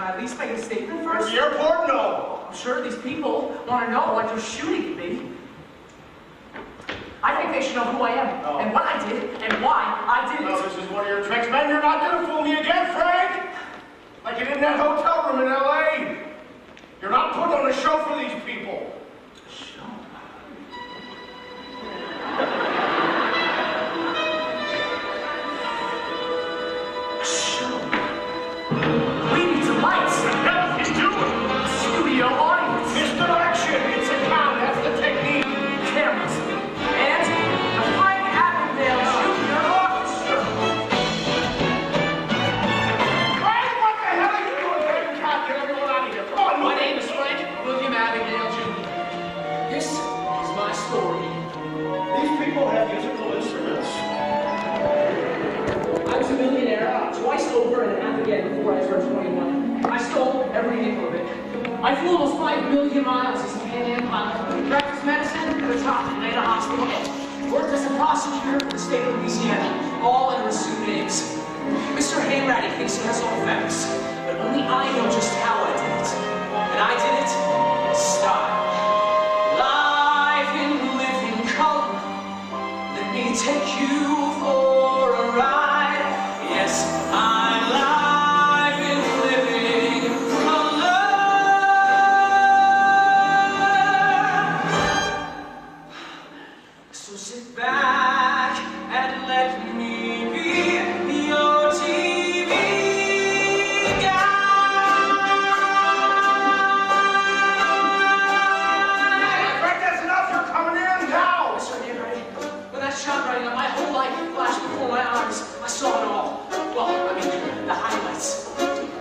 I at least make a statement first? At the airport? No. I'm sure these people want to know what they're shooting at me. I think they should know who I am, and what I did, and why I did it. No, this is one of your tricks, man. You're not gonna fool me again, Frank! Like you did in that hotel room in L.A. You're not putting on a show for these people. I flew almost 5 million miles as a Pan Am pilot, practiced medicine at a top Atlanta hospital, worked as a prosecutor for the state of Louisiana, all under assumed names. Mr. Hanratty thinks he has all facts, but only I know just how I did it. And I did it in style. Life in living color, let me take you for a ride. Yes, I'm live in living color. So sit back and let me be your TV guide. Frank, that's enough. You're coming in now. Mr. Henry, when that shot right now, my whole life flashed before my eyes. I saw it all. Well, I mean, the highlights.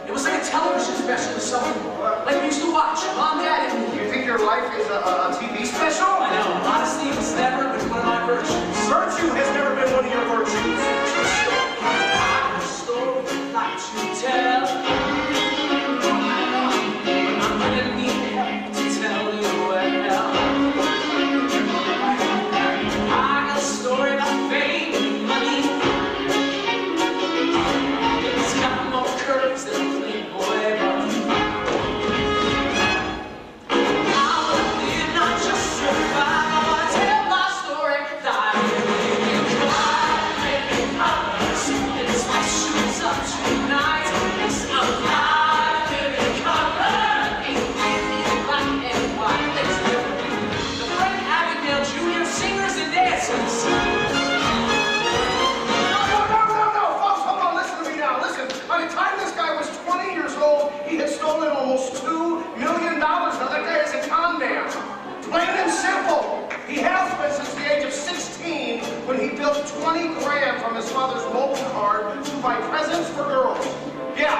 It was like a television special or something. Like we used to watch, Mom, Dad, and me. You think your life is a TV special? I know. Honesty has never been one of my virtues. Virtue has never been one of your virtues. I have a story like to tell. I'm gonna need help to tell you well. I got a story about fame and money. It's got more curves than a Playboy bunny. I wanna live, not just survive. I wanna tell my story. Die in colors. It's my shoes up tonight. It's a live living color. Ain't anything black and white. It's the Frank Abagnale Jr. singers and dancers. No, folks, hold on, listen to me now. Listen, by the time this guy was 20 years old, he had stolen almost $2 million. Now that guy is a con man. Plain and simple. He has been since the age of 16 when he built 20 grand from his father's mobile card to buy presents for girls. Yeah,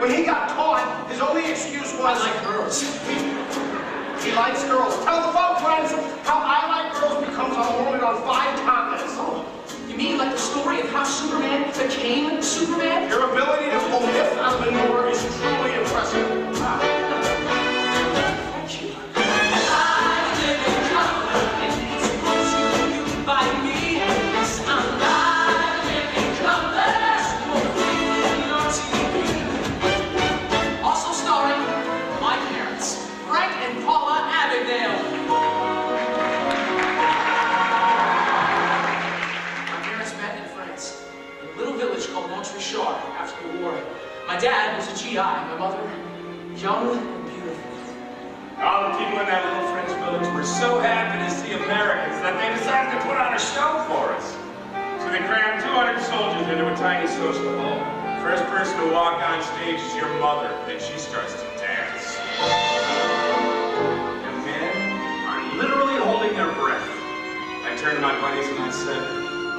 when he got caught, his only excuse was... I like girls. He likes girls. Tell the folk friends how I Like Girls becomes a woman on 5 continents. Oh, you mean like the story of how Superman became Superman? Your ability to pull myth out of manure is truly impressive. Wow. Thank you. I live in color, and it's what you do by me. Yes, I'm live in colors. On TV. Also starring my parents, Frank and Paula Abagnale. My parents met in France, in a little village called Montreal after the war. My dad was a GI, my mother, young and beautiful. All the people in that little French village were so happy to see Americans that they decided to put on a show for us. So they crammed 200 soldiers into a tiny social hall. First person to walk on stage is your mother, then she starts to dance. The men are literally holding their breath. I turned to my buddies and I said,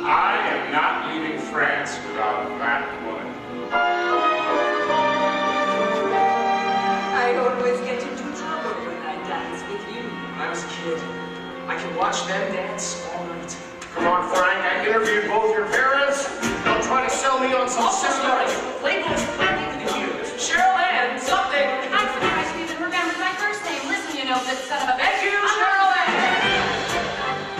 I am not leaving France without that woman. I always get into trouble when I dance with you. When I was a kid, I could watch them dance all night. Come on, Frank, I interviewed both your parents. Don't try to sell me on some Also seminary. starring Playboy's Frank to you, Cheryl Ann something. I'm surprised you even remembered my first name. Listen, you know, that son of a... Thank you, Cheryl Ann.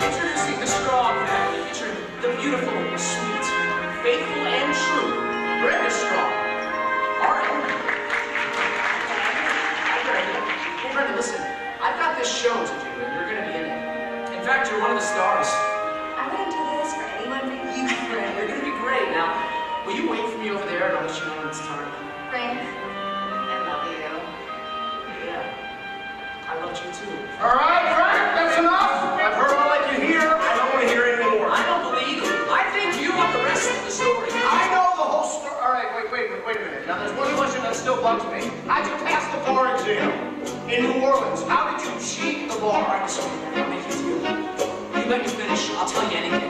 Introducing the Strong family, featuring the beautiful, sweet, faithful, and true meet me over there and I'll let you know when it's time. Frank, I love you. Yeah. I loved you too. All right, Frank, that's enough. I've heard all I can hear. I don't want to hear any more. I don't believe you. I think you want the rest of the story. I know the whole story. All right, wait a minute. Now, there's one question that still bugs me. How'd you pass the bar exam in New Orleans? How did you cheat the bar? I'll make you deal. You let me finish, I'll tell you anything.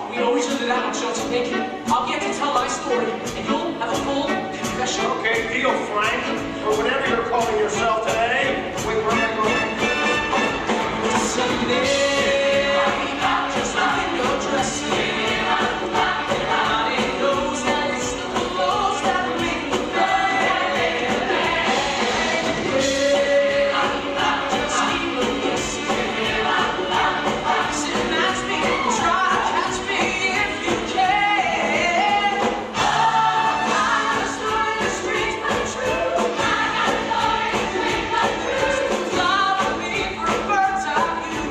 We know each other that much, don't you think? I'll get to tell my story, and you'll have a full confession. Okay, deal, Frank. Or whatever you're calling yourself today. Wait, where am I going? Sunday, just like in your dress. Everybody knows that it's the clothes that make you bad. Just keep a guessing. Sit and match me, try to catch me if you can. I'm a story in the streets, but true. Fly with me for a bird's eye view.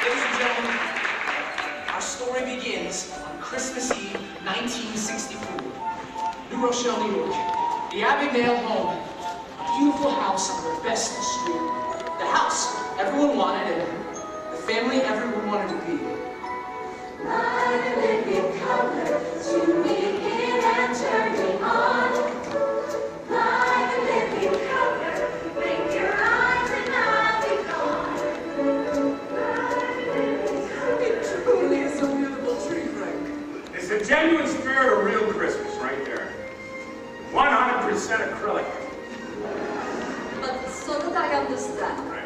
Ladies and gentlemen, our story begins on Christmas Eve, 1964. New Rochelle, New York. The Abigail home. A beautiful house on the best street. The house everyone wanted and the family everyone wanted to be. Like a living color, zooming in and turning on. Like a living color, blink your eyes and I'll be gone. It truly is a beautiful tree, Frank. It's the genuine spirit of real Christmas right there. 100% acrylic. But so that I understand, Right.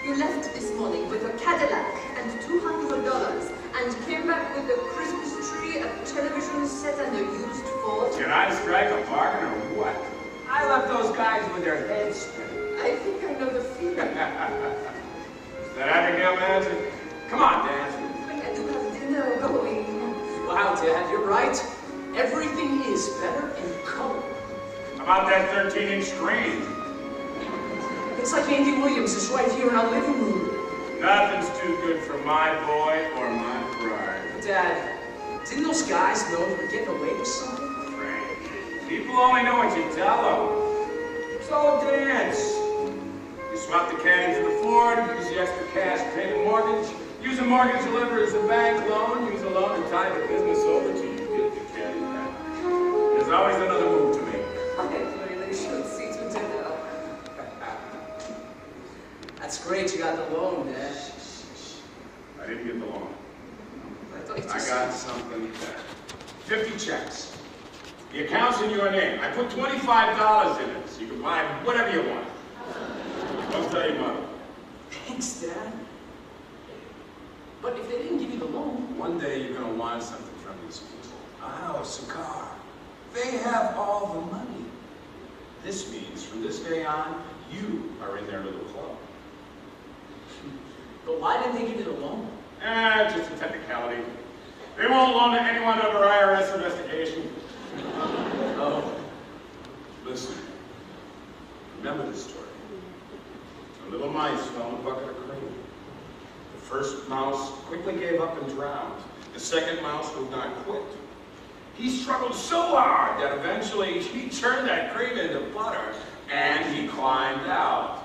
you left this morning with a Cadillac and $200 and came back with a Christmas tree, a television set, and a used Ford. Can I strike a bargain or what? I left those guys with their heads spinning. I think I know the feeling. Is that Abigail Manson? Come on, dance. I do have dinner going. Wow, Dad, you're right. Everything is better in color. How about that 13-inch screen? It's like Andy Williams is right here in our living room. Nothing's too good for my boy or my bride. Dad, didn't those guys know you were getting away with something? Frank, people only know what you tell them. So dance. You swap the caddy for the Ford, use the extra cash to pay the mortgage, use a mortgage to leverage the bank loan, use a loan to tie the business over till you get the caddy back. There's always another move to make. I really should see to dinner. That's great, you got the loan, Dad. I didn't get the loan. I thought you I just got something better. 50 checks. The account's in your name. I put $25 in it, so you can buy whatever you want. Don't tell your mother. Thanks, Dad. But if they didn't give you the loan, One day you're gonna want something from these people. A house, a car. They have all the money. This means from this day on, you are in their little club. but why didn't they give you the loan? Just a technicality. They won't loan to anyone under IRS investigation. Oh. Listen, remember this story. A little mice fell in a bucket of cream. The first mouse quickly gave up and drowned. The second mouse would not quit. He struggled so hard that eventually he turned that cream into butter and he climbed out.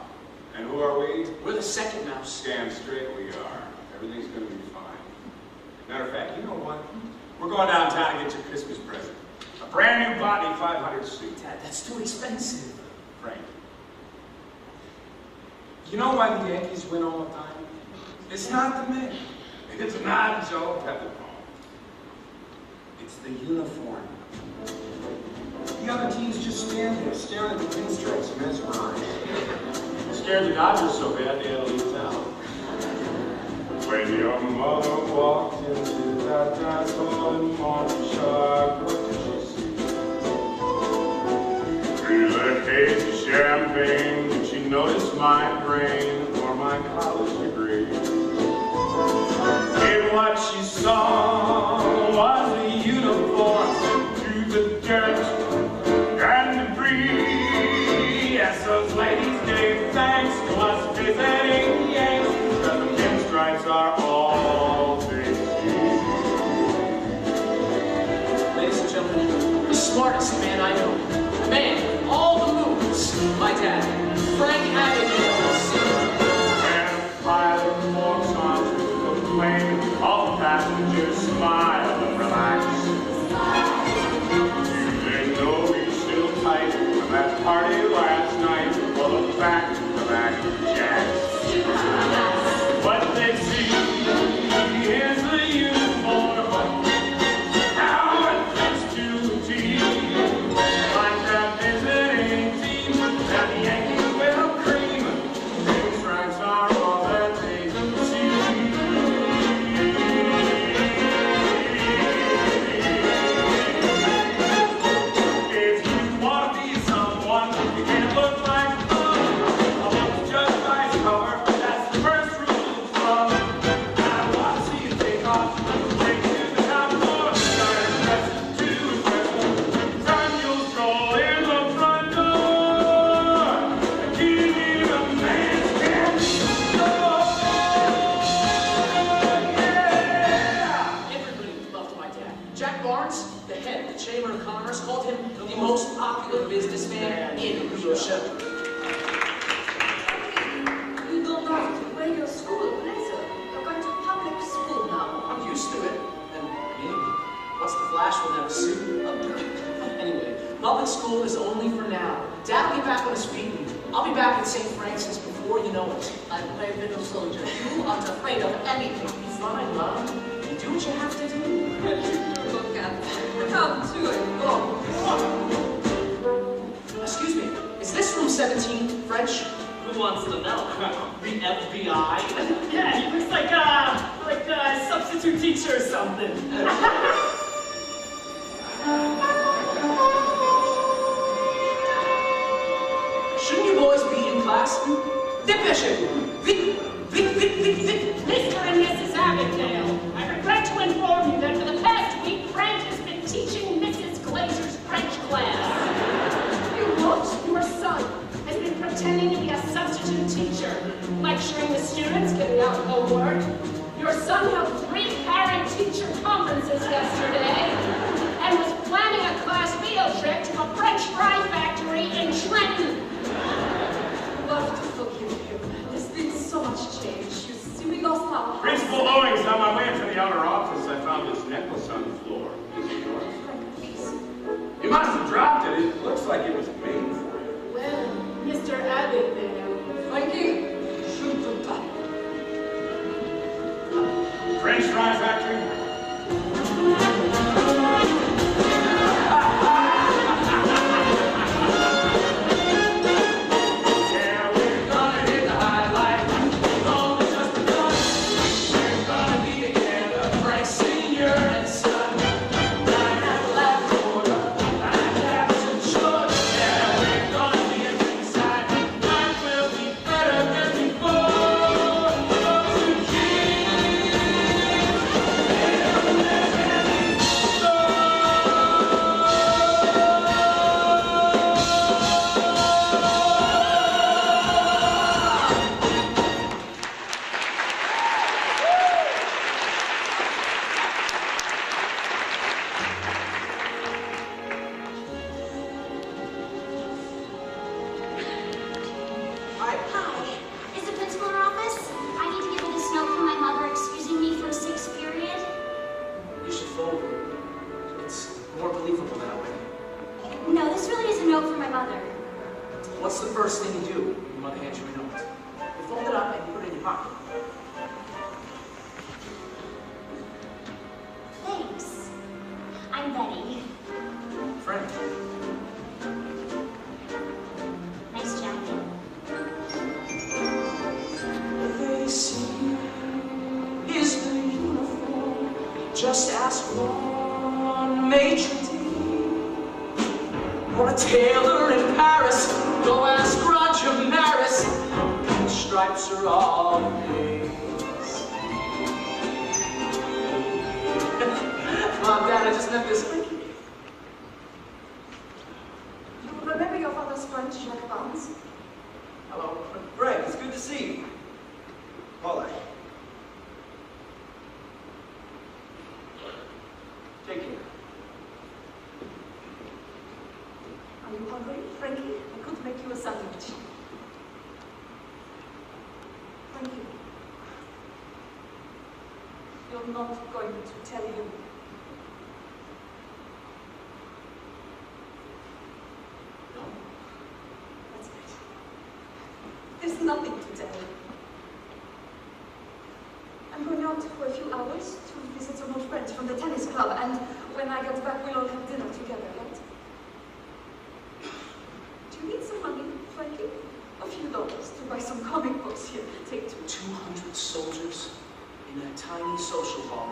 And who are we? We're the second mouse. Damn straight we are. Everything's gonna be fine. Matter of fact, you know what? We're going downtown to get your Christmas present. A brand new Botany 500 suit. Dad, that's too expensive. Frank. You know why the Yankees win all the time? It's not the man. It's not Joe Peppercorn. It's the uniform. The other teams just stand there, staring at the pinstripes, mesmerized. Scared the Dodgers so bad they had to leave town. When your mother walked into that dance hall in Montreal, what did she see? Through the haze of champagne, did she notice my brain or my college degree? And what she saw was a uniform through the dirt and debris. Yes, those ladies gave thanks to us visiting Yanks, that the pinstripes are all they see. Ladies and gentlemen, the smartest man I know. The man with all the moves. My dad, Frank Abagnale. And the pilot walks onto the plane, all the passengers smile and relax. Do they know he's still tight from that party last night? Well, the back of Jack's. What they see is the uniform, how it fits to a T, like that visiting team that the Yankees will cream. Pinstripes are all that they see. If you want to be someone, you can't look like a look just like color. That's the first rule of love. I want to see you take off, take to the top floor, start dressing to impress. Then you'll stroll in the front door, and keep a man's cat. Yeah! Everybody loved my dad. Jack Barnes, the head of the Chamber of Commerce, called him the most popular businessman in New Rochelle. You don't have to wear your school blazer. You're going to public school now. I'm used to it. And me, what's the flash without a suit? Anyway, public school is only for now. Dad will be back on his feet. I'll be back at St. Francis before you know it. I'm a brave little soldier. You aren't afraid of anything. Fine, Mom. You do what you have to do. Look at come to it. Go. Excuse me, is this room 17 French? Who wants to know? The FBI? Yeah, he looks like a substitute teacher or something. Shouldn't you boys be in class? Dépêchez-vous! Vite! Vite, vite, vite, vite! Mr. and Mrs. Abagnale, I regret to inform you that for the past week, Frank has been teaching Mrs. Glazer's French class. You what? Your son has been pretending to be a substitute teacher, lecturing the students, giving out homework. Your son held 3 parent-teacher conferences yesterday and was planning a class field trip to a French fry factory in Trenton. Love to forgive you. There's been so much change. You see, we lost our house. Principal Owings, on my way into the outer office, I found this necklace on the floor. Is it yours? Frank, please. You must have dropped it. It looks like it was made for you. Well, Mr. Abagnale, Frankie, shoot the top. French fry factory? Yeah, we're gonna hit the high life. It's only just begun. We're gonna be together, Frank Sr. and Son. Down at the Labrador, like Captain Short. Yeah, we're gonna be at ringside. Life will be better than before. To keep Hi. Is the principal in her office? I need to give her this note from my mother excusing me from 6th period. You should fold it. It's more believable that way. No, this really is a note from my mother. What's the first thing you do when your mother hands you a note? You fold it up and you put it in your pocket. just ask one maitre d', or a tailor in Paris. Go ask Roger Maris. The stripes are all his. Mom, Dad, I just met this. You remember your father's friend, Jacques Barnes? Hello. Greg, it's good to see you. Paula. Take care. Are you hungry, Frankie? I could make you a sandwich. Thank you. You're not going to tell you. No. That's right. There's nothing to tell you. I'm going out for a few hours to visit some old friends from the tennis club, and when I get back, we'll all have dinner together, right? Do you need some money, Frankie? A few dollars to buy some comic books here. Take 200 soldiers in that tiny social hall.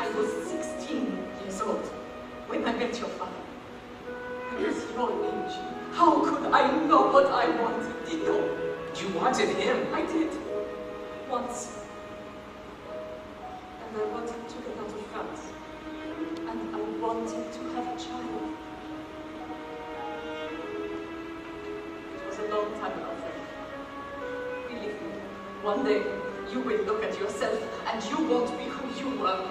I was 16 years old when I met your father. I was your age. How could I know what I wanted, Dino? You wanted him. I did. Once. And I wanted to get out of France. And I wanted to have a child. It was a long time ago, Frank. Believe me, one day you will look at yourself and you won't be who you were.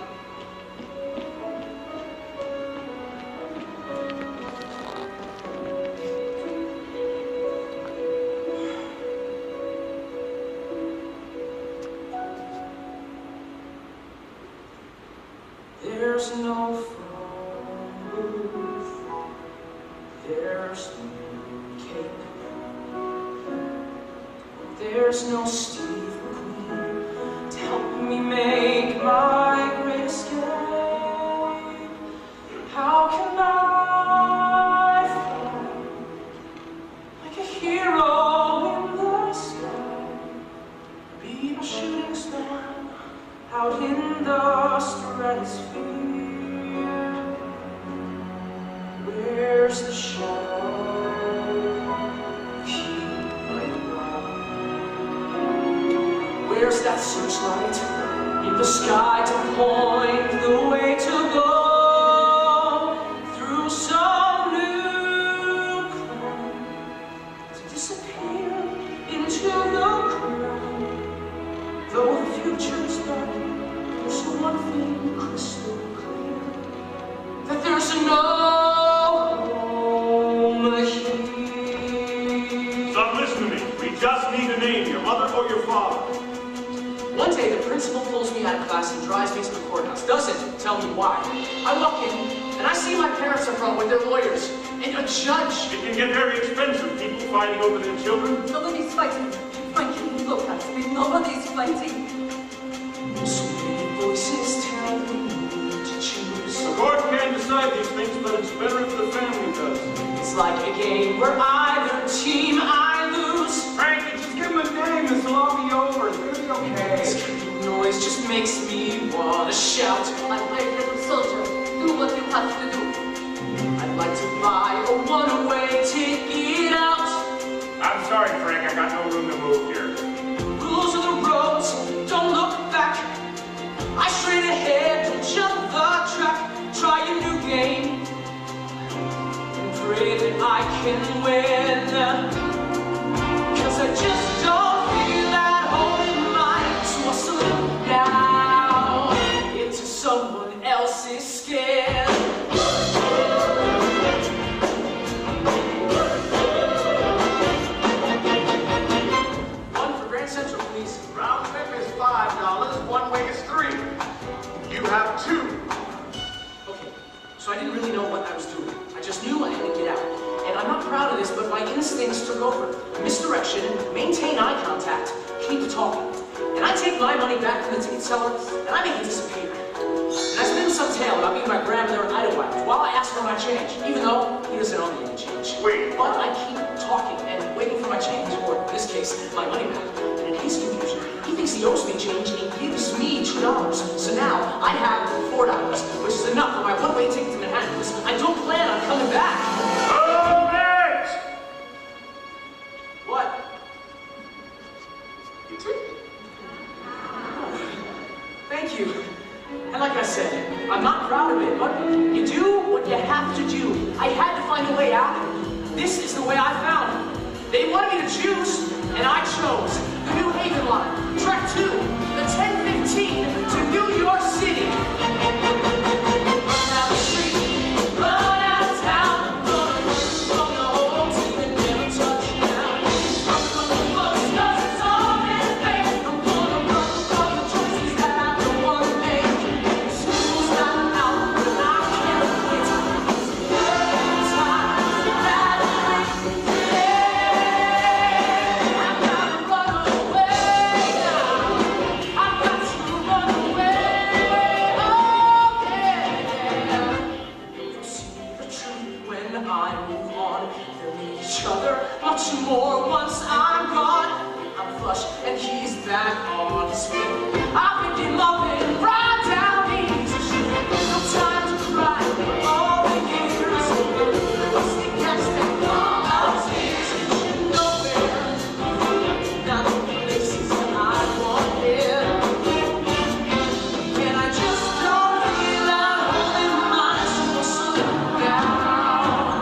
There's no phone booth, there's no cape, there's no Steve McQueen to help me make my great escape. How can I fly like a hero in the sky, be a shooting star out in the stratosphere? Where's the shadow? Keep my ground. Where's that searchlight in the sky to point the way to go through some new cloud to disappear into the crowd? Though the future's dark, there's one thing crystal clear, that there's no home here. Son, listen to me. We just need a name, your mother or your father. One day, the principal pulls me out of class and drives me to the courthouse. Doesn't tell me why. I walk in, and I see my parents are from with their lawyers, and a judge. It can get very expensive, people fighting over their children. Nobody's fighting. Frankie, look at me. Nobody's fighting. So many voices tell me to choose. The court can't decide these things, but it's better if the family does. It's like a game where either team I lose. Frankie, just give him a name. This will all be over. It's gonna be okay. This kind of noise just makes me want to shout. My brave little soldier, do what you have to do. I'd like to buy a one-way ticket out. I'm sorry, Frank, I got no room to move here. Rules of the roads, don't look back. I straight ahead, don't jump the track. Try a new game and pray that I can win. 'Cause I just don't feel at home in mine, so I slip down into someone else's skin. One for Grand Central, please. Round trip is $5, one way is $3. You have 2. Okay, so I didn't really know what I was doing. I just knew I had to get out. And I'm not proud of this, but my instincts took over. Misdirection, maintain eye contact, keep talking. And I take my money back from the ticket seller, and I make it disappear. And I spin some tale about me and my grandmother in Idlewild while I ask for my change, even though he doesn't owe me any change. Wait. But I keep talking and waiting for my change, or in this case, my money back. And in his confusion, he thinks he He owes me change and he gives me $2. So now I have $4, which is enough for my one-way ticket to Manhattan because I don't plan on coming back. Oh, Max! What? You took it. Thank you. And like I said, I'm not proud of it, but you do what you have to do. I had to find a way out. This is the way I found it. They wanted me to choose, and I chose the New Haven line, track 2, the 10:15 to New York City. Run down the street, run out of town, run from the whole team and never touch down. Run from the bus, 'cause it's all in vain. I'm gonna run from the choices that I don't want to make. School's not out, but I can't wait. It's every time that I wait. I've got to run away now. I've got to run away. Oh, yeah. You'll see the truth when I move on. They'll need each other much more once I'm gone. I'm flush and he's back on his feet. I picked him up and right down easy street. No time to cry, all the years over. What's the gas that all our tears? Nowhere, not the places that I want here. And I just don't feel like holding my soul down.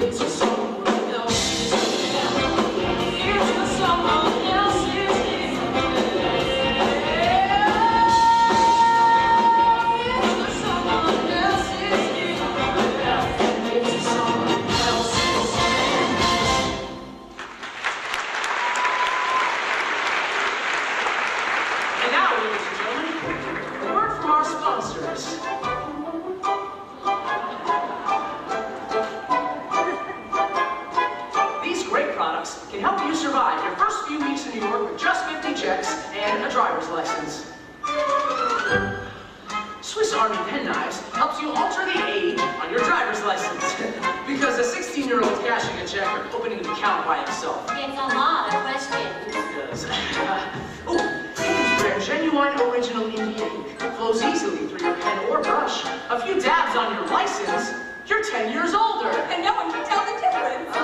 It's just someone else's hand. It's just someone else's hand. It's just someone else's hand. It's just someone else's hand. And now, ladies and gentlemen, a word from our sponsors. These great products can help you survive your first few weeks in New York with just 50 checks and a driver's license. Swiss Army penknives helps you alter the age on your driver's license. Because a 16-year-old cashing a check or opening an account by himself. It's a lot of questions. Does. Oh, Haven's brand genuine original India ink flows easily through your pen or brush. A few dabs on your license, you're 10 years older. And no one can tell the difference.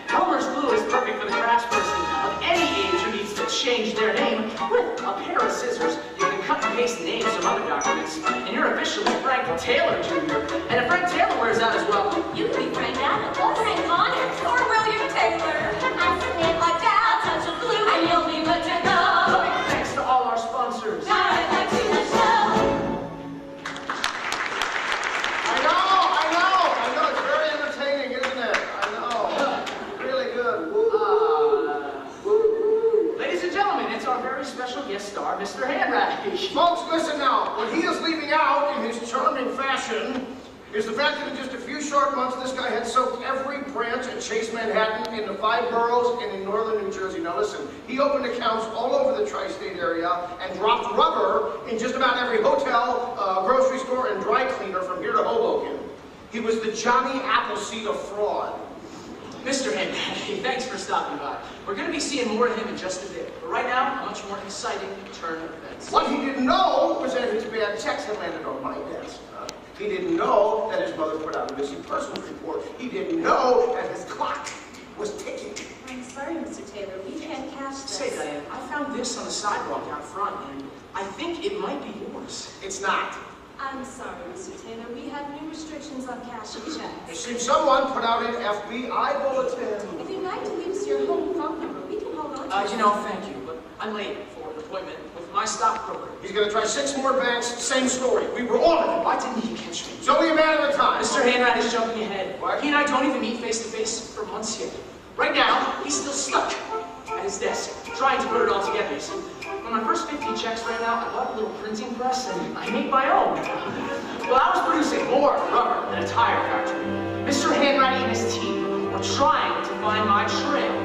Elmer's glue is perfect for the craftsperson of any age who needs to change their name. With a pair of scissors, you can cut and paste names from other documents, and you're officially Frank Taylor Jr. And if Frank Taylor wears out as well, You could be Frank Abbott or Frank Connors. Or William Taylor. I slip a dab, touch of glue, and you'll be good to go. thanks to all our sponsors. Now right back to the show. I know, it's very entertaining, isn't it? I know. Really good. Ladies and gentlemen, it's our very special guest star, Mr. Hanratty. Folks, listen now. What he is leaving out in his charming fashion is the fact that in just a few short months, this guy had soaked every branch at Chase Manhattan in the 5 boroughs and in northern New Jersey. Now listen, he opened accounts all over the tri-state area and dropped rubber in just about every hotel, grocery store, and dry cleaner from here to Hoboken. He was the Johnny Appleseed of fraud. Mr. Hanratty, thanks for stopping by. We're going to be seeing more of him in just a bit. But right now, a much more exciting turn of events. What he didn't know was that his bad checks had landed on my desk. He didn't know that his mother put out a missing persons report. He didn't know that his clock was ticking. I'm sorry, Mr. Taylor. We can't cash this. Say, Diane, I found this on the sidewalk out front, and I think it might be yours. It's not. I'm sorry, Mr. Taylor. We have new restrictions on cashing It checks. seems someone put out an FBI bulletin. If you'd like to leave us your home phone number, we can hold on to it. You know, thank you, but I'm late for an appointment with my stockbroker. He's going to try 6 more banks, same story. We were on it. Why didn't he catch me? It's only a matter of time. Mr. Hanratty is jumping ahead. What? He and I don't even meet face to face for months yet. Right now, he's still stuck at his desk, trying to put it all together. You see, when my first 50 checks ran out, I bought a little printing press and I made my own. Well, I was producing more rubber than a tire factory. Mr. Hanratty and his team were trying to find my trail.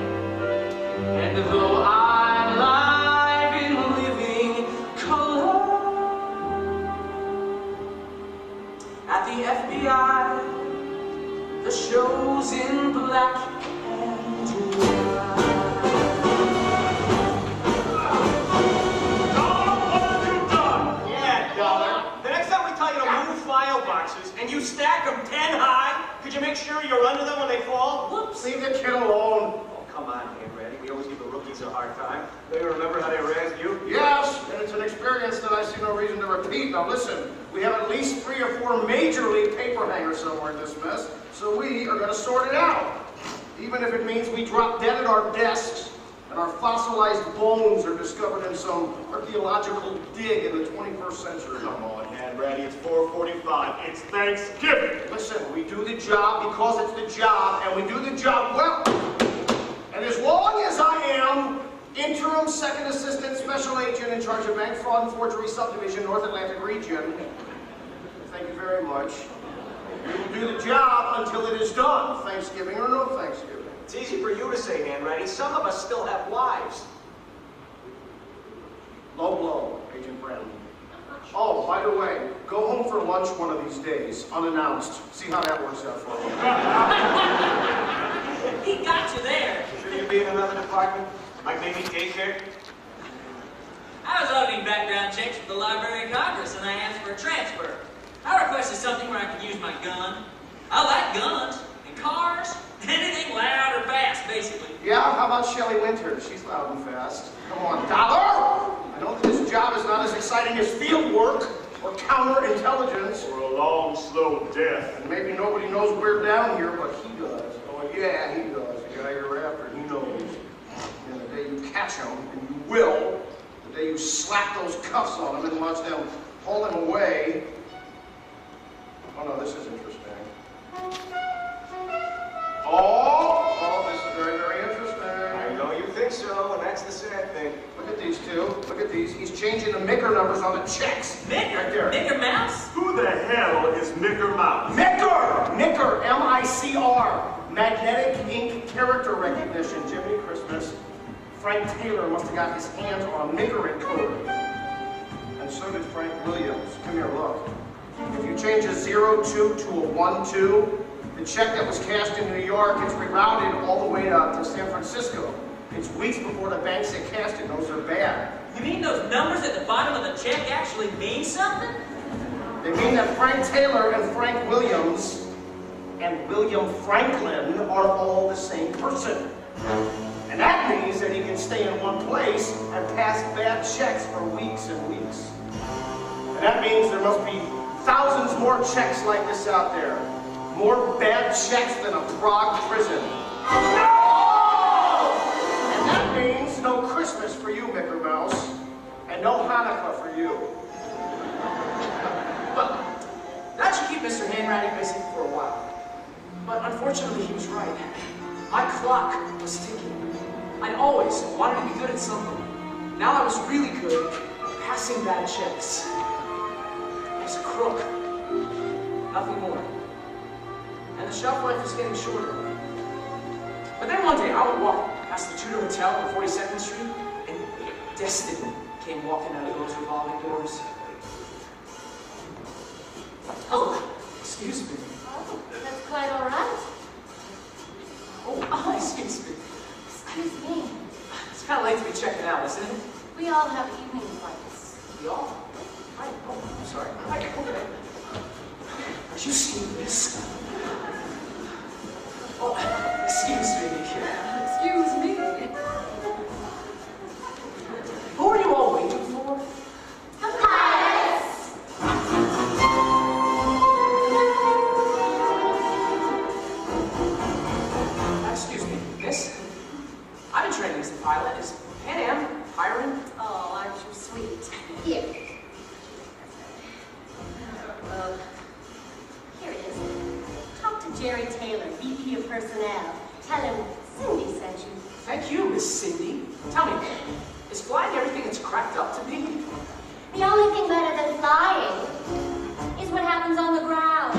And though I'm alive in living color, at the FBI, the show's in black and white. you're under them when they fall? Whoops. Leave the kid alone. Oh, come on, Randy. We always give the rookies a hard time. Don't you remember how they razzed you? Yes, and it's an experience that I see no reason to repeat. Now listen, we have at least 3 or 4 major league paper hangers somewhere in this mess, so we are going to sort it out. Even if it means we drop dead at our desks and our fossilized bones are discovered in some archaeological dig in the 21st century. Come on, Randy. It's 4:45. It's Thanksgiving. Listen, we do the job because it's the job, and we do the job well. And as long as I am interim second assistant special agent in charge of bank fraud and forgery subdivision, North Atlantic region, thank you very much. We will do the job until it is done, Thanksgiving or no Thanksgiving. It's easy for you to say, Randy. Some of us still have wives. Low blow, Agent Brown. Oh, by the way, go home for lunch one of these days, unannounced. See how that works out for you. He got you there. Should you be in another department? Like maybe daycare? I was auditing background checks for the Library of Congress, and I asked for a transfer. I requested something where I could use my gun. I like guns and cars, anything loud or fast, basically. Yeah, how about Shelley Winters? She's loud and fast. Come on, Dollar! I know that this job is not as exciting as field work or counterintelligence. Or a long, slow death. And maybe nobody knows we're down here, but he does. Oh, yeah, he does. The guy you're after, he knows. And the day you catch him, and you will, the day you slap those cuffs on him and watch them pull him away. Oh, no, this is interesting. Oh, this is very, very interesting. I know you think so, and that's the sad thing. Look at these two. Look at these. He's changing the Micker numbers on the checks. Micker? Right there. Micker Mouse? Who the hell is Micker Mouse? Micker! Micker, M-I-C-R. Magnetic ink character recognition. Jiminy Christmas. Frank Taylor must have got his hands on a Micker encoder. And so did Frank Williams. Come here, look. If you change a 02 to a 12, the check that was cashed in New York gets rerouted all the way to San Francisco. It's weeks before the banks that cashed it knows they're bad. You mean those numbers at the bottom of the check actually mean something? They mean that Frank Taylor and Frank Williams and William Franklin are all the same person. And that means that he can stay in one place and pass bad checks for weeks and weeks. And that means there must be thousands more checks like this out there. More bad checks than a Prague prison. No! And that means no Christmas for you, Micker Mouse, and no Hanukkah for you. Well, that should keep Mr. Hanratty busy for a while. But unfortunately, he was right. My clock was ticking. I'd always wanted to be good at something. Now I was really good at passing bad checks. I was a crook. Nothing more. And the shelf life was getting shorter. But then one day I would walk past the Tudor Hotel on 42nd Street, and Destiny came walking out of those revolving doors. Oh, excuse me. Oh, that's quite all right. Oh, excuse me. Excuse me. It's kind of late to be checking out, isn't it? We all have evenings like this. We all? Right. Oh, I'm sorry. Right, okay. Are you seeing this? Oh, excuse me. Excuse me. Who are you all waiting for? The pilots. Excuse me, miss. I've been training as a pilot. Is Pan Am hiring? Oh, aren't you sweet? Here. Here it is. Talk to Jerry Taylor, VP of Personnel. Tell him Cindy sent you. Thank you, Miss Cindy. Tell me, is flying everything it's cracked up to be? The only thing better than flying is what happens on the ground.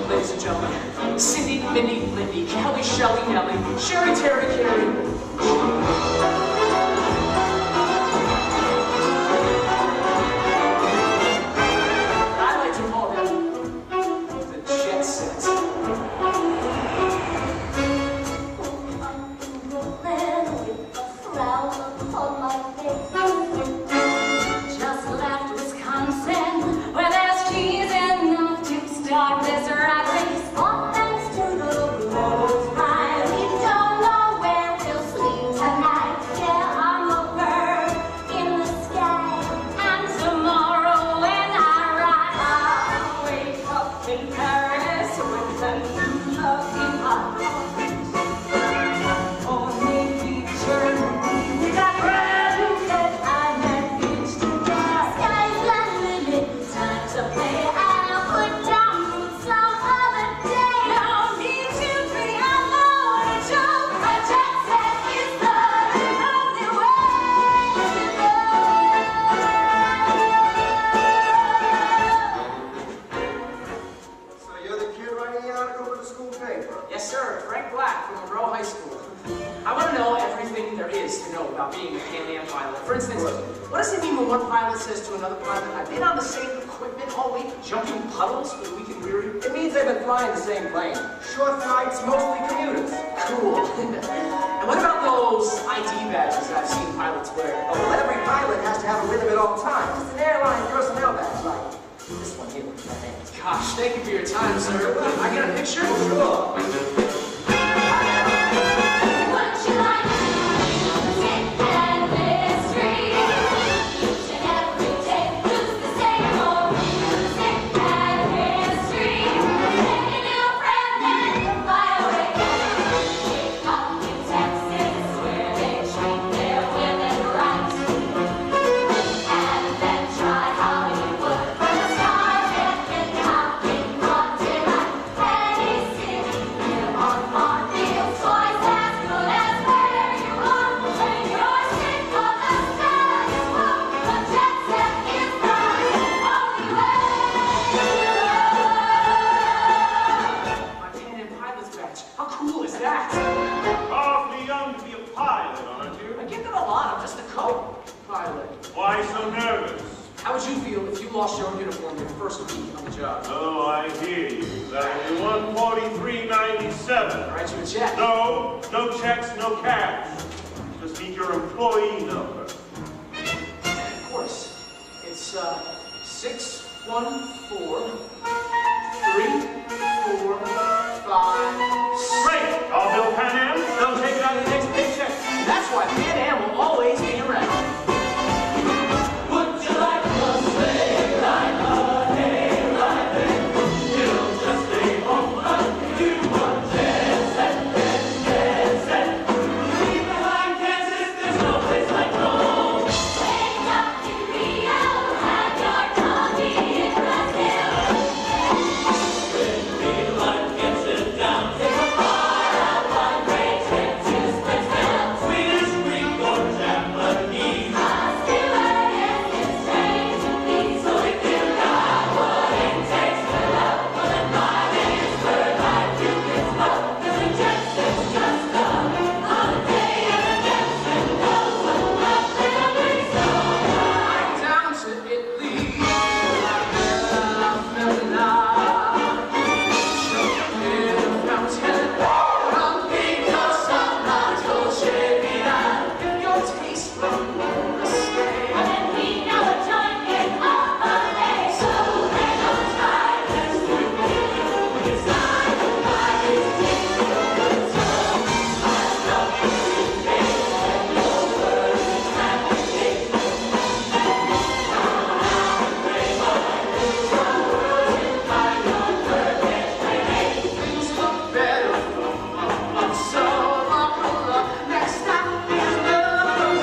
Ladies and gentlemen, Cindy, Mindy, Lindy, Kelly, Shelley, Nellie, Sherry, Terry, Carrie. Wisconsin, where there's cheese enough to start this rat race. know about being a Pan Am pilot. For instance, what does it mean when one pilot says to another pilot, I've been on the same equipment all week, jumping puddles for the week and weary? It means they've been flying the same plane. Short flights, mostly commuters. Cool. And what about those ID badges I've seen pilots wear? Oh, well, every pilot has to have it with him at all times. It's an airline personnel badge, like this one here. Gosh, thank you for your time, sir. I get a picture? Sure. Would you like to sit and mystery? Each and every day lose the same old sit and mystery. Make a new friend and fly away. Wake up in Texas where they treat their women right. And then try Hollywood for the stars and get out in broad daylight. Any city, live on farm fields, toys as good as where you are. When you're sick of the status quo, the jet set is the only way. My Pan Am pilot's badge. How cool is that? Awfully young to be a pilot, aren't you? I give them a lot. I'm just a co-pilot. Why so nervous? How would you feel if you lost your uniform your first week on the job? Oh, I hear you. That'll be $143.97. Write you a check. No checks, no cash. Just need your employee number. Of course. It's 614-345. Great! I'll bill Pan Am. They'll take it out of the next paycheck. That's why Pan Am will always be around. Would you like to stay like a hayride? You'll just stay home until one jet set. Leave behind Kansas, there's no place like home. Wake up in Rio, have your coffee in Brazil. When daylight gets it down, take a far out one great trip to Brazil. Swedish, Greek, or Japanese. A stewardess is trained to please. So if you got what it takes to love, well then flying is where life you can smoke. 'Cause the jet set's just a holiday and the captain knows what love will be. So Down to Italy. Bella. Choke in a fountain. From Picasso, la dolce vita. Get your taste from the state. and then we know a joint is on the way. So hang on tight, let's do it. It's time to buy these tickets. I love you today, and your word is magic. Things look better from above. So buckle up. Next stop is love.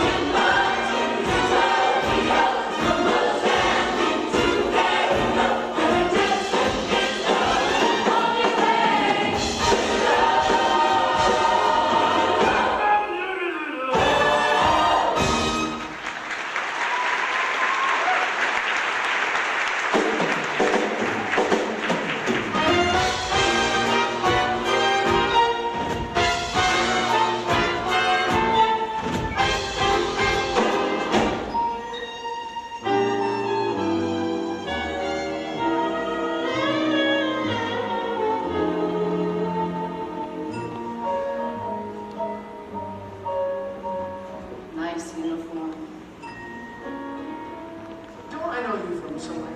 Nice uniform. Don't I know you from somewhere?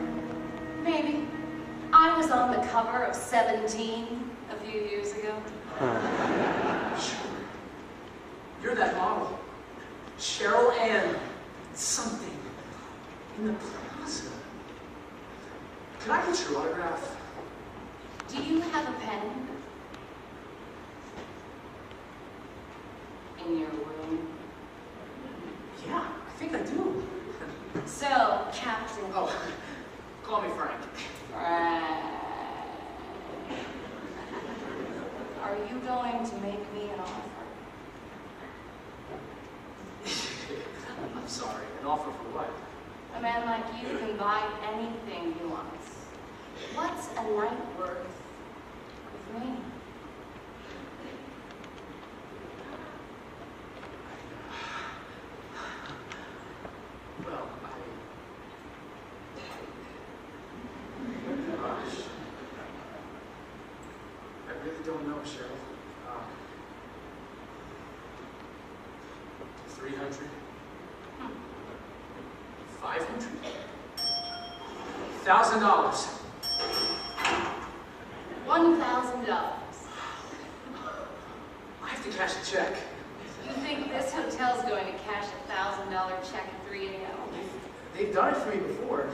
Maybe. I was on the cover of 17 a few years ago. Sure. You're that model. Cheryl Ann. Something. In the plaza. Could I get your autograph? Do you have a pen? In your room? Yeah, I think I do. So, Captain. Oh, call me Frank. Are you going to make me an offer? I'm sorry, an offer for what? A man like you can buy anything he wants. What's a night worth with me? $1,000. $1,000. I have to cash a check. You think this hotel's going to cash a $1,000 check at 3 a.m.? They've done it for me before.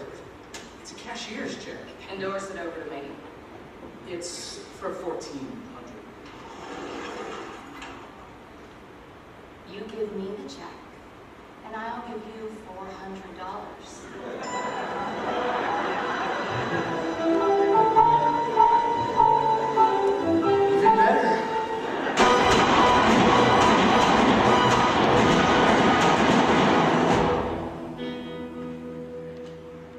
It's a cashier's check. Endorse it over to me. It's for $1,400. You give me the check, and I'll give you $400. Even better.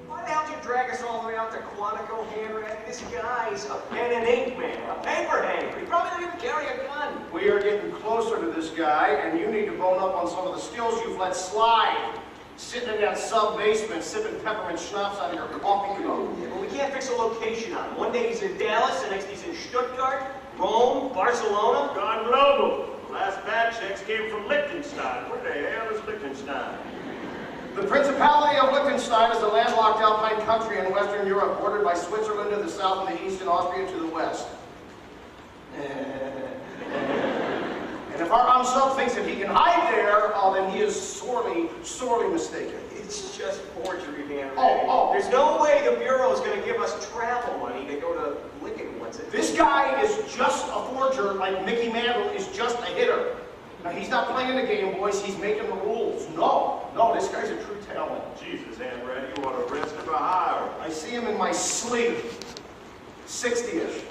Why the hell did you drag us all the way out to Quantico, Henry? This guy's a pen and ink man, a paper hanger. He probably doesn't even carry a gun. We are getting closer to this guy, and you need to bone up on some of the skills you've let slide. Sitting in that sub-basement, sipping peppermint schnapps out of your coffee cup. Yeah, but we can't fix a location on him. One day he's in Dallas, the next he's in Stuttgart, Rome, Barcelona. Gone global. The last bad checks came from Liechtenstein. Where the hell is Liechtenstein? The Principality of Liechtenstein is a landlocked alpine country in Western Europe, bordered by Switzerland to the south and the east and Austria to the west. And if our unsub thinks that he can hide there, then he is sorely, sorely mistaken. It's just forgery, Henry. Oh. There's no way the Bureau's going to give us travel money to go to Licken once a day. This guy is just a forger like Mickey Mantle is just a hitter. Now, he's not playing the game, boys. He's making the rules. No, this guy's a true talent. Jesus, Aunt Ratty, you want to rest him or hire? I see him in my sleep. 60-ish.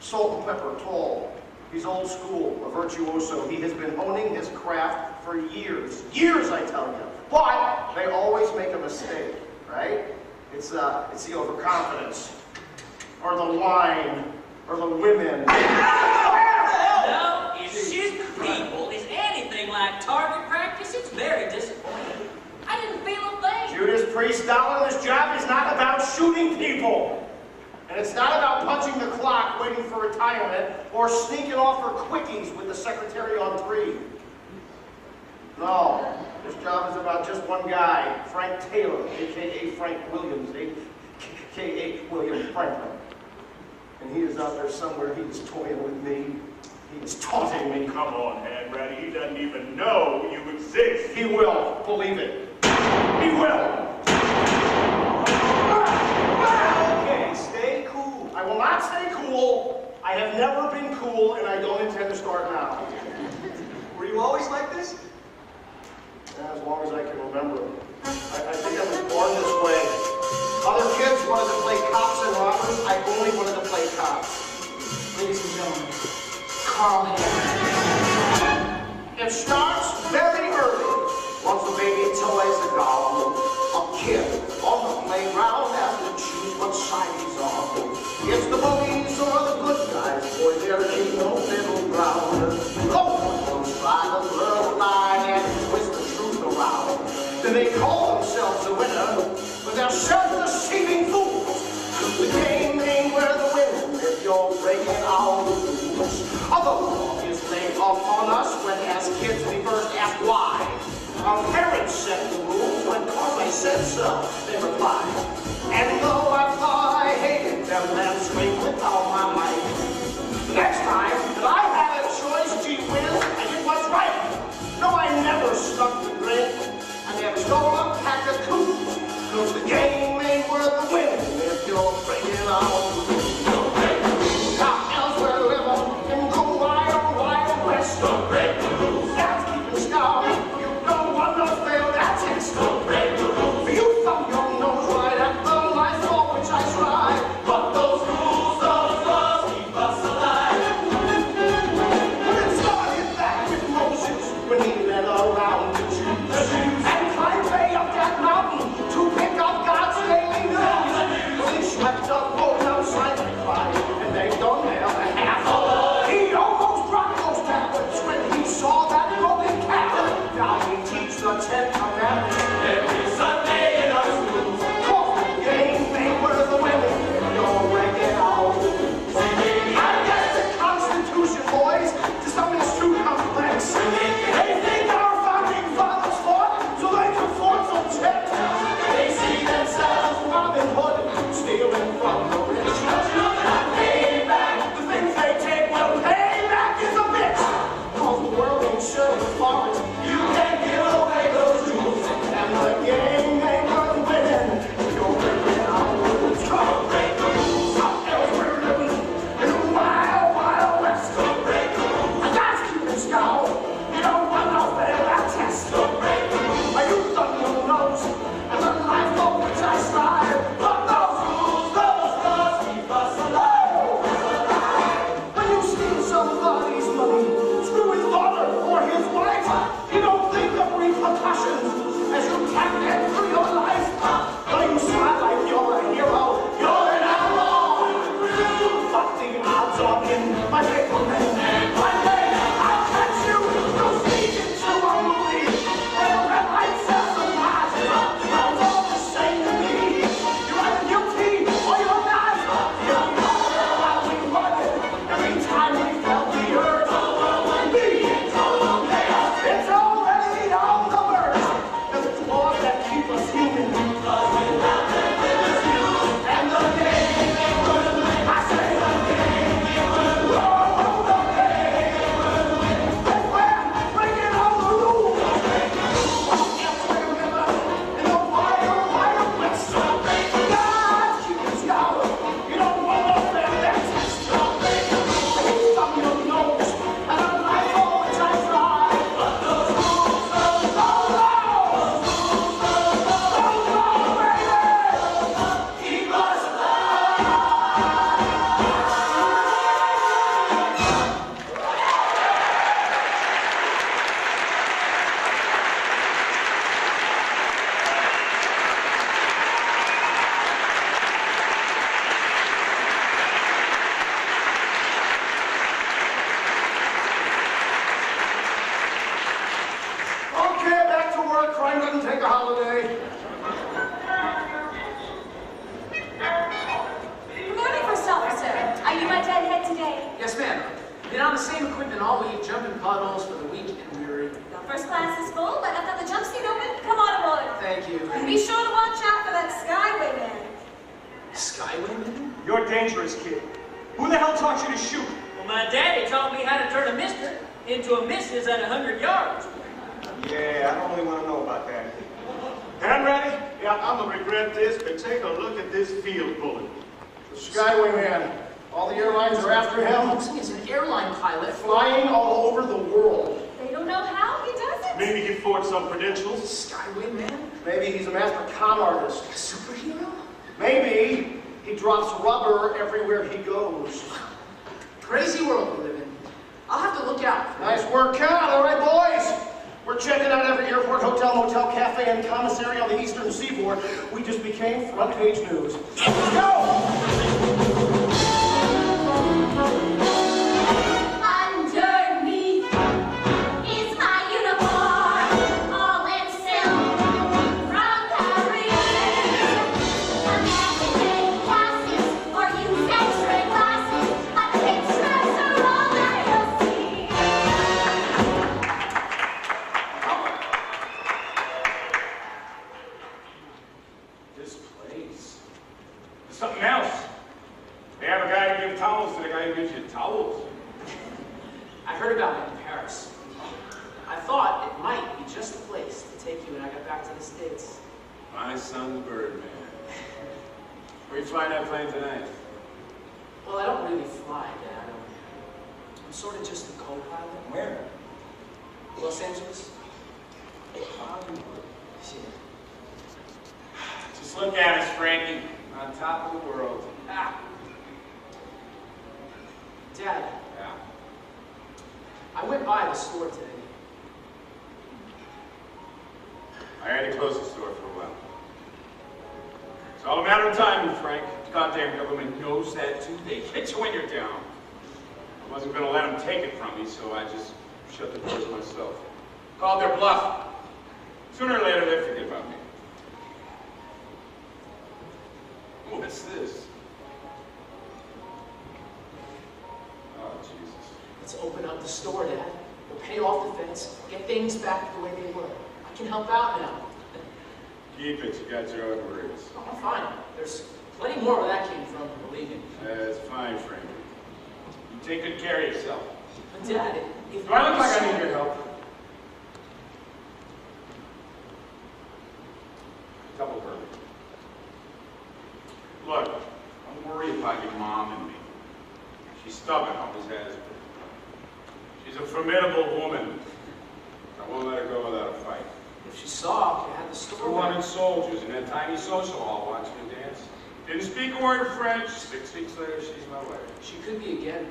Salt and pepper, tall. He's old school, a virtuoso. He has been honing his craft for years. Years, I tell you. But they always make a mistake, right? It's the overconfidence, or the wine, or the women. No, if shooting people is anything like target practice, it's very disappointing. I didn't feel a thing. Judas Priest, Stalin, this job is not about shooting people. And it's not about punching the clock, waiting for retirement, or sneaking off for quickies with the secretary on 3. No, this job is about just one guy, Frank Taylor, a.k.a. Frank Williams, a.k.a. William Franklin. And he is out there somewhere. He is toying with me. He is taunting me. Come on, Aunt Ratty, he doesn't even know you exist. He will, believe it. He will. Okay, stay cool. I will not stay cool. I have never been cool, and I don't intend to start now. Were you always like this? As long as I can remember. I think I was born this way. Other kids wanted to play cops and robbers. I only wanted to play cops. Ladies and gentlemen, Carl Hammond. It starts very early. Once the baby toys are gone, a kid on the playground has to choose what side he's on. It's the bullies or the good guys, boy, there ain't no middle ground. No one wants to try the blur line and twist the truth around. Then they call themselves a winner, but they're self-deceiving fools. The game ain't where the win if you're breaking all the rules. Other law is laid off on us when as kids we first ask why. Our parents set the rules when they said so, they replied. And though I thought I hated them, ran straight with all my might. Next time that I had a choice, gee whiz, I did what's right. No, I never stuck the grin. I never stole a pack of coops. Cause the game ain't worth the winning if you're breaking all the rules. Now elsewhere living in the wild, wild west. Don't break the rules. That's keeping star. You don't want no fail, that's it. Don't break the rules. You thumb your nose right at the life of dangerous, kid. Who the hell taught you to shoot? Well, my daddy taught me how to turn a mister into a missus at 100 yards. Yeah, I don't really want to know about that. Hand ready? Yeah, I'm gonna regret this, but take a look at this field bullet. The Skyway man. All the airlines are after him. He's an airline pilot. Flying all over the world. They don't know how he does it. Maybe he forged some credentials. Skyway man? Maybe he's a master con artist. A superhero? Maybe he drops rubber everywhere he goes. Crazy world we live in. I'll have to look out. Nice work, Cal. All right, boys. We're checking out every airport, hotel, motel, cafe, and commissary on the eastern seaboard. We just became front page news. Let's go! Underneath is my uniform, all in silk from Paris. Imagine classes or use X-ray glasses. A pictures are all that you'll see. This place. There's something else. They have a guy who gives towels to the guy who gives you towels. I heard about it in Paris. I thought it might be just the place to take you when I got back to the States. My son's Birdman. Where you flying that plane tonight? Well, I don't really fly, Dad. I'm sort of just a co-pilot. Where? Los Angeles. Hollywood. Shit. Just look at us, Frankie. On top of the world. Ah. Dad, Yeah. I went by the store today. I had to close the store for a while. It's all a matter of timing, Frank. The goddamn government knows that too. They hit you when you're down. I wasn't going to let them take it from me, so I just shut the doors myself. Called their bluff. Sooner or later, they'd forget about me. What's this? Oh, Jesus. Let's open up the store, Dad. We'll pay off the fence, get things back the way they were. I can help out now. Keep it. You got your own words. Oh, I'm fine. There's plenty more where that came from, believe me. That's fine, Frank. You take good care of yourself. But Dad, if Do I look like I need your help? Double Kirby. Look, don't worry about your mom and me. She's stubborn, always has been. She's a formidable woman. I won't let her go without a fight. If she saw you had the store 200 soldiers in that tiny social hall watching me dance. Didn't speak a word of French. 6 weeks later, she's my wife. she could be again.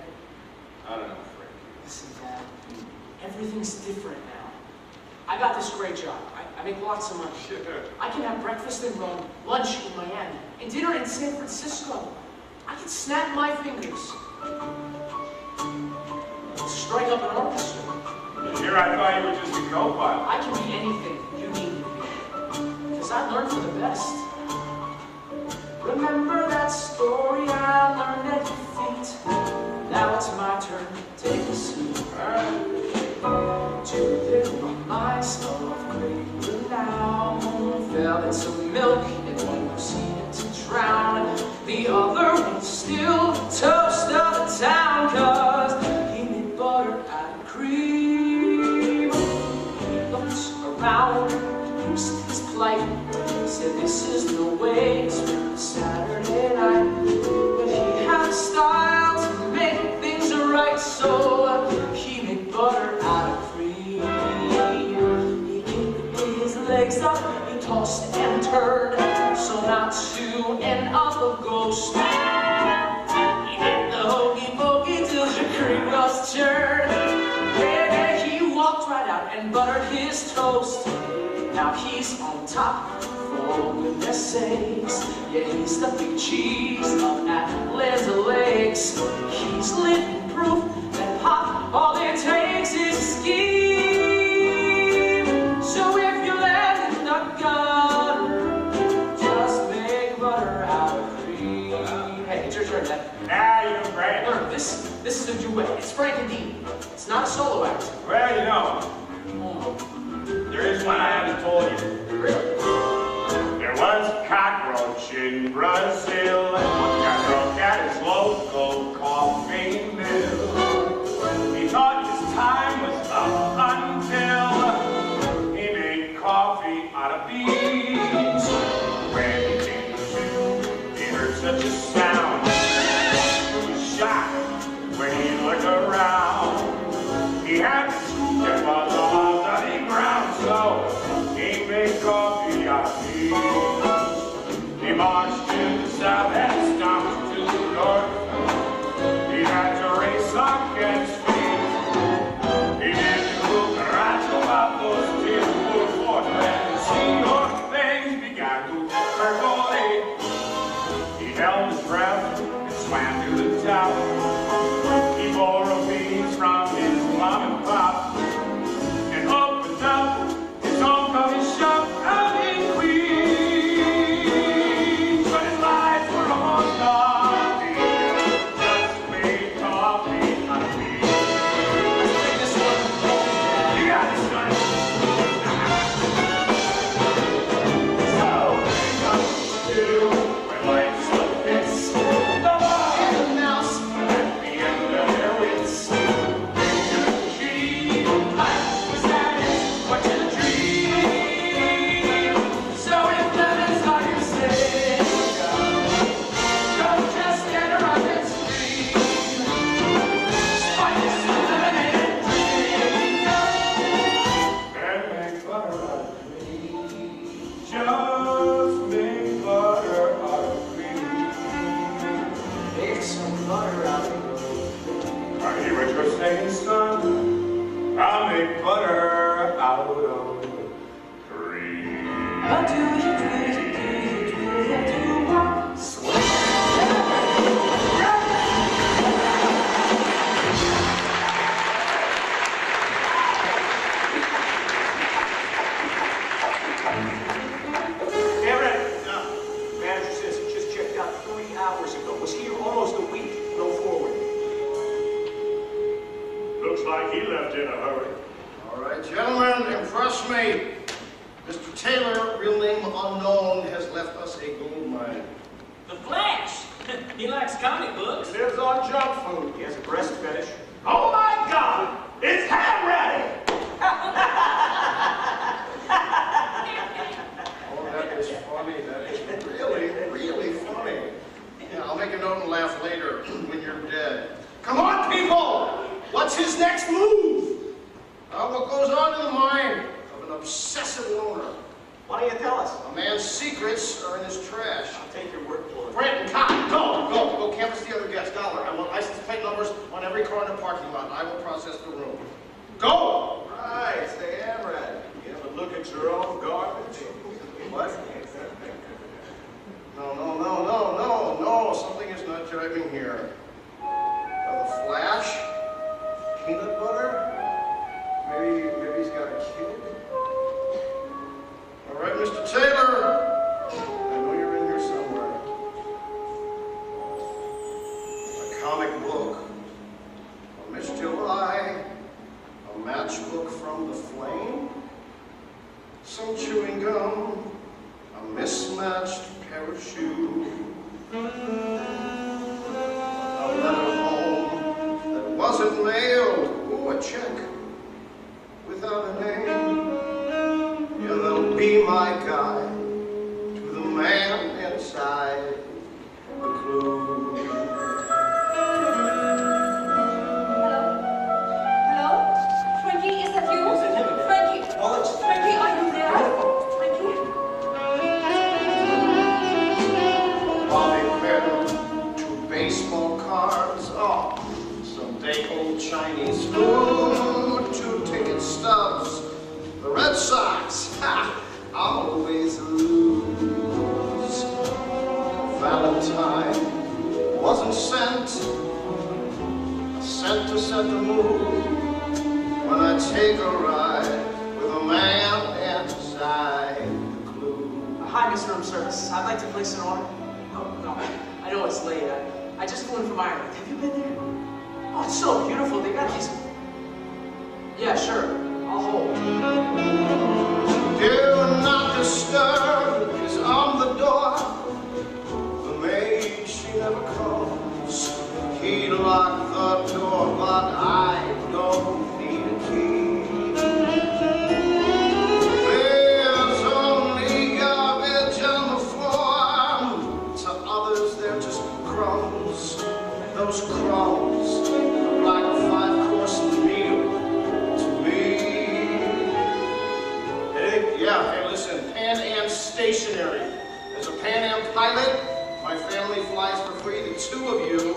I don't know, Frank. Listen, Dad, everything's different now. I got this great job. I make lots of money. Sure. I can have breakfast in Rome, lunch in Miami, and dinner in San Francisco. I can snap my fingers. Strike up an orchestra. Here I thought you were just a co-pilot. I can be anything you need me to be. Because I learned from the best. Remember that story I learned at your feet? Now it's my turn to take a seat. Two little mice of great renown fell in some milk and one proceeded to drown. The other one still toast of the town, 'cause he made butter out of cream. He looked around, used his plight, said this is no way to spend a Saturday night. But he had style to make things right, so he made butter out of cream. He kicked his legs up, he tossed and turned, so not to end up a ghost. He hit the hokey pokey till the cream was churned. Yeah, he walked right out and buttered his toast. Now he's on top, for goodness sakes. Yeah, he's the big cheese of Atlanta Lakes. He's living proof that pop, all it takes is a scheme. So if you land in the gutter, just make butter out of cream. Hey, it's your turn, Dad. Now you know, Frank. Learn, this is a duet. It's Frank and Dean. It's not a solo act. Well, you know, there is one I haven't told you. Really? There was a cockroach in Brazil, and one got broke at his coffee on a beach. When he came to, he heard such a sound. He was shocked when he looked around. He had to scoop and was on the ground, so he made coffee on a beach. He marched to the south and stomped to the north. He had to race against fate. He didn't look right about those tears would forth when the sea or things began to percolate. He held his breath and swam to the top. He borrowed beans from his mom and pop and opened up his own coffee shop out in Queens. But his life were almost nothing, just made coffee on a beach. Take this one. You got this one. So they come to do when life's like this. The law and the mouse at the end of their wits. They took the key. Life was that is what you dream. So if lemon's all you say, don't just stand around and scream. Spike some lemonade and drink. And make butter out of cream. Just make butter out of cream. Make some butter out of it. I hear what you're saying, son. I'll make butter out of cream. Aaron, manager says he just checked out 3 hours ago. Was here almost a week. No forward. Looks like he left in a hurry. All right, gentlemen, impress me. Mr. Taylor, real name unknown, has left us a gold mine. The Flash! He likes comic books. Lives on junk food. He has a breast fetish. Oh my God! It's ham ready! Oh, that is funny. That is really, really funny. Yeah, I'll make a note and laugh later when you're dead. Come on, people! What's his next move? What goes on in the mind of an obsessive loner? Why don't you tell us? A man's secrets are in his trash. I'll take your word for it. Brent and Cotton, go canvass the other guests. Dollar. I want license plate numbers on every car in the parking lot. I will process the room. Go! Right, stay Amrad. You ever look at your own garbage? What? No. Something is not jiving here. The Flash? Peanut butter? Maybe he's got a kid? All right, Mr. Taylor. I know you're in here somewhere. A comic book. A misty lie. A matchbook from the flame. Some chewing gum. A mismatched pair of shoes. A letter home that wasn't mailed. Ooh, a check without a name. Yeah, that'll be my guide to the man inside the clue. Hello? Frankie, is that you? Is it him again? Frankie! Well, it's... Frankie, are you there? Frankie? While they fed to baseball cards, some day-old Chinese food, 2 ticket stubs, the Red Sox, always lose. Valentine wasn't sent, sent to set the mood. When I take a ride with a man inside the clue. Hi, Mr. Room Service. I'd like to place an order. Oh, no. I know it's late. I just flew in from Ireland. Have you been there? Oh, it's so beautiful. They got these... Yeah, sure. I'll hold. Do not disturb is on the door. The maid, she never comes. He locked the door, but I don't need a key. There's stationary. As a Pan Am pilot, my family flies for free. The two of you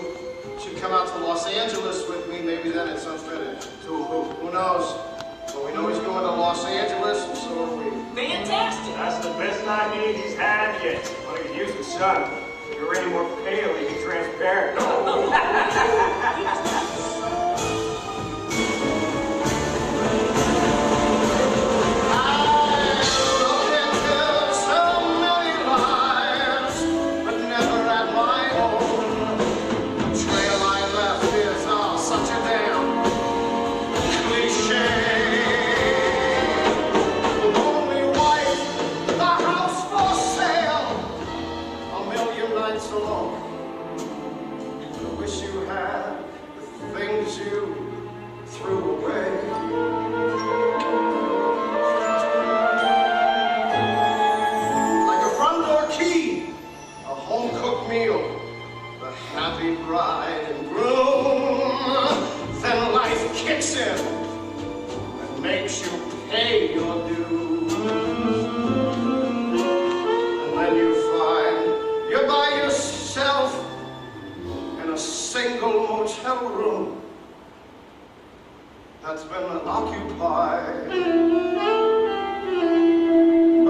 should come out to Los Angeles with me. Maybe then at Sunset. Who knows? Well, we know he's going to Los Angeles, and so are we. Fantastic! That's the best idea he's had yet. Well, he's used the sun. If you're any more pale, you can transparent. That's been occupied by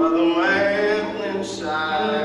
the man inside.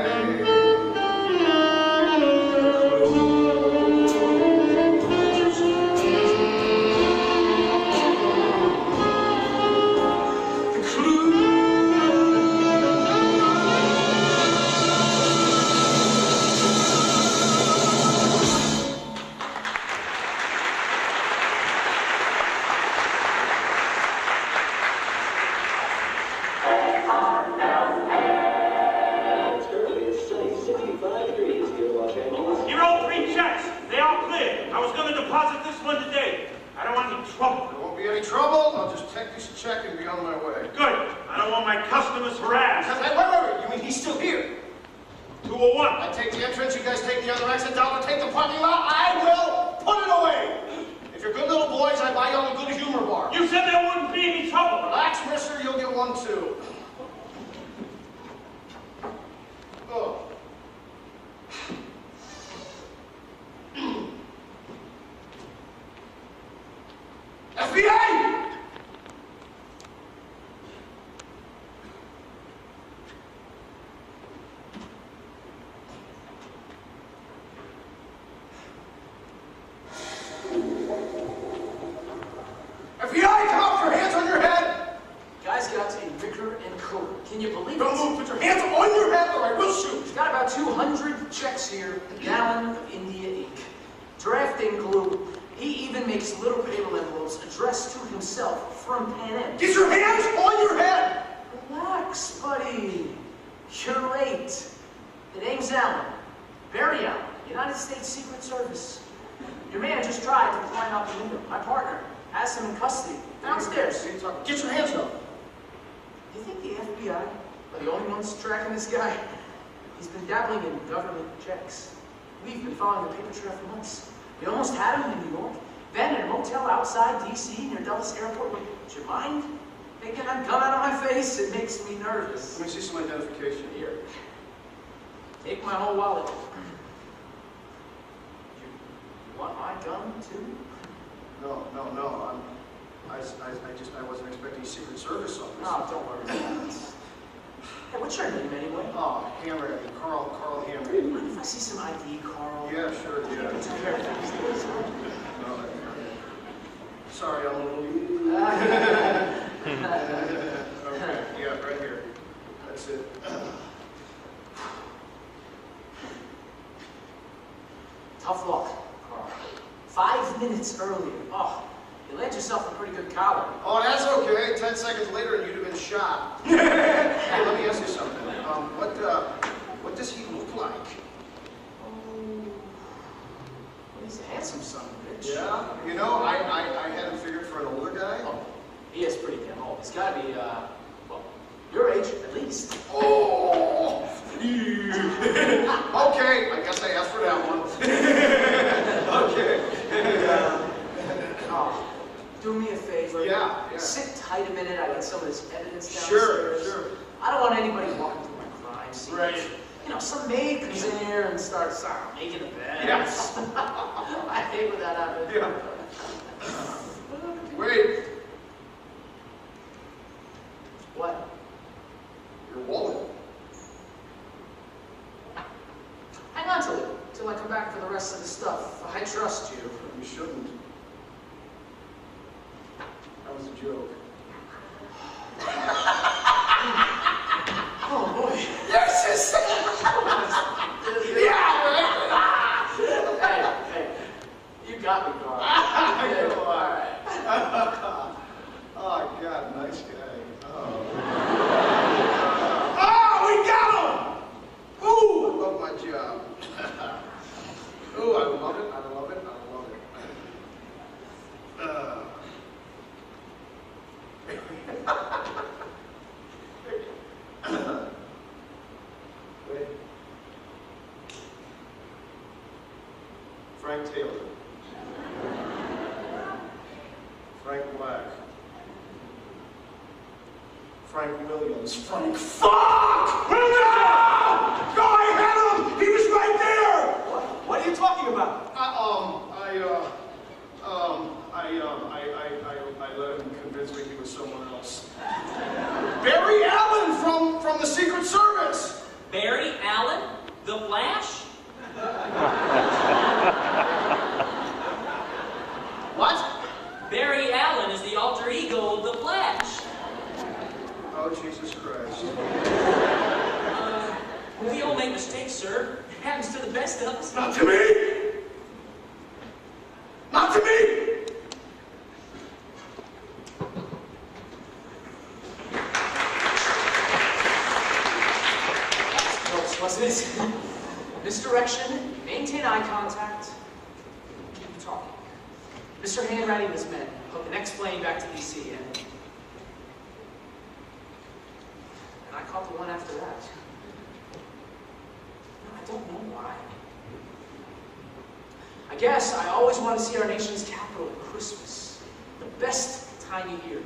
We've been following the paper trail for months. We almost had him in New York, then in a motel outside D.C. near Dulles Airport. Would you mind taking that gun out of my face? It makes me nervous. Let me see some identification. Here. Take my whole wallet. You want my gun too? No. I wasn't expecting Secret Service office. Oh, don't worry about it. Hey, what's your name anyway? Oh, Hammer, Carl Hammer. Mind if I see some ID, Carl? Yeah, sure, yeah. Sorry, I'm a little... Okay, yeah, right here. That's it. Tough luck, Carl. 5 minutes earlier. Oh, you led yourself a pretty good collar. Oh, that's okay. 10 seconds later and you'd have been shot. Hey, let me ask you something. What does he look like? Oh, well, he's a handsome son of a bitch. Yeah? You know, I had him figured for an older guy. Oh, he is pretty damn old. He's got to be, well, your age at least. Oh! Okay, I guess I asked for that one. Okay. Oh, do me a favor. Yeah. Sit tight a minute. I get some of this evidence downstairs. Sure. I don't want anybody walking through my crimes. see. Right. You know, some maid comes in here and starts making a bed. Yes. I hate when that happens. Yeah. Wait. What? Your wallet. Hang on to it till I come back for the rest of the stuff. I trust you. You shouldn't. That was a joke. Oh boy. Yes, yes. Yeah, right. Hey, you got me, Carl. Go on. Oh, God, nice guy. Oh, we got him! Ooh, I love my job. Ooh, I love it, I love it, I love it. Wait. Frank Taylor. Frank Black. Frank Williams. Frank. Fuck! No! No, I had him! He was right there! What are you talking about? I let him convince me he was someone else. Barry Allen from the Secret Service! Barry Allen? The Flash? What? Barry Allen is the alter ego of the Flash. Oh, Jesus Christ. We all make mistakes, sir. It happens to the best of us. Not to me! Not to me! Wasn't it? Misdirection, maintain eye contact, keep talking. Mr. Handwriting was met. Hook the next plane back to DC, and I caught the one after that. No, I don't know why. I guess I always want to see our nation's capital at Christmas. The best time of year.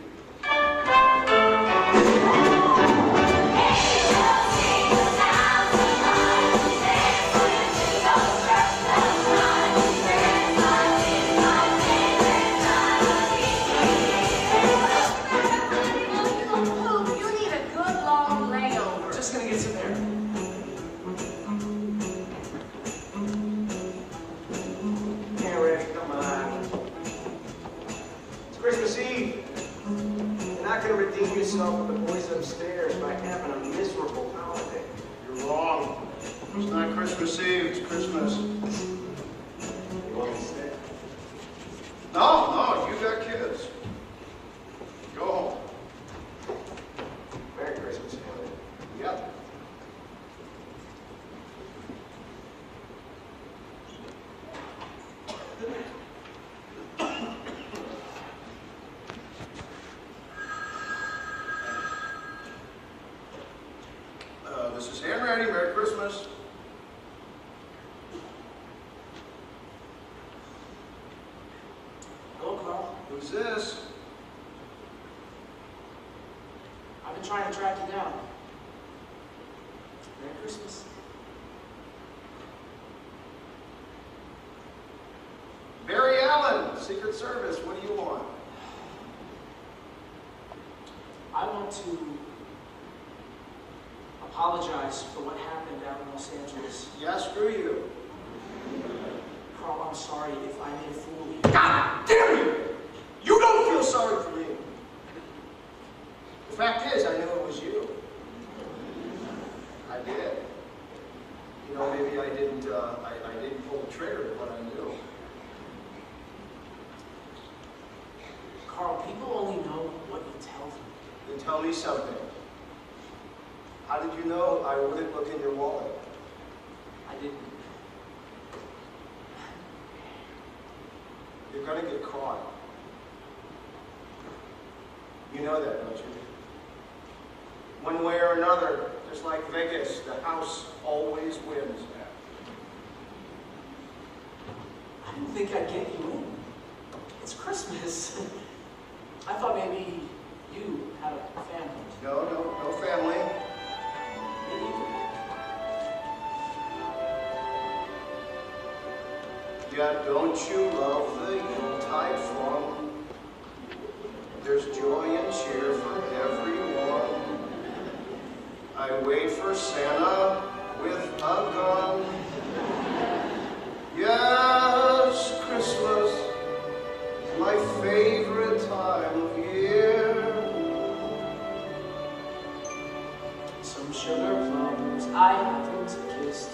Yourself with the boys upstairs by having a miserable holiday. You're wrong. It's not Christmas Eve, it's Christmas. You want me to stay? No, you got kids. Go home. Merry Christmas, family. Yep. This is handwriting. Merry Christmas. Hello, Carl. Who's this? I've been trying to track you down. Merry Christmas. Barry Allen, Secret Service. What do you want? I want to apologize for what happened out in Los Angeles. Yeah, screw you. Carl, I'm sorry if I made a fool of you. God damn you! You don't feel sorry for me. The fact is, I knew it was you. I did. You know, maybe I didn't pull the trigger, but I knew. Carl, people only know what you tell them. Then tell me something. How did you know I wouldn't look in your wallet? I didn't. You're gonna get caught. You know that, don't you? One way or another, just like Vegas, the house always wins. I didn't think I'd get you in. It's Christmas. I thought maybe you had a family. No family. Maybe you. Yeah, don't you love the Yuletide fun? There's joy and cheer for everyone. I wait for Santa with a gun. Yes, Christmas is my favorite time of year. Some sugar plums I haven't kissed,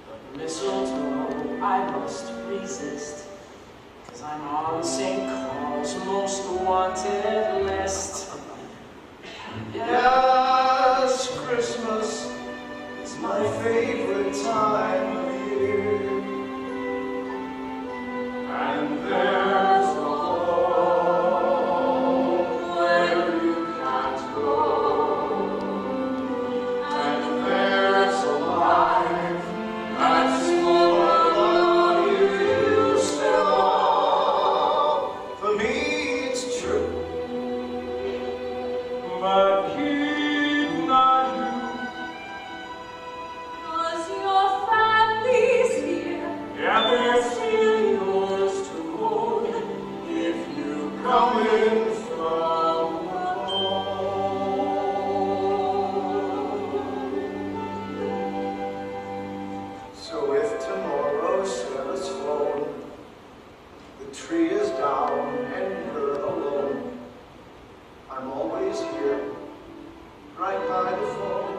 but mistletoe I must resist, 'cause I'm on St. Paul's most wanted list. Yes, Christmas is my favorite time of year. And there's a home where you can't go. And there's a life that's full of what you used to know. For me, it's true. But heed not you. 'Cause your family's here. Yeah, they're still yours to hold if you come in from home. So if tomorrow Santa's flown, the tree is down and you're alone, I'm always here, right by the phone.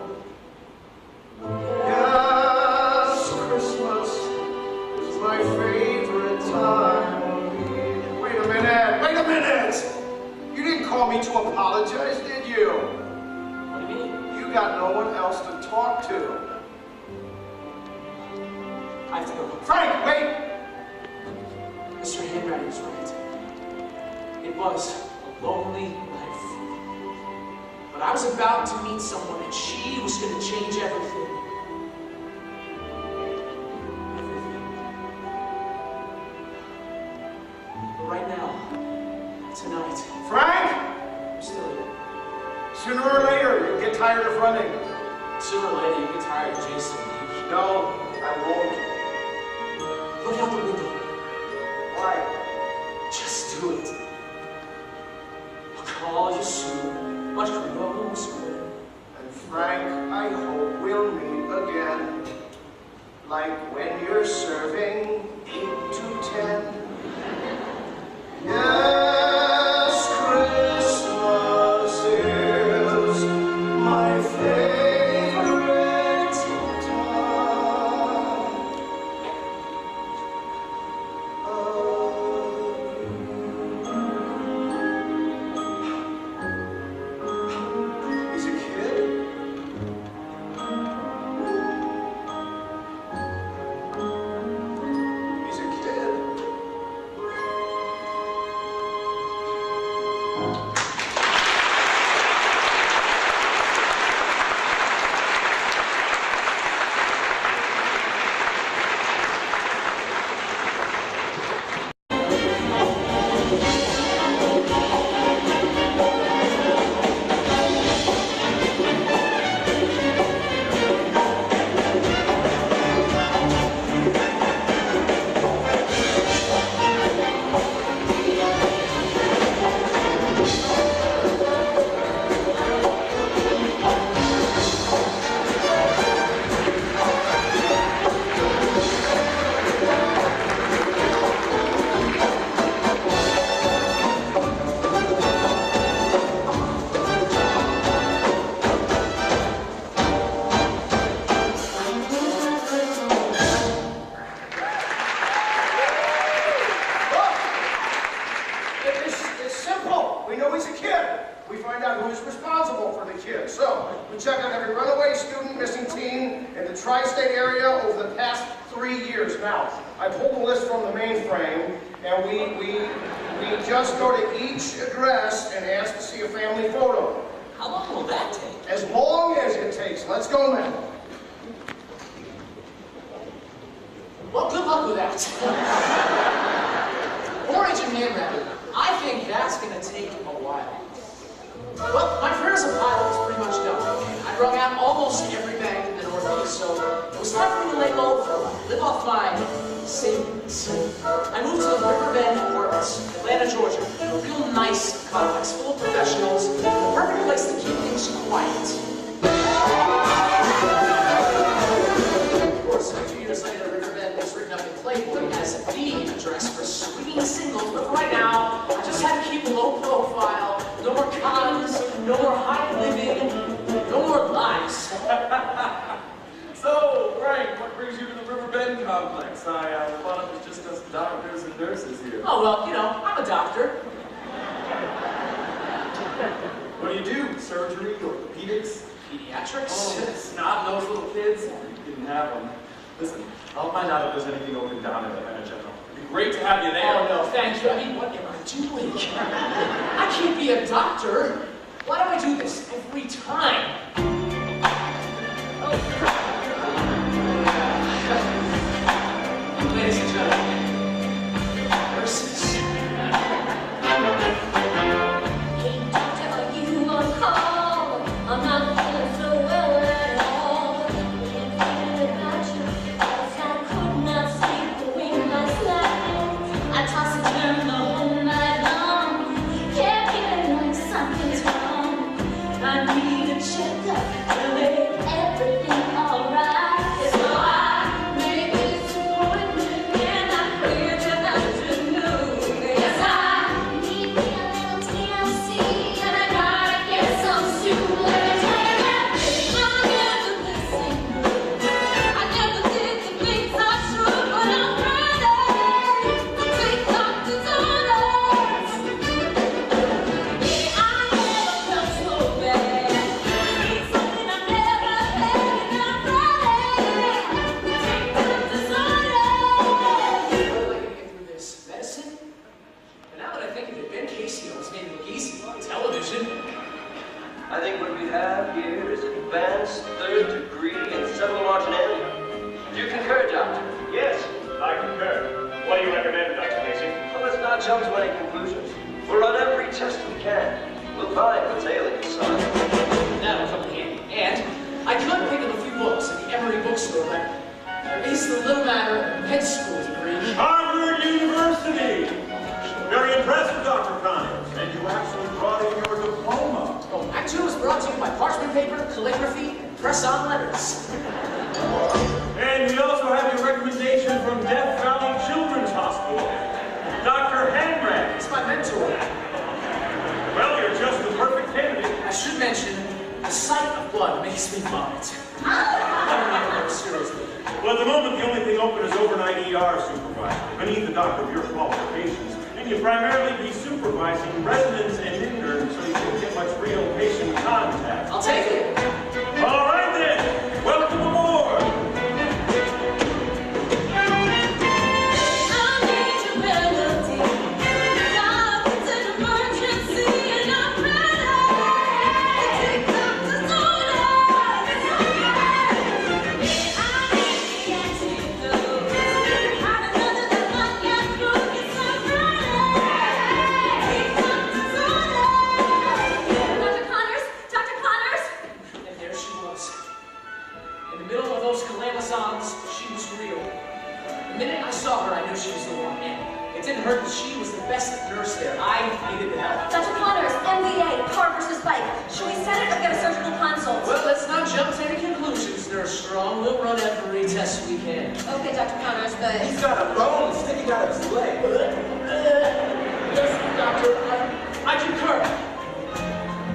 Yes, Christmas is my favorite time of year. Wait a minute, wait a minute! You didn't call me to apologize, did you? What do you mean? You got no one else to talk to. I have to go. Frank, wait! Mr. Henry was right. It was a lonely life. But I was about to meet someone, and she was going to change everything. Everything. But right now, tonight, Frank! I'm still here. Sooner or later, you'll get tired of running. Sooner or later, you get tired of Jason. No, I won't. Look out the window. Why? Just do it. I'll call you soon, much Creole Square. And Frank, I hope we'll meet again. Like when you're serving 8 to 10. Yes, Christmas is my favorite time He's a kid? He's a kid. It's simple. We know he's a kid. We find out who's responsible for the kid. So, we check on every runaway student, missing teen in the tri-state area over the past 3 years. Now, I pulled the list from the mainframe, and we just go to each address and ask to see a family photo. How long will that take? As long as it takes. Let's go now. Well, good luck with that. Orange and man rabbit. I think that's going to take a while. Well, my career as a pilot is pretty much done. I rung out almost every bank in the Northeast, so it was time for me to lay low for a while. Live off my I moved to the Riverbend Apartments, Atlanta, Georgia. A real nice complex, full of professionals. The perfect place to keep things quiet. Of course, a few years later, Riverbend was written up in Playboy as the address for swinging singles. But for right now, I just had to keep a low profile. No more cons, no more high living, no more lies. So, Frank, what brings you to the Riverbend complex? I thought it was just us doctors and nurses here. Oh, well, you know, I'm a doctor. What do you do? Surgery, orthopedics? Pediatrics? Oh, snot-nosed little kids? You didn't have them. Listen, I'll find out if there's anything open down in Atlanta General. It'd be great to have you there. Oh, no, thank you. I mean, what am I doing? I can't be a doctor. Why do I do this every time? Ladies and gentlemen, nurses. Hey, doctor, are you on call? I'm not feeling so well at all. Been thinking about you, 'cause I could not sleep away last night. I toss and turn the whole night long. Kept feeling like something's wrong. I need a checkup to make everything alright. So I made this appointment and I prayed that I should know. Yes, I need me a little TLC and I gotta get some soon. Let me tell you that I never listened. I never did the things I should, but I'm ready to take doctor's orders. Yeah, I never felt so bad. It's something I never had and I'm ready to take doctor's orders. How do I get through this? Medicine? And now that I think of it, Ben Casey always made it look easy on television. I think what we have here is advanced third degree in civil marginality. Do you concur, Doctor? Yes, I concur. What do you recommend, Dr. Casey? Well, let's not jump to any conclusions. We'll run every test we can. We'll find what's ailing your son. That'll come in handy. And I could pick up a few books at the Emory bookstore, but there is the little matter of med school degree. Harvard University! Very impressive, Dr. Connors. And you actually brought in your diploma. Oh, Act 2 was brought to you by parchment paper, calligraphy, and press-on letters. And we also have your recommendation from Death Valley Children's Hospital. Dr. Henry. It's my mentor. Well, you're just the perfect candidate. I should mention, the sight of blood makes me vomit. I don't even know, seriously. Well, at the moment, the only thing open is overnight ER supervisor. Beneath the doctor of your qualifications. And you primarily be supervising residents and interns so you can get much real patient contact. I'll take it. All right then, welcome aboard. I need your melody. It's an emergency and I'm ready to take doctor's orders. I need the antidote. Had another that might get through. Yes, I'm ready to take doctor's orders. Dr. Connors? Dr. Connors? And there she was. In the middle of those calamazons, she was real. The minute I saw her, I knew she was the one. And it didn't hurt that she was the best nurse there. I needed the help. Dr. Connors, MBA, car versus bike. Should we set it or get a surgical consult? Well, let's not jump to any conclusions, Nurse Strong. We'll run every test we can. Okay, Dr. Connors, but... He's got a bone sticking out of his leg. Yes, doctor, I concur.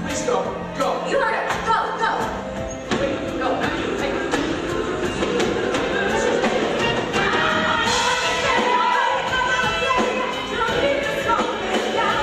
Please go. Go. You heard it. Go, go. Wait, no, not you. Hey. Yeah.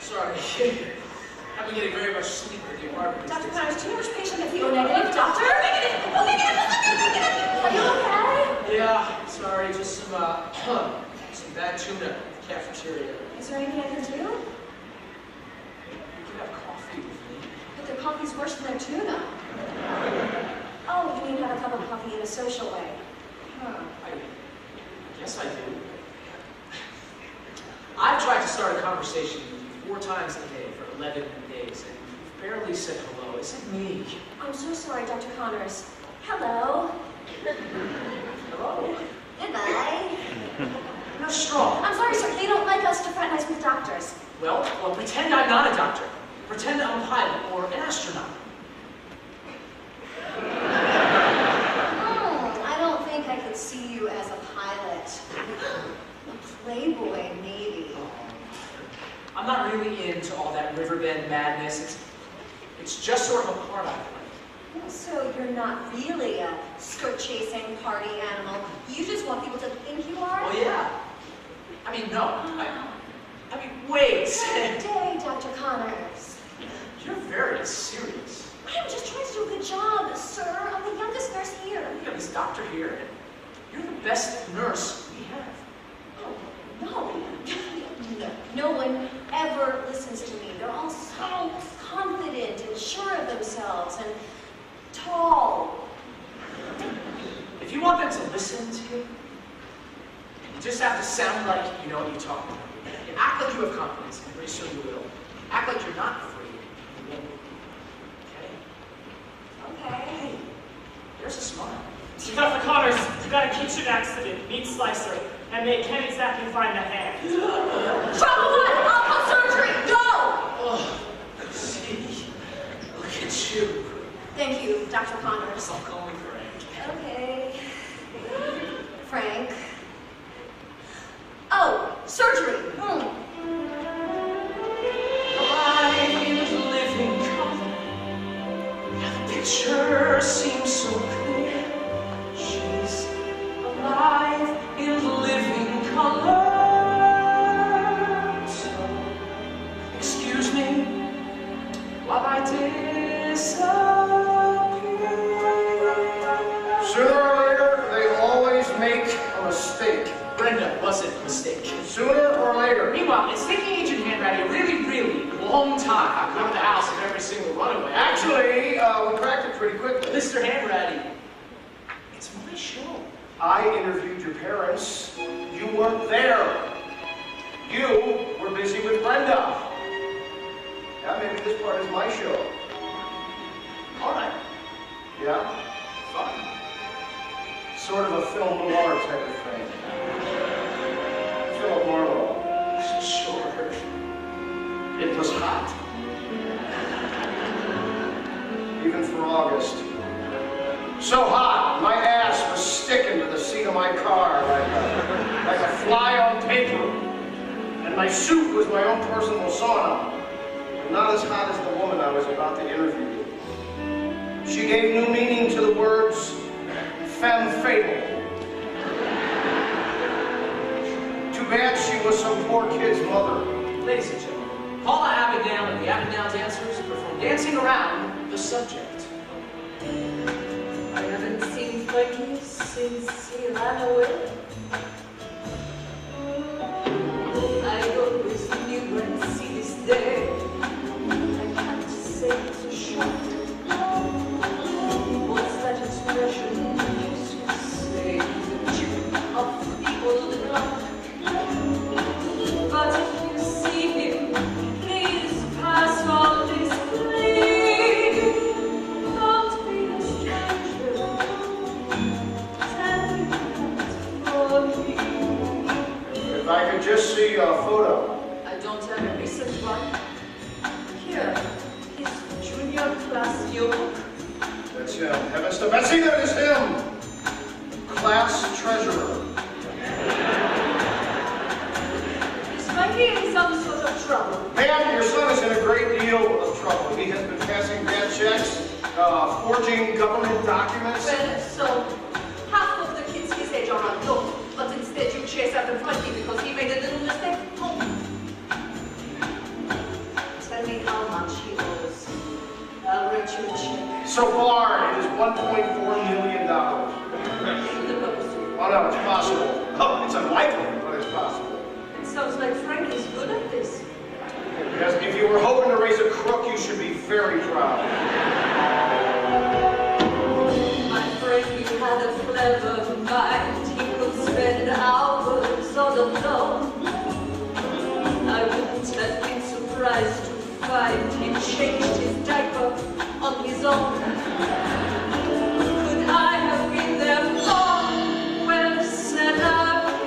Sorry. I've been getting very much sleep in the apartment. Dr. Connors, do you know which patient is O negative? Doctor? O negative! O negative! Are you okay? Yeah, sorry, just some bad tuna at the cafeteria. Is there anything I can do? You can have coffee with me. But their coffee's worse than their tuna. Oh, you mean have a cup of coffee in a social way? Huh. I guess I do. I've tried to start a conversation with you 4 times a day for 11 days, and you've barely said hello. Is it me? I'm so sorry, Dr. Connors. Hello. Hello? Goodbye. You're not strong. I'm sorry, sir. They don't like us to fraternize with doctors. Well, pretend I'm not a doctor. Pretend I'm a pilot or an astronaut. I don't think I could see you as a pilot. A playboy, maybe. I'm not really into all that riverbend madness. It's just sort of a part I play. So you're not really a skirt-chasing party animal. You just want people to think you are? Oh, yeah. I mean, no. I mean, wait. Good day, Dr. Connors. You're very serious. I'm just trying to do a good job, sir. I'm the youngest nurse here. You have this doctor here, and you're the best nurse we have. Oh, no. No one ever listens to me. They're all so confident and sure of themselves and tall. If you want them to listen to you, you just have to sound like you know what you're talking about. You act like you have confidence, and pretty soon you will. Act like you're not afraid, and you won't. Okay? Okay. Hey, there's a smile. Dr. Connors, you got a kitchen accident, meat slicer, and they can't exactly find the hand. Trouble 1! I'll put surgery! Go! Oh, see, look at you. Thank you, Dr. Connors. I'll call me Frank. Okay. Frank. Oh, surgery. Alive in living color. Now the picture seems so clear. She's alive in living color. So, excuse me while I disappear. Sooner or later, they always make a mistake. Brenda wasn't a mistake. Sooner or later. Meanwhile, it's taking Agent Hanratty a really, really long time to come to the house of every single runaway. Actually, we cracked it pretty quickly. Mr. Hanratty, it's my show. I interviewed your parents. You weren't there. You were busy with Brenda. Yeah, maybe this part is my show. All right. Yeah? Fine. Sort of a film noir type of thing. Philip Marlowe. Sure. It was hot. Even for August. So hot, my ass was sticking to the seat of my car like a fly on paper. And my suit was my own personal sauna. But not as hot as the woman I was about to interview. She gave new meaning to the words femme fatale. Too bad she was some poor kid's mother. Ladies and gentlemen, Paula Abingdale and the Abingdale Dancers perform Dancing Around the Subject. I haven't seen Frankie since he ran away. I always knew I'd see this day. I can't say it's a shock. What's that expression you used to say? The tune of the old clock. But if you see him, please pass on this plea. Don't be a stranger. Tell him that for me. If I could just see a photo. I don't have a recent one. Here, his junior class yearbook. That's him. Heavens to Betsy, that is him! Class treasurer. Is Frankie in some sort of trouble? Ma'am, your son is in a great deal of trouble. He has been passing bad checks, forging government documents. Well, so half of the kids his age are unknown, but instead you chase after Frankie because he made a little mistake. Oh. much he owes. I'll write you a check. So far, it is $1.4 million. Oh no, it's possible. Oh, it's unlikely, but it's possible. It sounds like Frank is good at this. Yes, if you were hoping to raise a crook, you should be very proud. My friend, he had a clever mind. He could spend hours on the phone. I wouldn't have been surprised to find he changed his diaper on his own. Could I have been there for? Well said I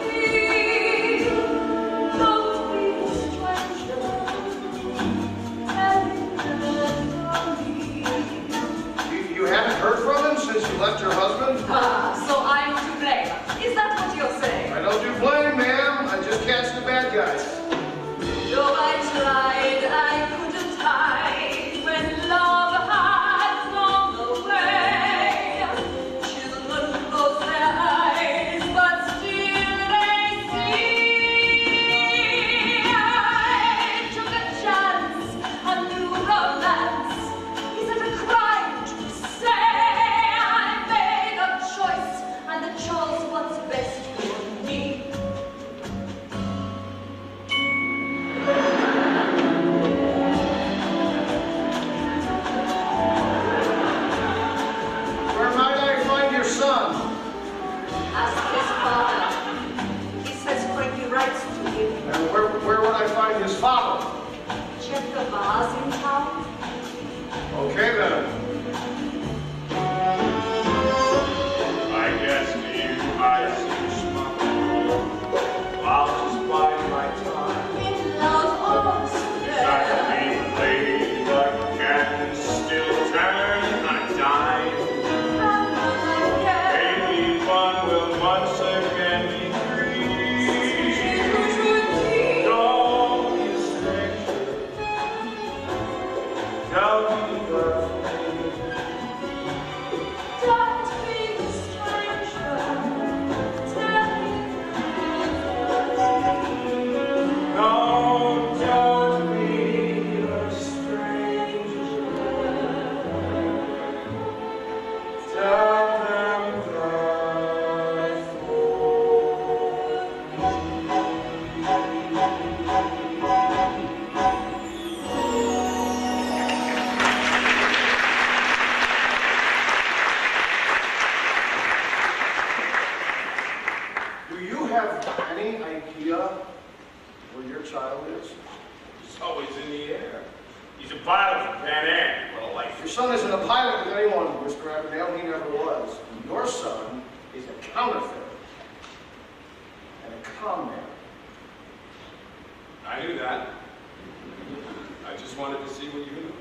be. Don't be a stranger. Tell him that me. You haven't heard from him since you left your husband? So I'm to blame. Is that what you're saying? I don't do blame, ma'am. I just catch the bad guys. Though I tried, I couldn't hide when love had flown away. Children close their eyes, but still they see. I took a chance, a new romance. Is it a crime to say I made a choice and I chose what's best for me? Where might I find your son? Ask his father. He says Frankie writes to him. And where would I find his father? Check the bars in town. Okay then. I guess to you I seem smart. I'll just bide my time. In love or despair. I can be the lady, but can still turn on a dime. Maybe one will once again be free. Don't be a stranger. Tell me the girl. Don't be the stranger. Tell me. No, don't be a stranger. Tell them the Do you have any idea where your child is? He's always in the air. He's a pilot for Pan Am. What a life. Your son isn't a pilot with anyone, Mr. Avondale. He never was. Your son is a counterfeit and a con man. I knew that. I just wanted to see what you knew.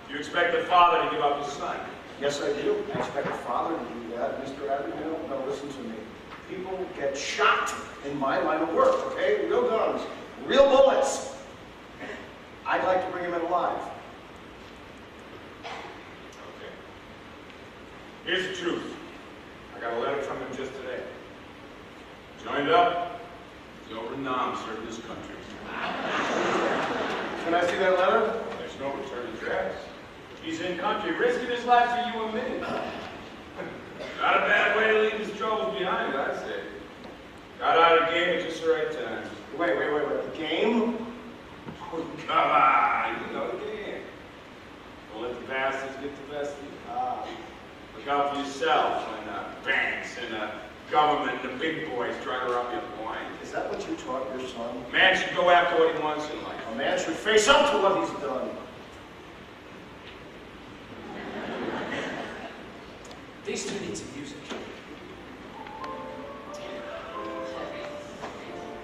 Do you expect the father to give up his son? Yes, I do. I expect a father to do that. Mr. Avondale, now listen to me. People get shot in my line of work, okay? Real guns, real bullets. I'd like to bring him in alive. Okay. Here's the truth. I got a letter from him just today. Joined up. He's over in Nam, serving his country. Can I see that letter? There's no return address. He's in country, risking his life for you and me. Not a bad way to leave his troubles behind, I'd say. Got out of the game at just the right time. Wait. The game? Oh, come on, you know the game. Don't let the bastards get the best of you. Look out for yourself when banks and government and the big boys try to rob you blind. Is that what you taught your son? A man should go after what he wants in life. A man should face up to what he's done. These two need some music.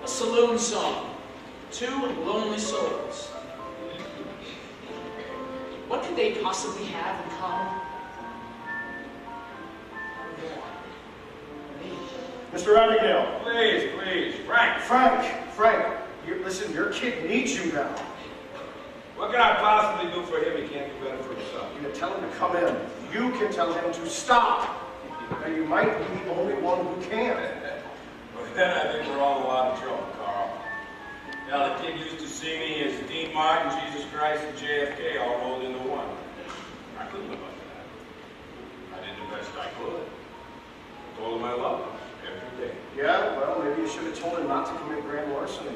A saloon song. Two lonely souls. What could they possibly have in common? Mr. Avondale. Please, Frank. Frank, listen, your kid needs you now. What can I possibly do for him? He can't do better for himself. You can tell him to come in. You can tell him to stop. And you might be the only one who can. Well, then I think we're all in a lot of trouble, Carl. Yeah, the kid used to see me as Dean Martin, Jesus Christ, and JFK all rolled into one. I couldn't live up to that. I did the best I could. I told him I loved him every day. Yeah, well, maybe you should have told him not to commit grand larceny.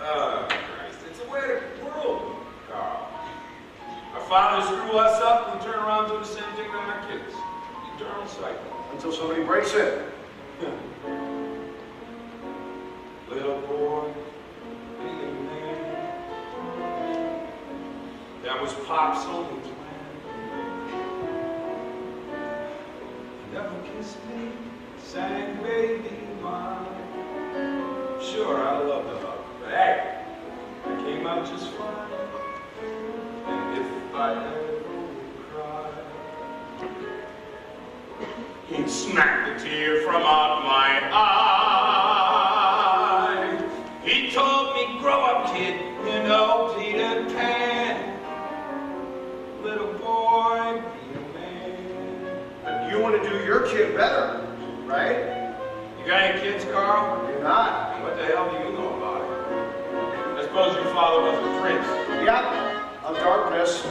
Oh, Christ, it's the way of the world, Carl. Our fathers screw us up, we turn around and do the same thing to our kids. Eternal cycle. Until somebody breaks it. Little boy, big man. That was Pop's only plan. Never kissed me, sang baby mine. Sure, I love the hug, but hey, I came out just fine. And if I ever cry, he'd smack the tear from out my eye. He told me, grow up, kid, you know Peter Pan. Little boy, be a man. But you want to do your kid better, right? You got any kids, Carl? You're not. What the hell do you know about it? I suppose your father was a prince. Yep, of darkness.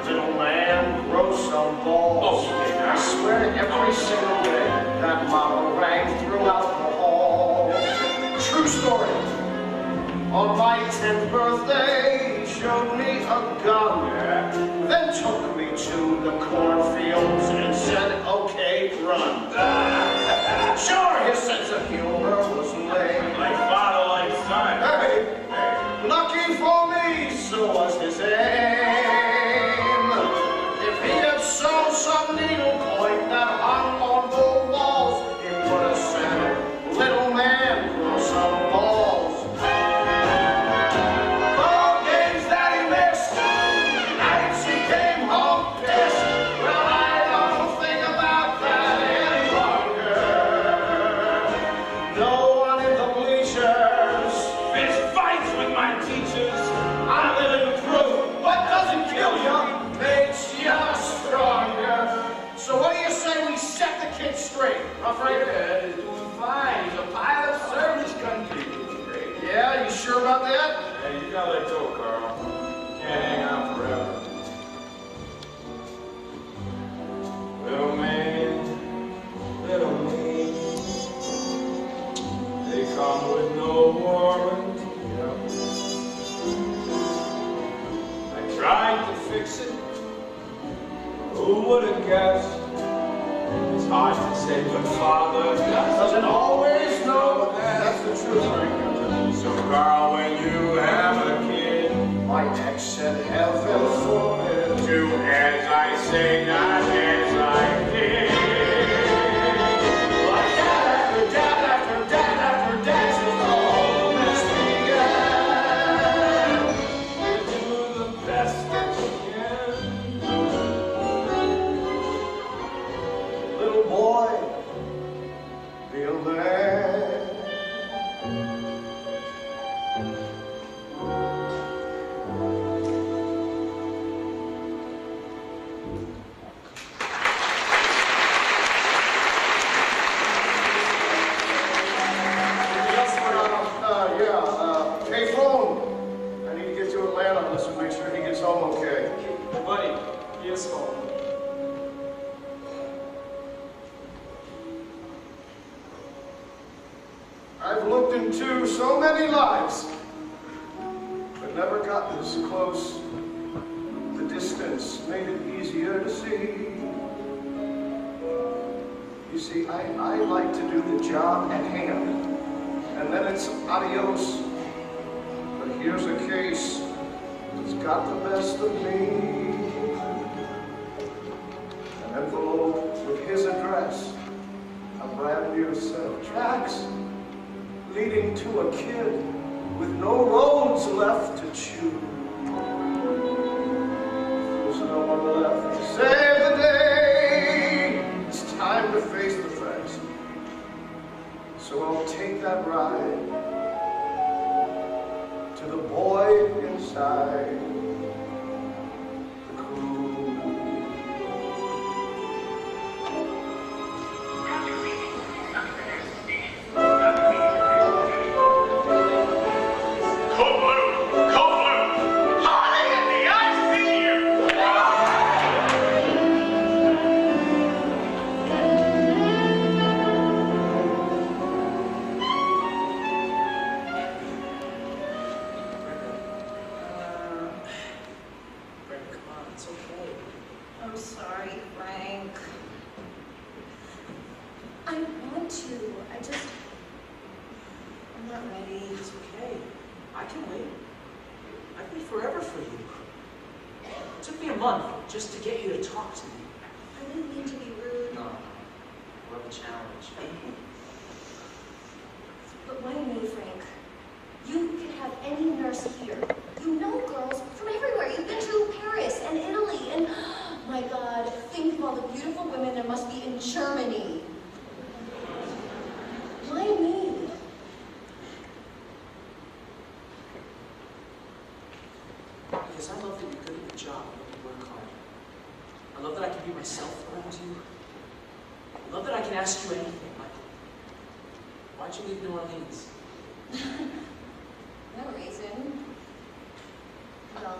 Little man, grow some balls. Oh, I swear every single day that motto rang throughout the hall. True story. On my 10th birthday, he showed me a gun. Then took me to the cornfields and said, okay, run. Sure, his sense of humor was lame. Like father, like son. Hey, lucky for me, so was his aim. If he had sewn some needlepoint that hung on the walls, he would have said, little man, grow some balls. All games that he missed, nights he came home pissed. Well, I don't think about that any longer. No one in the bleachers. Fist fights with my teachers. I'm living proof. What doesn't kill you makes you stronger. So what do you say we set the kid straight? Rough right? Yeah, he's doing fine. He's a pilot serving his country. He's great. Yeah, you sure about that? Hey, you gotta let go, Carl. Can't hang on forever. Little man, little me. They come with no warranty. I tried to fix it. Who would have guessed? It's hard to say, but father Doesn't always know, but that's the truth, Frank. So, Carl, when you have a kid, My ex said heaven forbid. do as I say, not as I did. Like dad after dad after dad after dad since the whole mess began. Do the best that you can. Little boy, be a man. Hey, phone. I need to get to Atlanta. Listen, make sure he gets home okay. Buddy, he is home. I've looked into so many lives, but never got this close. The distance made it easier to see. You see, I like to do the job at hand, and then it's adios. But here's a case that's got the best of me. An envelope with his address, a brand new set of tracks, leading to a kid with no roads left to choose. There's no one left to save the day. It's time to face the facts. So I'll take that ride to the boy inside the cool. forever for you. It took me a month just to get you to talk to me. I didn't mean to be rude. No, I love the challenge. But why me, Frank? You could have any nurse here. You know girls from everywhere. You've been to Paris and Italy and, my God, think of all the beautiful women there must be in Germany. Why me? Because I love that you're good at your job and you work hard. I love that I can be myself around you. I love that I can ask you anything, like, why'd you leave New Orleans? No reason. Well,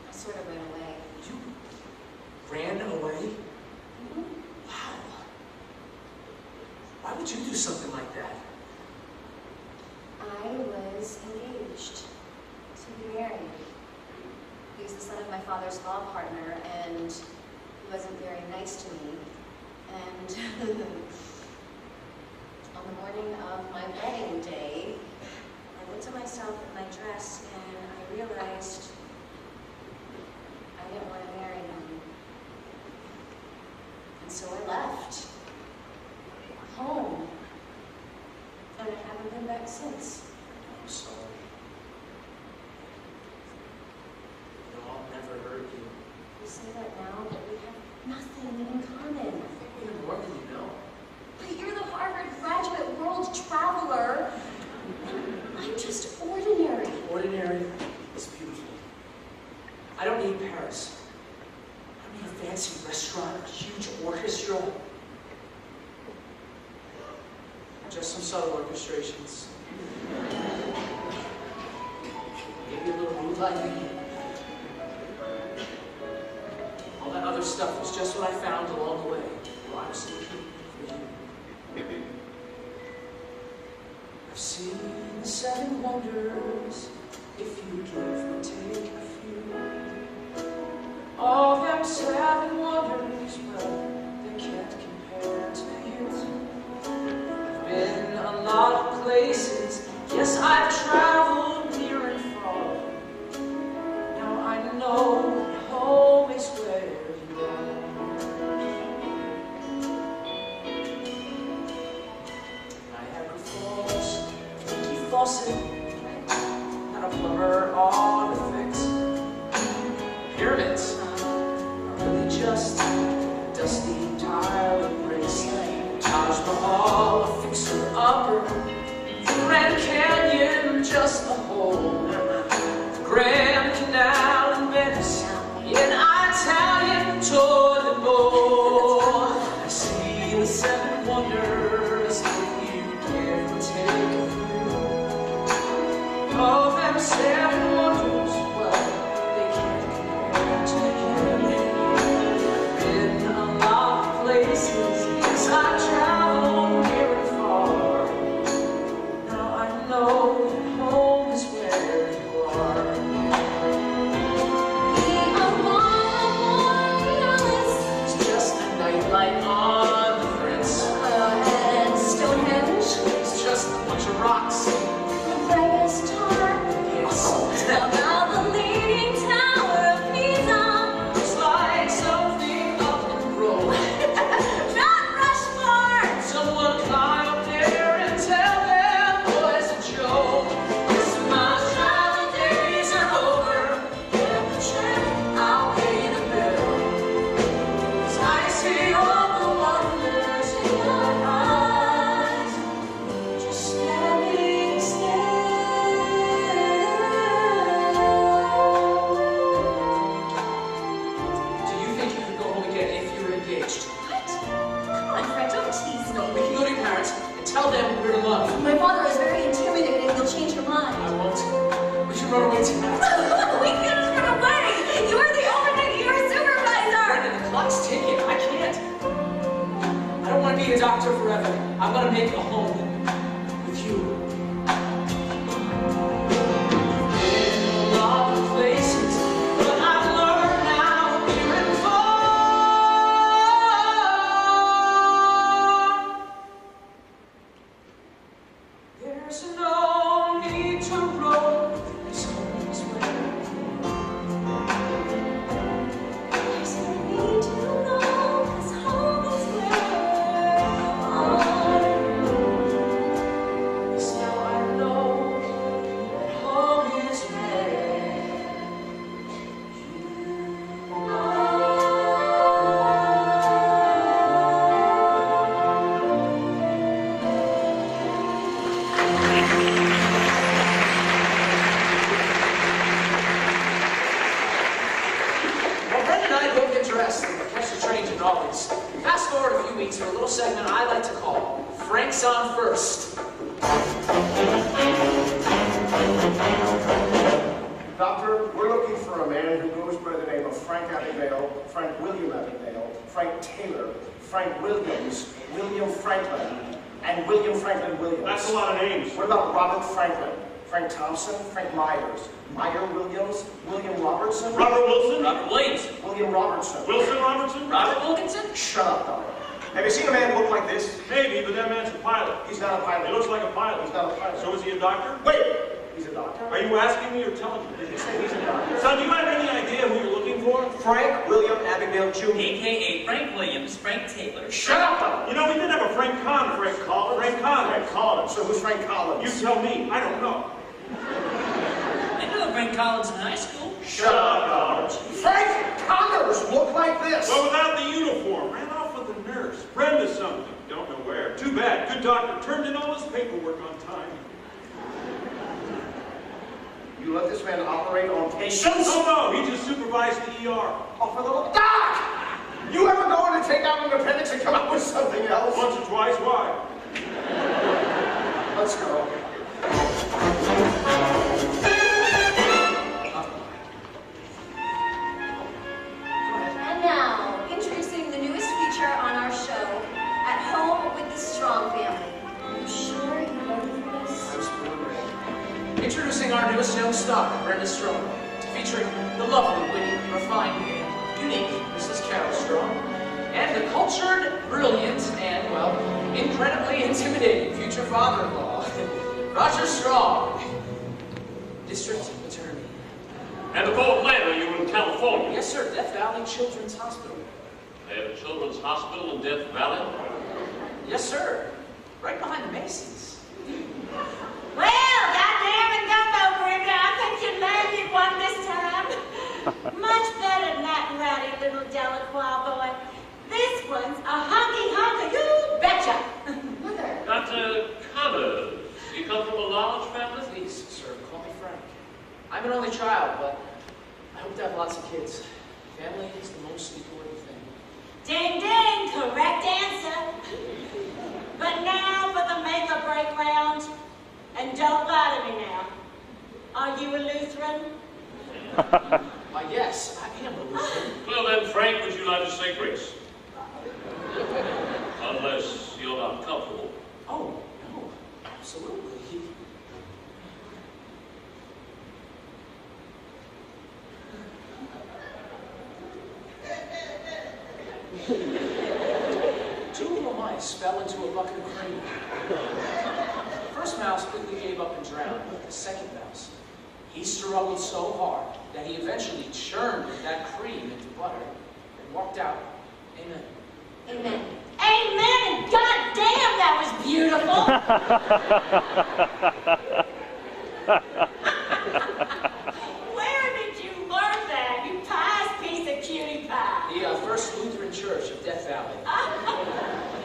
I sort of ran away. You ran away? Mm-hmm. Wow. Why would you do something like that? I was engaged to be married. He was the son of my father's law partner, and he wasn't very nice to me. And on the morning of my wedding day, I looked at myself in my dress and I realized I didn't want to marry him. And so I left home. And I haven't been back since. I'm sorry. You know, I'll never hurt you. You say that now, but we have nothing in common. I think we have more than you know. But you're the Harvard graduate world traveler. I'm just ordinary. Ordinary is beautiful. I don't need Paris. I don't need a fancy restaurant, a huge orchestra. Just some subtle orchestrations. Maybe a little moonlighting. All that other stuff was just what I found along the way while I was looking for you. I've seen the 7 wonders, if you give or take a few. All them 7 wonders, well, they can't compare to you. I've been a lot of places, yes, I've traveled near and far. Now I know home is where you are. Niagara Falls, leaky faucet, not a plumber ought to fix. Pyramids are really just a dusty tile of bricks. Taj Mahal, a fixer-upper. The Grand Canyon, just a hole. The Grand Canal in Venice, an Italian toilet bowl. I see the 7 wonders, if you give or take a few. All them 7 wonders, well, they can't compare to you. Been a lot of places, yes, I've traveled near and far. Now I know that home is where you are. It's just a nightlight on the Prince. And Stonehenge. It's just a bunch of rocks. The brightest star. Yes. About the leaning tower of Pisa. Looks like something up and roll. Mount Rushmore. Someone climb up there and tell them boys a joke. Yes, my travel days are over. Get the check, I'll pay the bill. 'Cause I see all the wonders in your eyes, just standing still. Do you think you could go home again if you were engaged? What? Come on, Fred, don't tease me. No, we can go to your parents and tell them we're in love. My father is very intimidating. He'll change your mind. I won't. We should run away tonight. We can just run away. You are the overnight ER supervisor. Brenda, the clock's ticking. I can't. I don't want to be a doctor forever. I want to make a home with you. Been a lot of places, but I've learned now near and far. There's no need to roam. This home is where lights on first. Doctor, we're looking for a man who goes by the name of Frank Abagnale, Frank William Abagnale, Frank Taylor, Frank Williams, William Franklin, and William Franklin Williams. That's a lot of names. What about Robert Franklin, Frank Thompson, Frank Myers, Meyer Williams, William Robertson? Robert Wilson? Robert Williamson. William Robertson. Wilson Robertson? Robert Wilkinson? Shut up, Doctor. Have you seen a man look like this? Maybe, but that man's a pilot. He's not a pilot. He looks like a pilot. He's not a pilot. So is he a doctor? Wait! He's a doctor? Are you asking me or telling me? Did you say he's a doctor? Son, do you have any idea who you're looking for? Frank William Abagnale Jr. A.K.A. Frank Williams, Frank Taylor. Shut up, Doctor! You know, we did have a Frank Collins. Frank Collins? Frank Collins. Frank Collins. So who's Frank Collins? You tell me. I don't know. I knew Frank Collins in high school. Shut up, Collins. Frank Connors looked like this. Well, without the uniform. Ran off with the nurse. Brenda something. Don't know where. Too bad. Good doctor. Turned in all his paperwork on time. You let this man operate on patients? No, he just supervised the ER. Oh, for the love of Doc! You ever go in to take out an appendix and come up with something else? Once or twice, why? Let's go. And now, introducing the newest feature on our show, At Home with the Strong Family. Are you sure you voted for this? Absolutely. Introducing our newest young star, Brenda Strong, featuring the lovely, witty, refined, and unique Mrs. Carol Strong, and the cultured, brilliant, and, well, incredibly intimidating future father-in-law, Roger Strong, District Attorney. And the Fort Atlanta, you were in California. Yes, sir, Death Valley Children's Hospital. They have a children's hospital in Death Valley. Yes, sir, right behind the Macy's. Well, goddamn and gumbo, Brenda, I think you landed one this time. Much better than that rowdy little Delacroix boy. This one's a honky, you betcha. Mother. Dr. Connors, you come from a large family? Please, sir, call me Frank. I'm an only child, but I hope to have lots of kids. Family is the most important thing. Ding, ding, correct answer. But now for the make or break round. And don't lie to me now. Are you a Lutheran? Why, yes, I am a Lutheran. Well then, Frank, would you like to say grace? Unless you're not comfortable. Oh, no, absolutely. Two little mice fell into a bucket of cream. The first mouse quickly gave up and drowned, but the second mouse, he struggled so hard that he eventually churned that cream into butter and walked out. Amen. Amen. Amen, and goddamn, that was beautiful. Where did you learn that, you pious piece of cutie pie? The First Lutheran Church of Death Valley.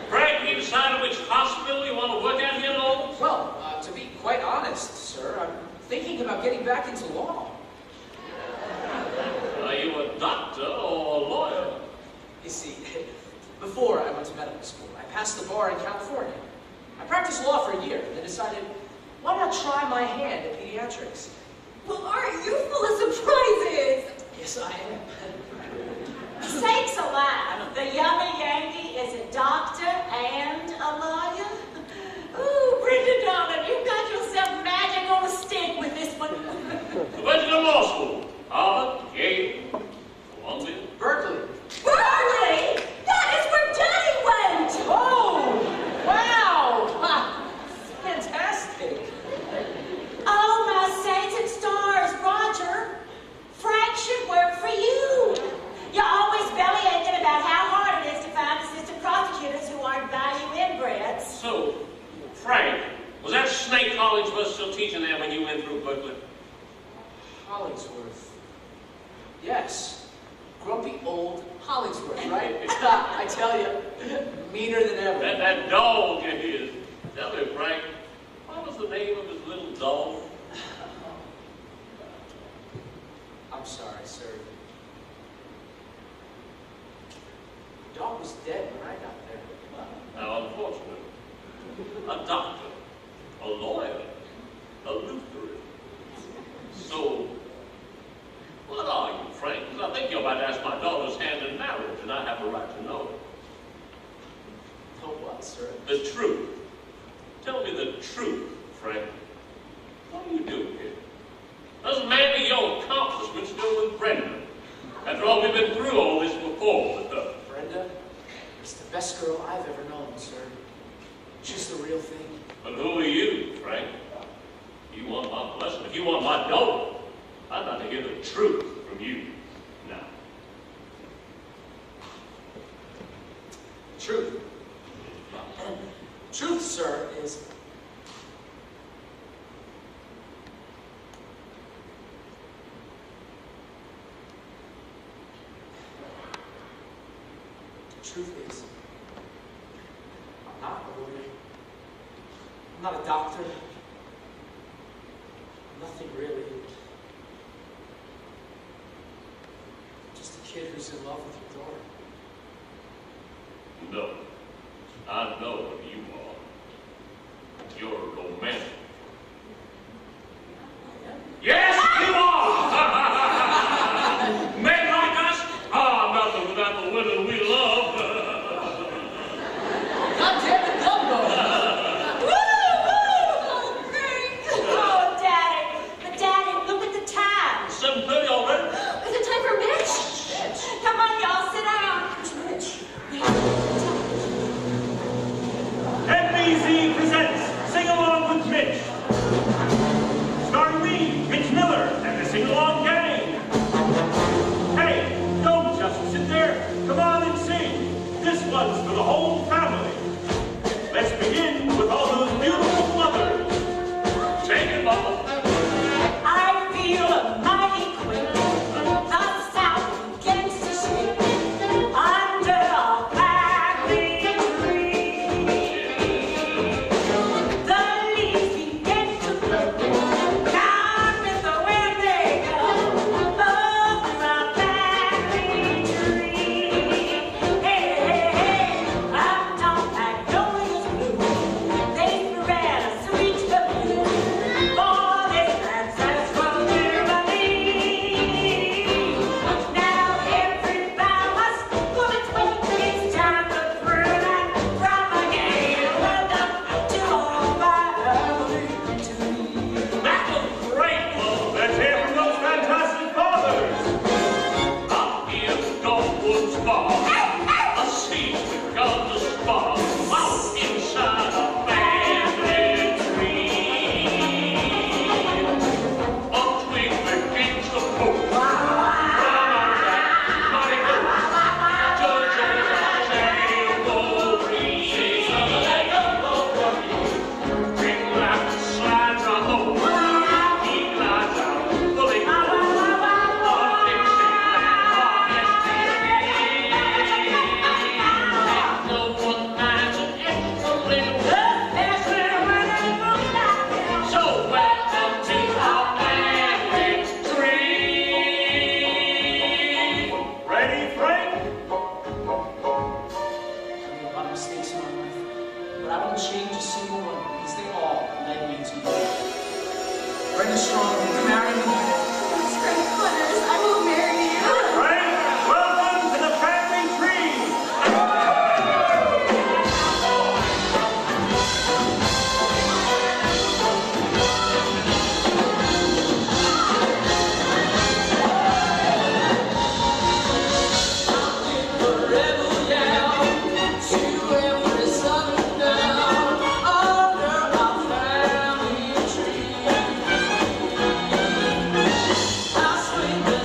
Frank, you decided which hospital you want to work at here in Lowell? Well, to be quite honest, sir, I'm thinking about getting back into law. Are you a doctor or a lawyer? You see, before I went to medical school, I passed the bar in California. I practiced law for a year, then decided, why not try my hand at pediatrics? Well, aren't you full of surprises? Yes, I am. Sakes alive, the yummy Yankee is a doctor and a lawyer? Ooh, Brenda, darling, you got yourself magic on a stick with this one. Where'd you go to law school? Harvard, Yale, Columbia? Berkeley. Berkeley? That is where Daddy went! Oh, wow! Ha, fantastic. Oh, my saints and stars, Roger. Frank should work for you. You're always belly aching about how hard it is to find assistant prosecutors who aren't value inbreds. So, Frank, was that Snake Hollingsworth still teaching there when you went through Berkeley? Hollingsworth. Yes. Grumpy old Hollingsworth, right? I tell you, meaner than ever. That dog of his. Tell me, Frank, what was the name of his little dog? I'm sorry, sir. The dog was dead when I got there. How unfortunate. still with Brenda. After all, we've been through all this before with her. Brenda is the best girl I've ever known, sir. She's the real thing. But who are you, Frank? You want my blessing. If you want my dough, I'd like to hear the truth from you now. Truth. Truth, sir, is... Truth is, I'm not a lawyer. I'm not a doctor. Nothing really. Just a kid who's in love with your daughter. No. I know what you are. You're a romantic. Yes, you are! Men like us? Nothing without the women we love. God damn it, Dumbo! Oh, Frank! Oh, Daddy! But Daddy, look at the time. 7:30 already? Is it time for Mitch? Come on, y'all, sit down. NBC presents Sing Along with Mitch. Starring me, Mitch Miller, and the Sing Along Gang. Hey, don't just sit there. Come on and sing. This one's for the whole family. Let's begin with all those beautiful mothers. Take it, Mama. I feel a mighty quake. The South begins to shake under a family tree. The leaves begin to blow. Down with the wind they go. Over a family tree. Hey, hey, hey, up top magnolias blue. They spread a sweet perfume. For this princess from Germany. Now every bough must pull its weight. It's time to prune and from again. Welcome to our family tree. That was great, Mama. Let's hear from those fantastic fathers. Up in Goldwood's bar, a seat begun to spar, out inside a family tree. A twig begins to pull, run on that mighty hook. Judge over the Ring left slides a hole, he glides out, pulling no one minds an extra little. So welcome to our family tree. Ready, Frank? I made a lot of mistakes in my life, but I won't change a single one because they all led me to you. Brenda Strong, will you marry me? That's Frank Connors. I will marry you. Frank, welcome to the family tree. I swing the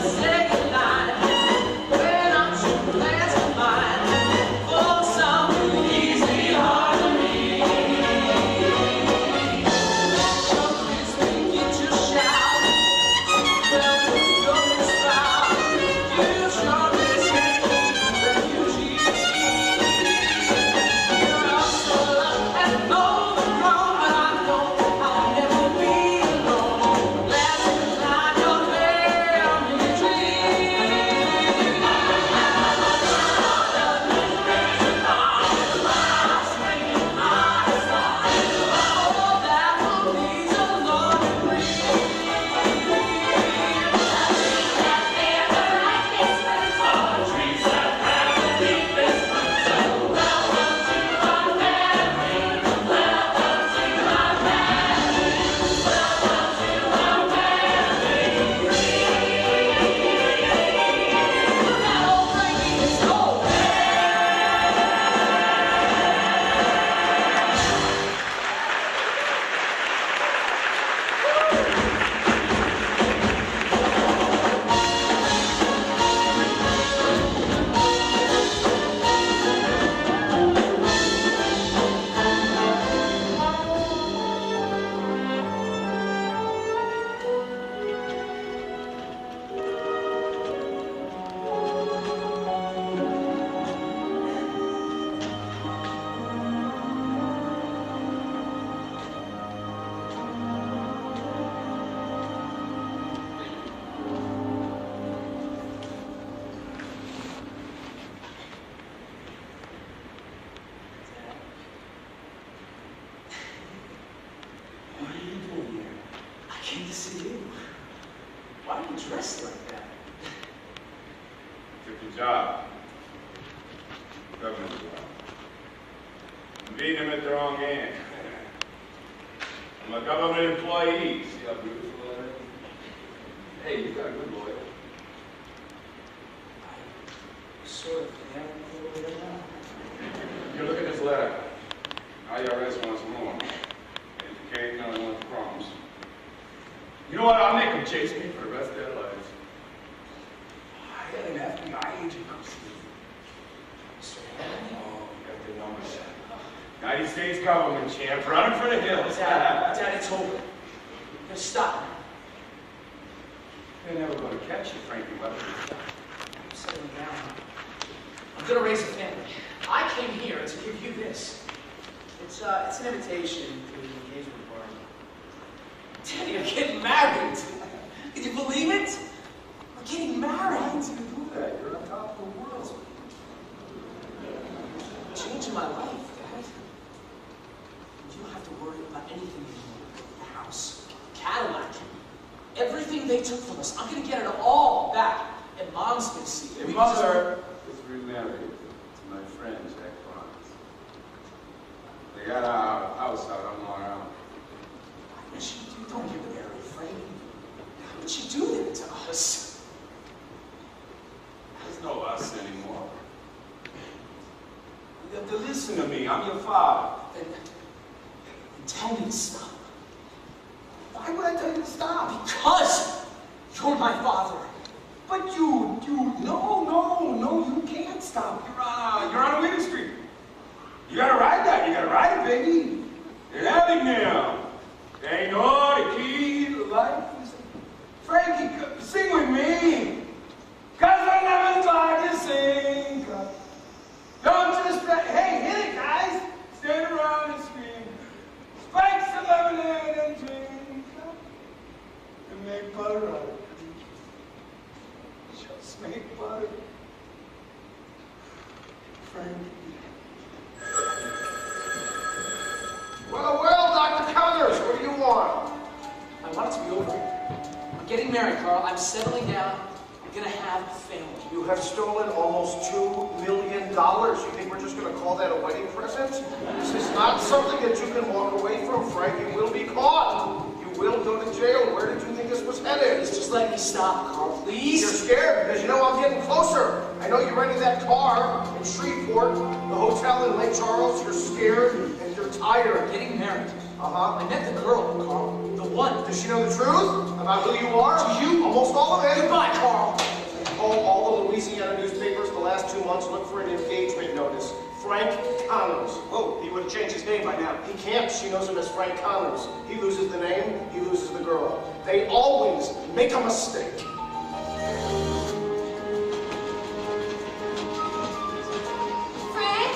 to see you. Why are you dressed like that? Took the job. Government job. I'm beating them at the wrong end. I'm a government employee. See how beautiful that is? Hey, you got a good lawyer. Sort of am. You look at this letter. IRS wants more. Educate, no one wants crumbs. You know what? I'll make them chase me for the rest of their lives. I got an FBI agent come see me. Oh, you got the numbers. United States government champ, running for the hills. Daddy told me. Just stop. They're never going to catch you, Frankie. I'm settling down. I'm gonna raise a family. I came here to give you this. It's an invitation to the engagement party. Daddy, I'm getting married. Can you believe it? We're getting married. Why did you do that? You're on top of the world. Changing my life, Dad. You don't have to worry about anything anymore. The house, Cadillac, everything they took from us. I'm gonna get it all back. And Mom's gonna see it. Your mother is remarried to my friend, Jack Barnes. They got a house out on Long Island. Why would she do? Don't give it away, Frank. How would she do that to us? There's no us anymore. You have to listen to me. I'm your father. Then tell me to stop. Why would I tell you to stop? Because you're my father. But no, you can't stop. You're on a winning streak. You gotta ride that. You gotta ride it, baby. You're having now. They know the key to life is. Frankie, sing with me. 'Cause I never tried to sing. Don't just hey, hit it, guys. Stand around and scream. Spike some lemonade and drink. And make butter out of it. Just make butter. Frankie. Well, Dr. Connors, what do you want? I want it to be over. I'm getting married, Carl. I'm settling down. I'm gonna have a family. You have stolen almost $2 million. You think we're just going to call that a wedding present? This is not something that you can walk away from, Frank. You will be caught. You will go to jail. Where did you think this was headed? Please, just let me stop, Carl, please. You're scared because you know I'm getting closer. I know you rented that car in Shreveport, the hotel in Lake Charles. You're scared and you're tired. I'm getting married. Uh-huh. I met the girl, Carl. The one. Does she know the truth about who you are? Do you? Almost all of it. Goodbye, Carl. All the Louisiana newspapers the last 2 months look for an engagement notice. Frank Connors. Oh, he would have changed his name by now. He can't. She knows him as Frank Connors. He loses the name, he loses the girl. They always make a mistake. Frank,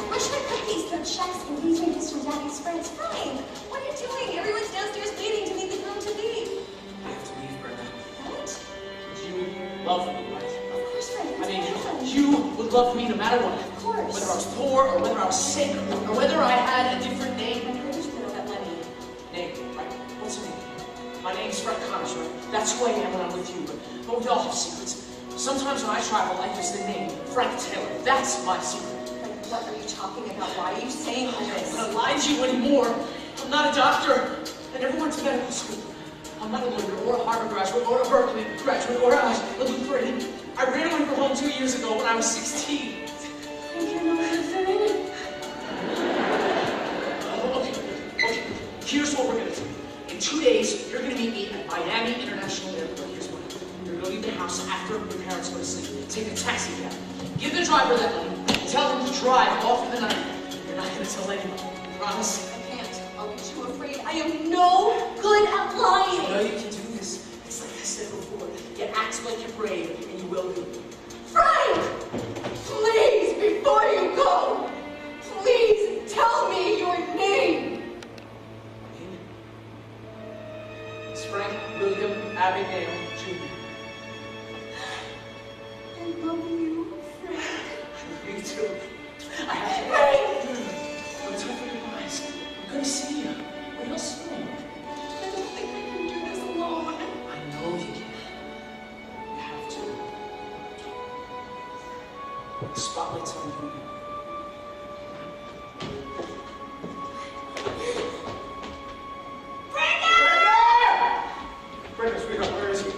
where should I put these? The checks and engagement gifts from Daddy's friends. Frank, what are you doing? Everyone's downstairs waiting to meet the groom-to-be. I have to leave, Brenda. What? You love me, right? Of course, Frank. I mean, you would love me no matter what. Of course. Whether I was poor, or whether I was sick, or whether I had a different name. I heard you put that money. Name, right? What's your name? My name's Frank Connors, right? That's who I am when I'm with you, but we all have secrets. Sometimes when I travel, I use the name Frank Taylor. That's my secret. Like, what are you talking about? Why are you saying all this? I'm not lying to you anymore. I'm not a doctor. I never went to medical school. I'm not a lawyer, or a Harvard graduate, or a Berkeley graduate, or a Lutheran. I ran away from home 2 years ago when I was 16. You're not Lutheran? Okay. Here's what we're gonna do. In 2 days, you're gonna meet me at Miami International Airport. Here's what you're gonna leave the house after your parents go to sleep. Take a taxi cab. Give the driver that money. Tell him to drive off in the night. You're not gonna tell anyone. Promise? I can't. I'll be too afraid. I am no good at lying. I know you can do this. It's like I said before. You act like you're brave, and you will be. Frank! Please, before you go, please tell me your name. It's Frank William Abigail Jr. I love you, Frank. Me too. I have to go. Don't open your eyes. I'm gonna see you. Real soon. I don't think I can do this alone. The spotlight's on you. Brenda, sweetheart, where is he?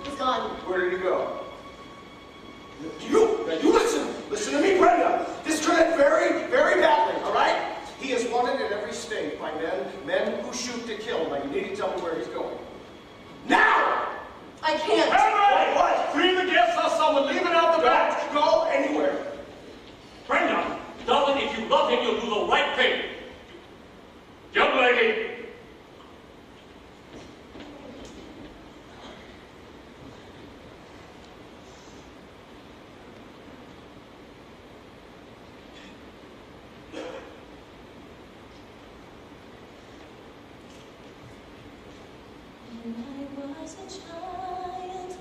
He's gone. Where did he go? You listen. Listen to me, Brenda. This could end very, very badly, all right? He is wanted in every state by men who shoot to kill. Now, you need to tell me where he's going. Now! I can't. Henry! What? Leave the guest house, someone leave it out the back. Go anywhere. Brenda, darling, if you love him, you'll do the right thing. Young lady. When I was a child,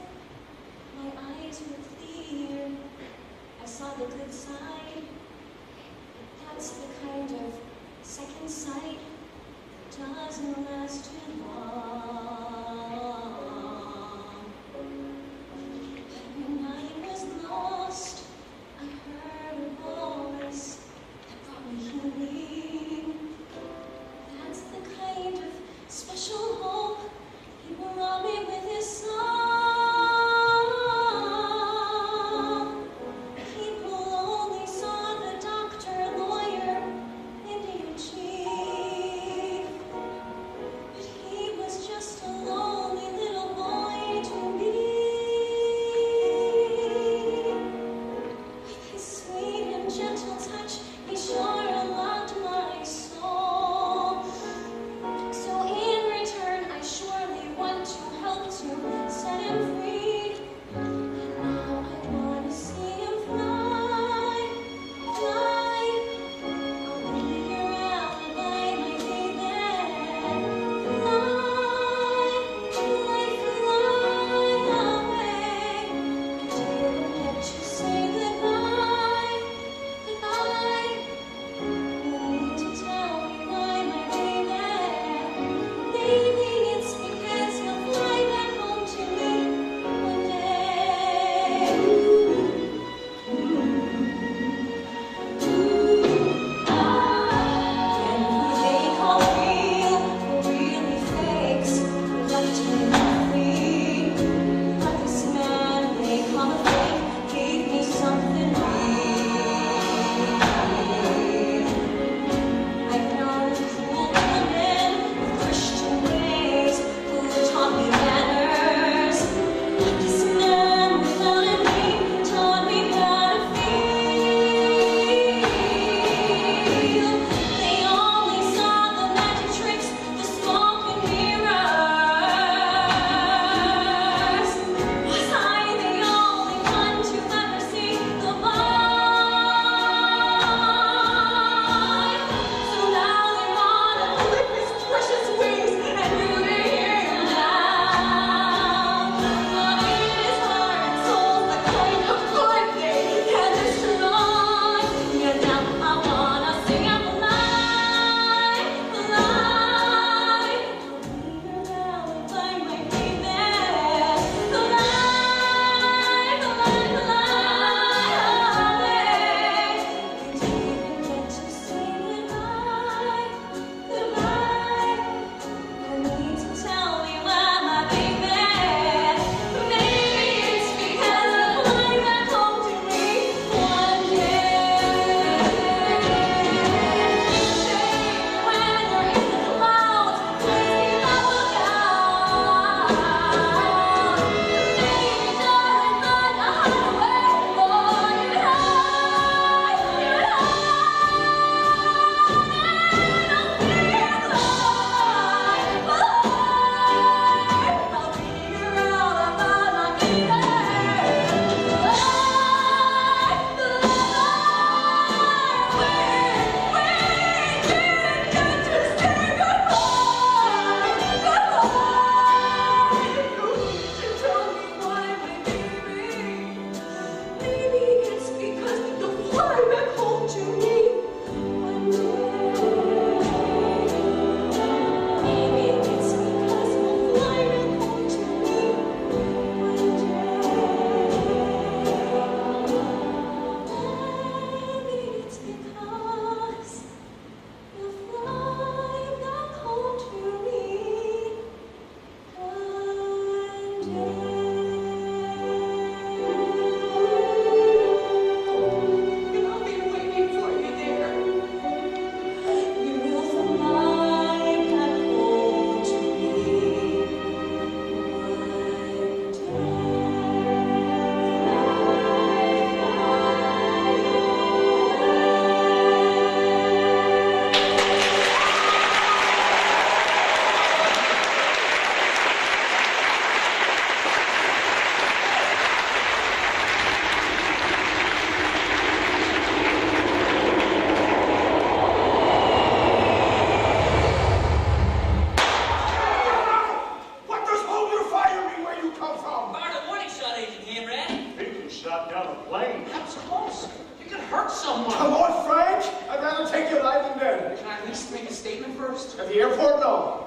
At the airport, no.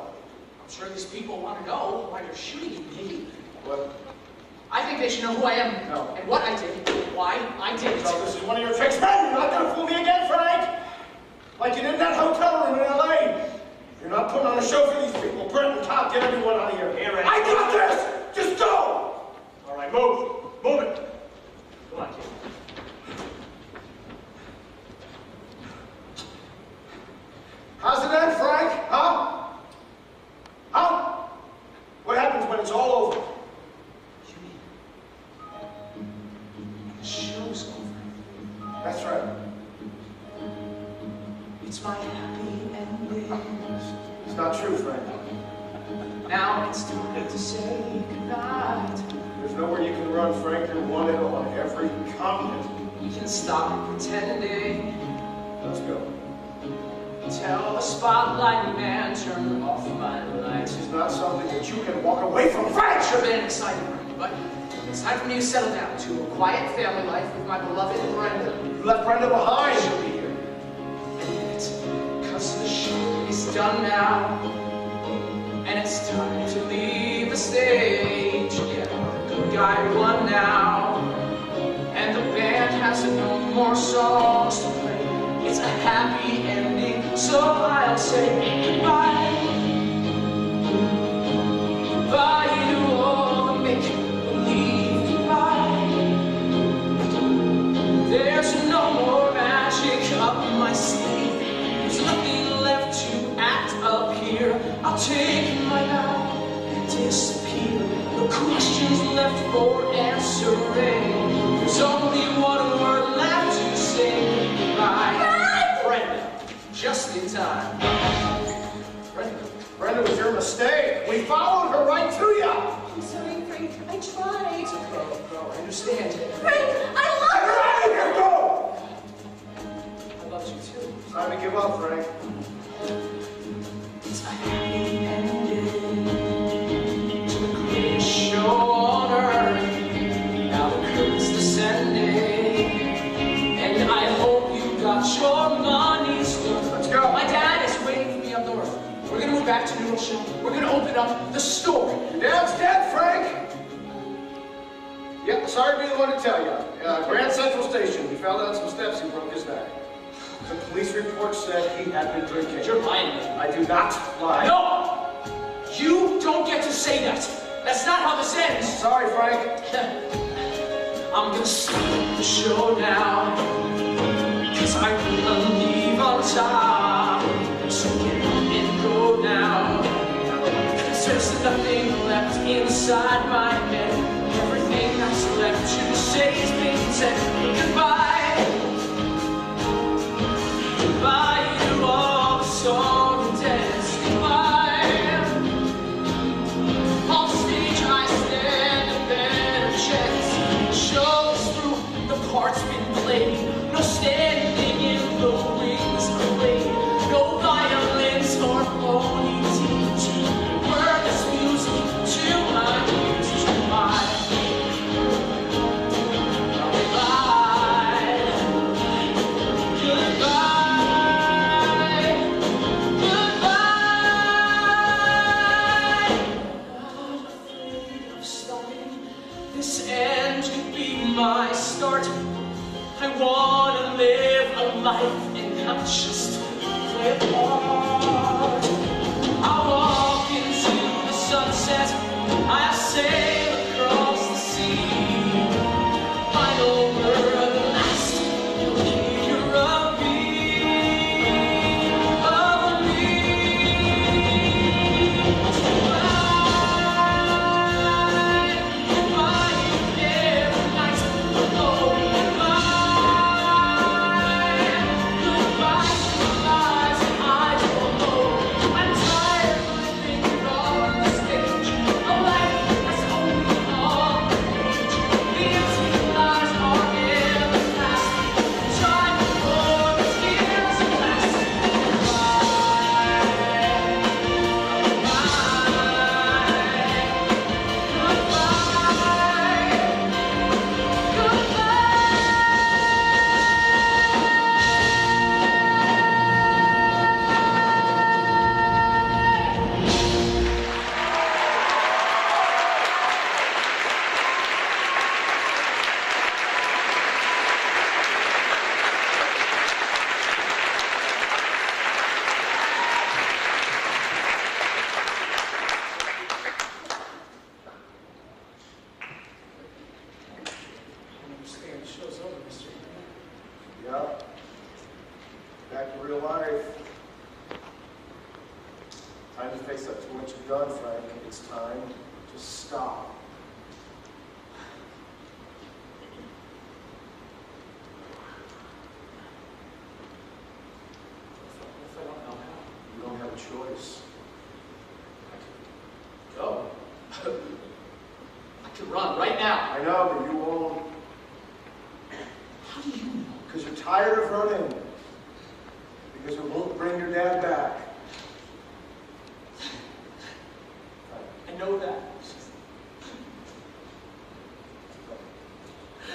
I'm sure these people want to know why you're shooting at me. What? I think they should know who I am. No. And what I did. Why I did it. So this is one of your tricks, man. You're not going to fool me again, Frank. Like you did in that hotel room in L.A. You're not putting on a show for these people. Brent and Todd, get everyone out of here. I got this! Just go! All right, move. Move it. Come on, kid. How's it end, Frank? Huh? Huh? What happens when it's all over? The show's over. That's right. It's my happy ending. It's not true, Frank. Now it's time to say goodnight. There's nowhere you can run, Frank. You're wanted on every continent. We can stop pretending. Let's go. Tell the spotlight man, turn off my lights. This is not something that you can walk away from, Frank! Sure been exciting, but it's time for me to settle down to a quiet family life with my beloved Brenda. You left Brenda behind. She'll be here in a minute, because the show is done now, and it's time to leave the stage. Yeah, good guy won now, and the band has no more songs to play. It's a happy ending, so I'll say goodbye. Goodbye, you all the make-believe goodbye. There's no more magic up my sleeve. There's nothing left to act up here. I'll take my bow and disappear. No questions left for answering. There's only one word left to say goodbye. Brenda, just in time. Brenda was your mistake. We followed her right to you. I'm sorry, Frank. I tried. It's okay, girl. I understand. Frank, I love you! Get out of here, go! I love you too. It's time to give up, Frank. It's a happy ending to the greatest show on earth. Now the curtain's descending, and I hope you got your money's worth. Let's go. My dad is waiting for me up north. We're gonna move back to New Rochelle. We're gonna open up the store. Your dad's dead, Frank. Yep, sorry to be the one to tell you. Grand Central Station, he fell down some steps and broke his neck. The police report said he had been drinking. You're lying to me. I do not lie. No! You don't get to say that. That's not how this ends. Sorry, Frank. I'm gonna stop the show now, 'cause I wanna leave on top. So get up and go now, 'cause there's nothing left inside my head. Everything that's left to say has been said. Goodbye. Goodbye, you all the song and dance. Goodbye. On stage I stand a better chance. Shows through, the part's been played. No standing in the wings played. No violins or ponies. Word this music to my ears. Goodbye. Goodbye. Goodbye. Goodbye. Not afraid of starting. This end could be my start. I wanna live a life and not just play a part. I'll walk into the sunset. I'll sail choice. I could go. I could run right now. I know, but you won't. How do you know? Because you're tired of running. Because it won't bring your dad back. I know that.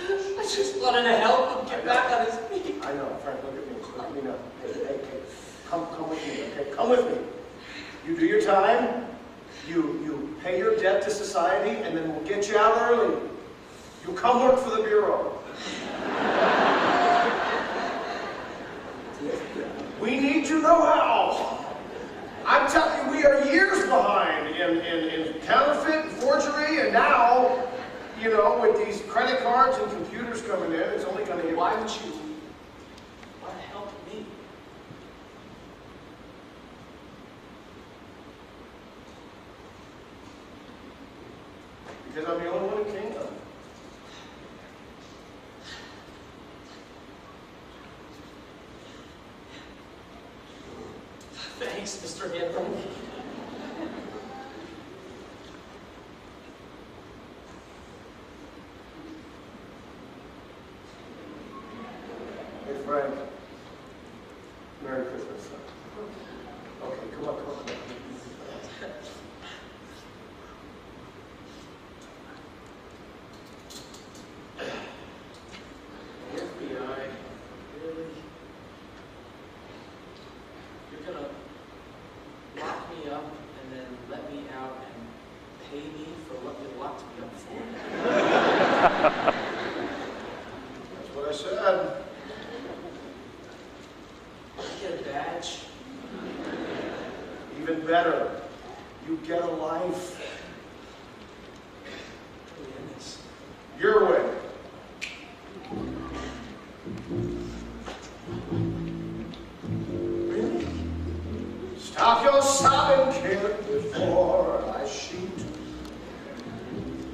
I just wanted to help him get back on his feet. I know, Frank, look at me. Look at me now. Hey. Come with me, okay? Come with me. You do your time, you pay your debt to society, and then we'll get you out early. You'll come work for the Bureau. We need your know-how. I'm telling you, we are years behind in counterfeit and forgery, and now, you know, with these credit cards and computers coming in, it's only going to get... Why would you want to help me? Because I'm the only one who can. Thanks, Mr. Henry. Hey, Frank. Merry Christmas. Okay, come on. FBI, really? You're gonna lock me up and then let me out and pay me for what you locked me up for? That's what I said. I get a badge. Even better, you get a life. Goodness. Your way. Really? Stop your sobbing, kid, before I shoot.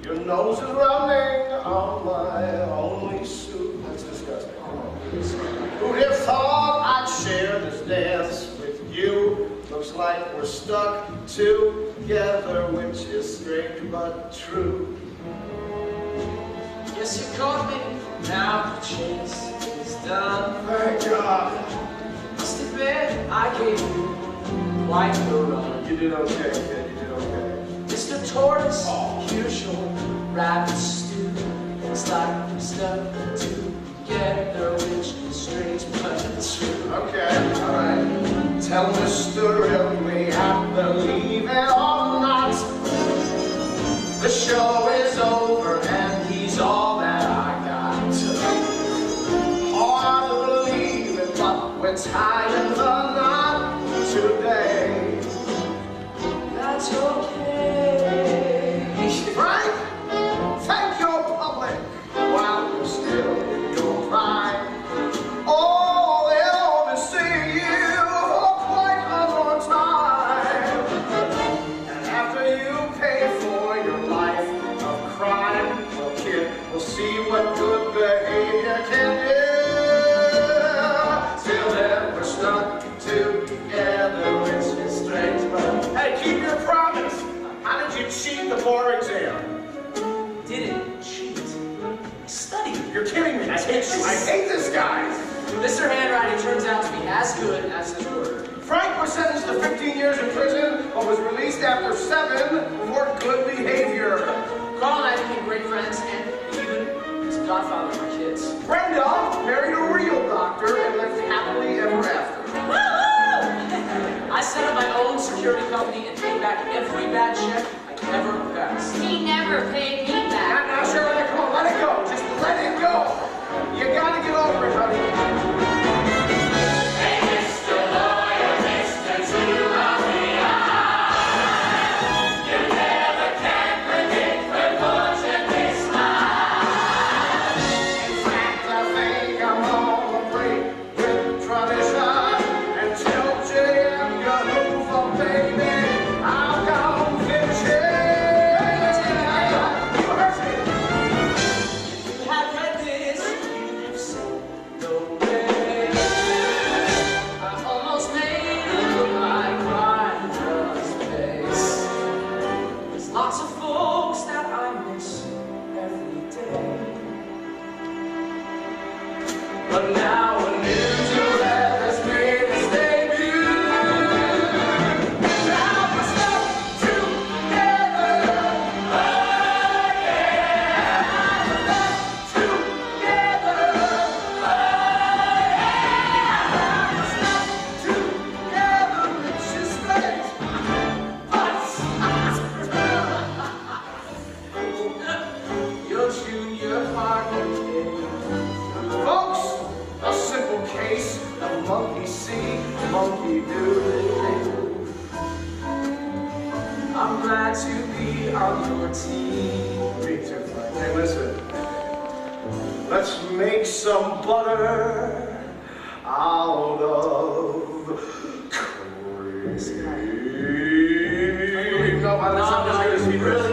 Your nose is running on my only suit. That's disgusting. Come on, please. Who'd have thought I'd share this dance with you? Looks like we're stuck together, which is strange but true. Yes, you caught me. Now the chase is done. Thank God. Must admit, I gave you quite the run. You did okay, kid. You did okay. Mr. Tortoise, here's your rabbit stew. It's like we're stuck together, which is strange but true. Okay, all right. Tell Mr. Henry I believe it or not. The show is over and he's all that I got. Hard to believe it, but we're tying the knot today. That's okay. Frank, thank your public while you're still in your prime. Oh, they'll be seeing you for quite a long time. And after you pay for your life of crime, well, kid, we'll see what good behavior can do. Till then, we're stuck together, which is strange, but hey, keep your promise. How did you cheat the bar exam? Didn't cheat. I studied. You're kidding me. I hate this guy. Mr. Handwriting turns out to be as good as his word. Frank was sentenced to 15 years in prison, but was released after 7 for good behavior. Carl and I became great friends, and even was a godfather of my kids. Brenda married a real doctor and lived happily ever after. I set up my own security company and paid back every bad check I ever passed. He never paid me back. Now, Shirley, come on, let it go. Just let it go. You gotta get over it, honey. Me too, Frank. Hey, listen. Let's make some butter out of cream. No, I'm just going to see really.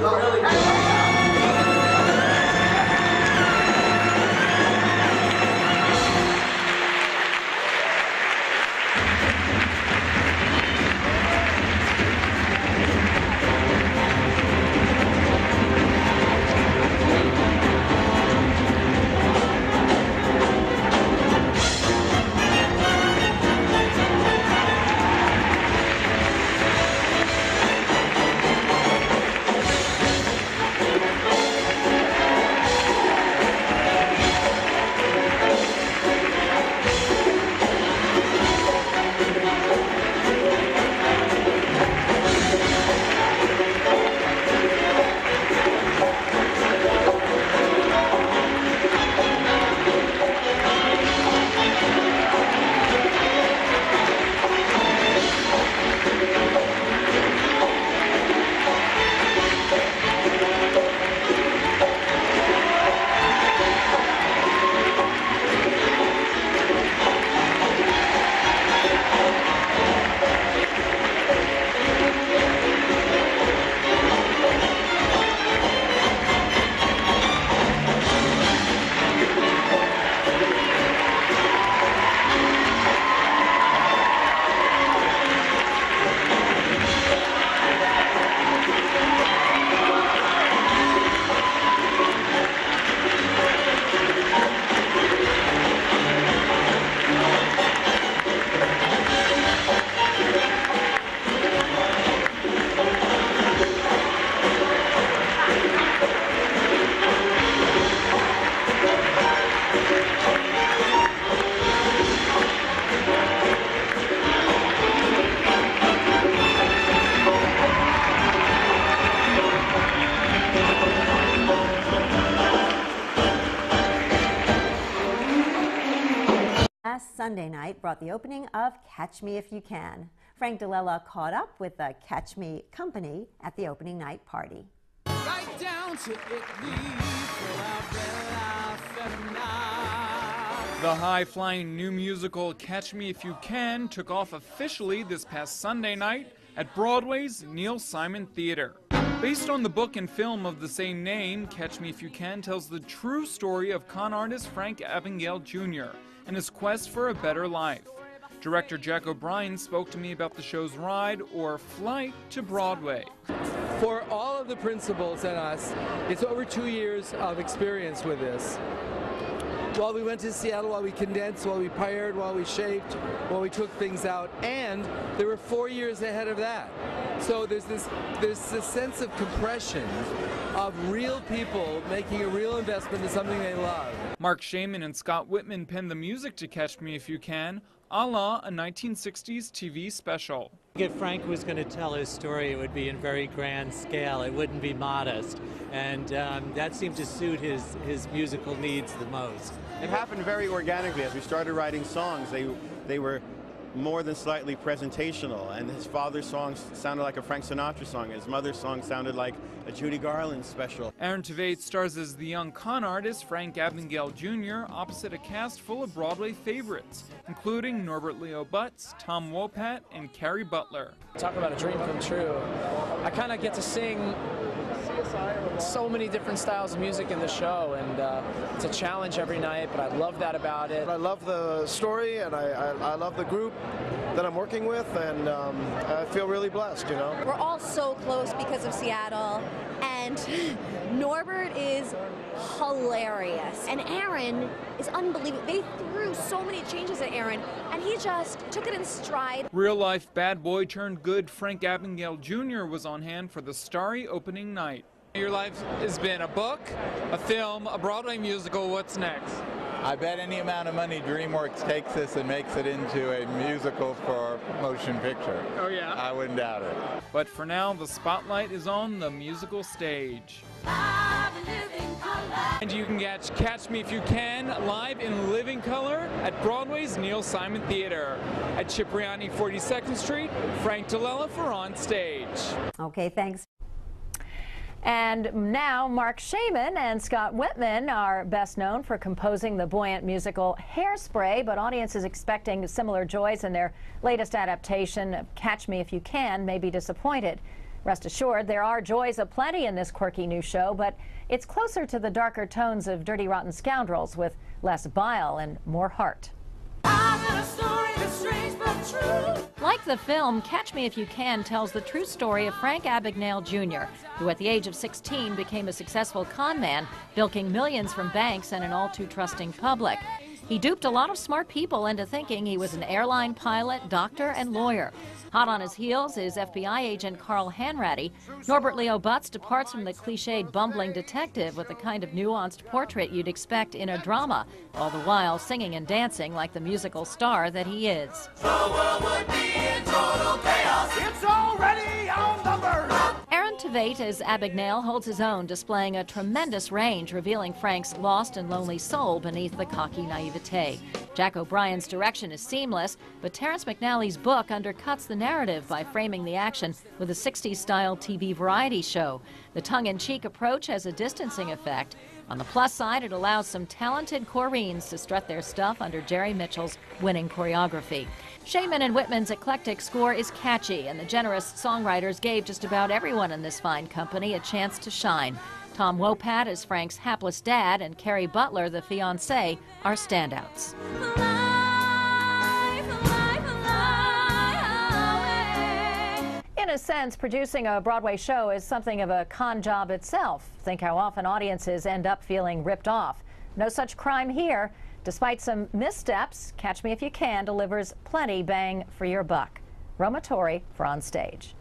Last Sunday night brought the opening of Catch Me If You Can. Frank DeLella caught up with the Catch Me company at the opening night party. Right down to Italy, the high-flying new musical Catch Me If You Can took off officially this past Sunday night at Broadway's Neil Simon Theater. Based on the book and film of the same name, Catch Me If You Can tells the true story of con artist Frank Abagnale Jr. and his quest for a better life. Director Jack O'Brien spoke to me about the show's ride or flight to Broadway. For all of the principals and us, it's over 2 years of experience with this. While we went to Seattle, while we condensed, while we paired, while we shaped, while we took things out, and there were 4 years ahead of that. So there's this sense of compression of real people making a real investment in something they love. Mark Shaman and Scott Whitman penned the music to Catch Me If You Can, a la a 1960s TV special. If Frank was going to tell his story, it would be in very grand scale. It wouldn't be modest. And that seemed to suit his musical needs the most. It happened very organically. As we started writing songs, they were more than slightly presentational, and his father's songs sounded like a Frank Sinatra song. His mother's song sounded like a Judy Garland special. Aaron Tveit stars as the young con artist Frank Abagnale Jr. opposite a cast full of Broadway favorites, including Norbert Leo Butz, Tom Wopat, and Carrie Butler. Talk about a dream come true. I kind of get to sing so many different styles of music in the show, and it's a challenge every night, but I love that about it. I love the story, and I love the group that I'm working with, and I feel really blessed, you know. We're all so close because of Seattle, and Norbert is hilarious, and Aaron is unbelievable. They threw so many changes at Aaron, and he just took it in stride. Real-life bad boy turned good Frank Abagnale Jr. was on hand for the starry opening night. Your life has been a book, a film, a Broadway musical. What's next? I bet any amount of money DreamWorks takes this and makes it into a musical for motion picture. Oh yeah? I wouldn't doubt it. But for now, the spotlight is on the musical stage. And you can Catch Me If You Can live in living color at Broadway's Neil Simon Theater. At Cipriani 42nd Street, Frank DeLella for On Stage. Okay, thanks. And now Mark Shaman and Scott Whitman are best known for composing the buoyant musical Hairspray, but audiences expecting similar joys in their latest adaptation of Catch Me If You Can may be disappointed. Rest assured, there are joys aplenty in this quirky new show, but it's closer to the darker tones of Dirty Rotten Scoundrels with less bile and more heart. Like the film, Catch Me If You Can tells the true story of Frank Abagnale Jr., who at the age of 16 became a successful con man, bilking millions from banks and an all-too-trusting public. He duped a lot of smart people into thinking he was an airline pilot, doctor, and lawyer. Hot on his heels is FBI agent Carl Hanratty. Norbert Leo Butz departs from the cliched bumbling detective with the kind of nuanced portrait you'd expect in a drama, all the while singing and dancing like the musical star that he is. The world would be in total chaos. It's already on the verge. Aaron Tveit as Abagnale holds his own, displaying a tremendous range, revealing Frank's lost and lonely soul beneath the cocky naivete. Jack O'Brien's direction is seamless, but Terrence McNally's book undercuts the narrative by framing the action with a 60s-style TV variety show. The tongue-in-cheek approach has a distancing effect. On the plus side, it allows some talented choreens to strut their stuff under Jerry Mitchell's winning choreography. Shaman and Whitman's eclectic score is catchy, and the generous songwriters gave just about everyone in this fine company a chance to shine. Tom Wopat as Frank's hapless dad and Carrie Butler, the fiancée, are standouts. In a sense, producing a Broadway show is something of a con job itself. Think how often audiences end up feeling ripped off. No such crime here. Despite some missteps, Catch Me If You Can delivers plenty bang for your buck. Roma Torrey for On Stage.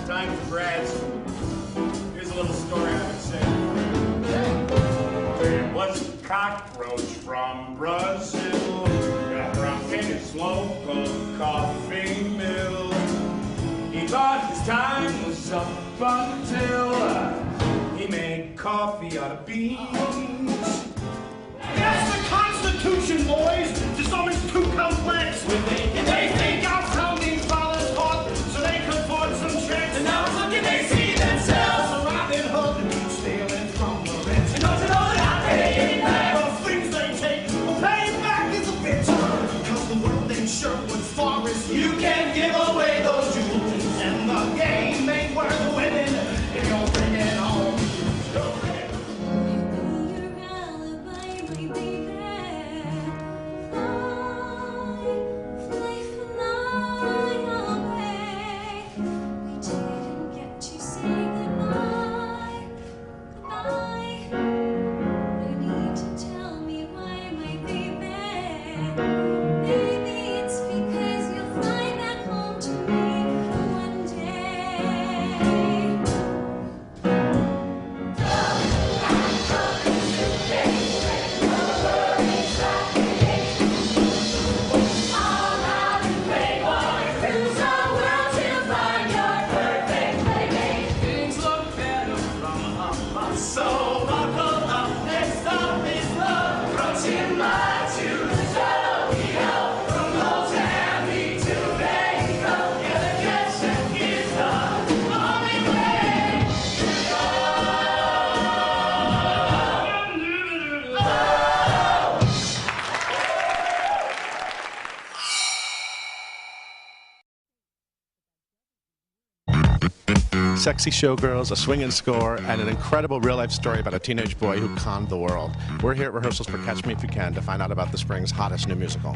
Time for grad school. Here's a little story I would say. There was a cockroach from Brazil, got drunk in his local coffee mill. He thought his time was up until he made coffee out of beans. That's the Constitution, boys. To some it's too complex. They think our founding fathers fought so they could forge some checks. And now look and they see themselves a Robin Hood stealing from the rich. And don't you know that I'm paying back? The things they take, paying back is a bitch. Because the world ain't sure what's forest. You can give away those jewels. And the game ain't worth winning if you're bringing home. Sexy showgirls, a swinging score, and an incredible real-life story about a teenage boy who conned the world. We're here at rehearsals for Catch Me If You Can to find out about the spring's hottest new musical.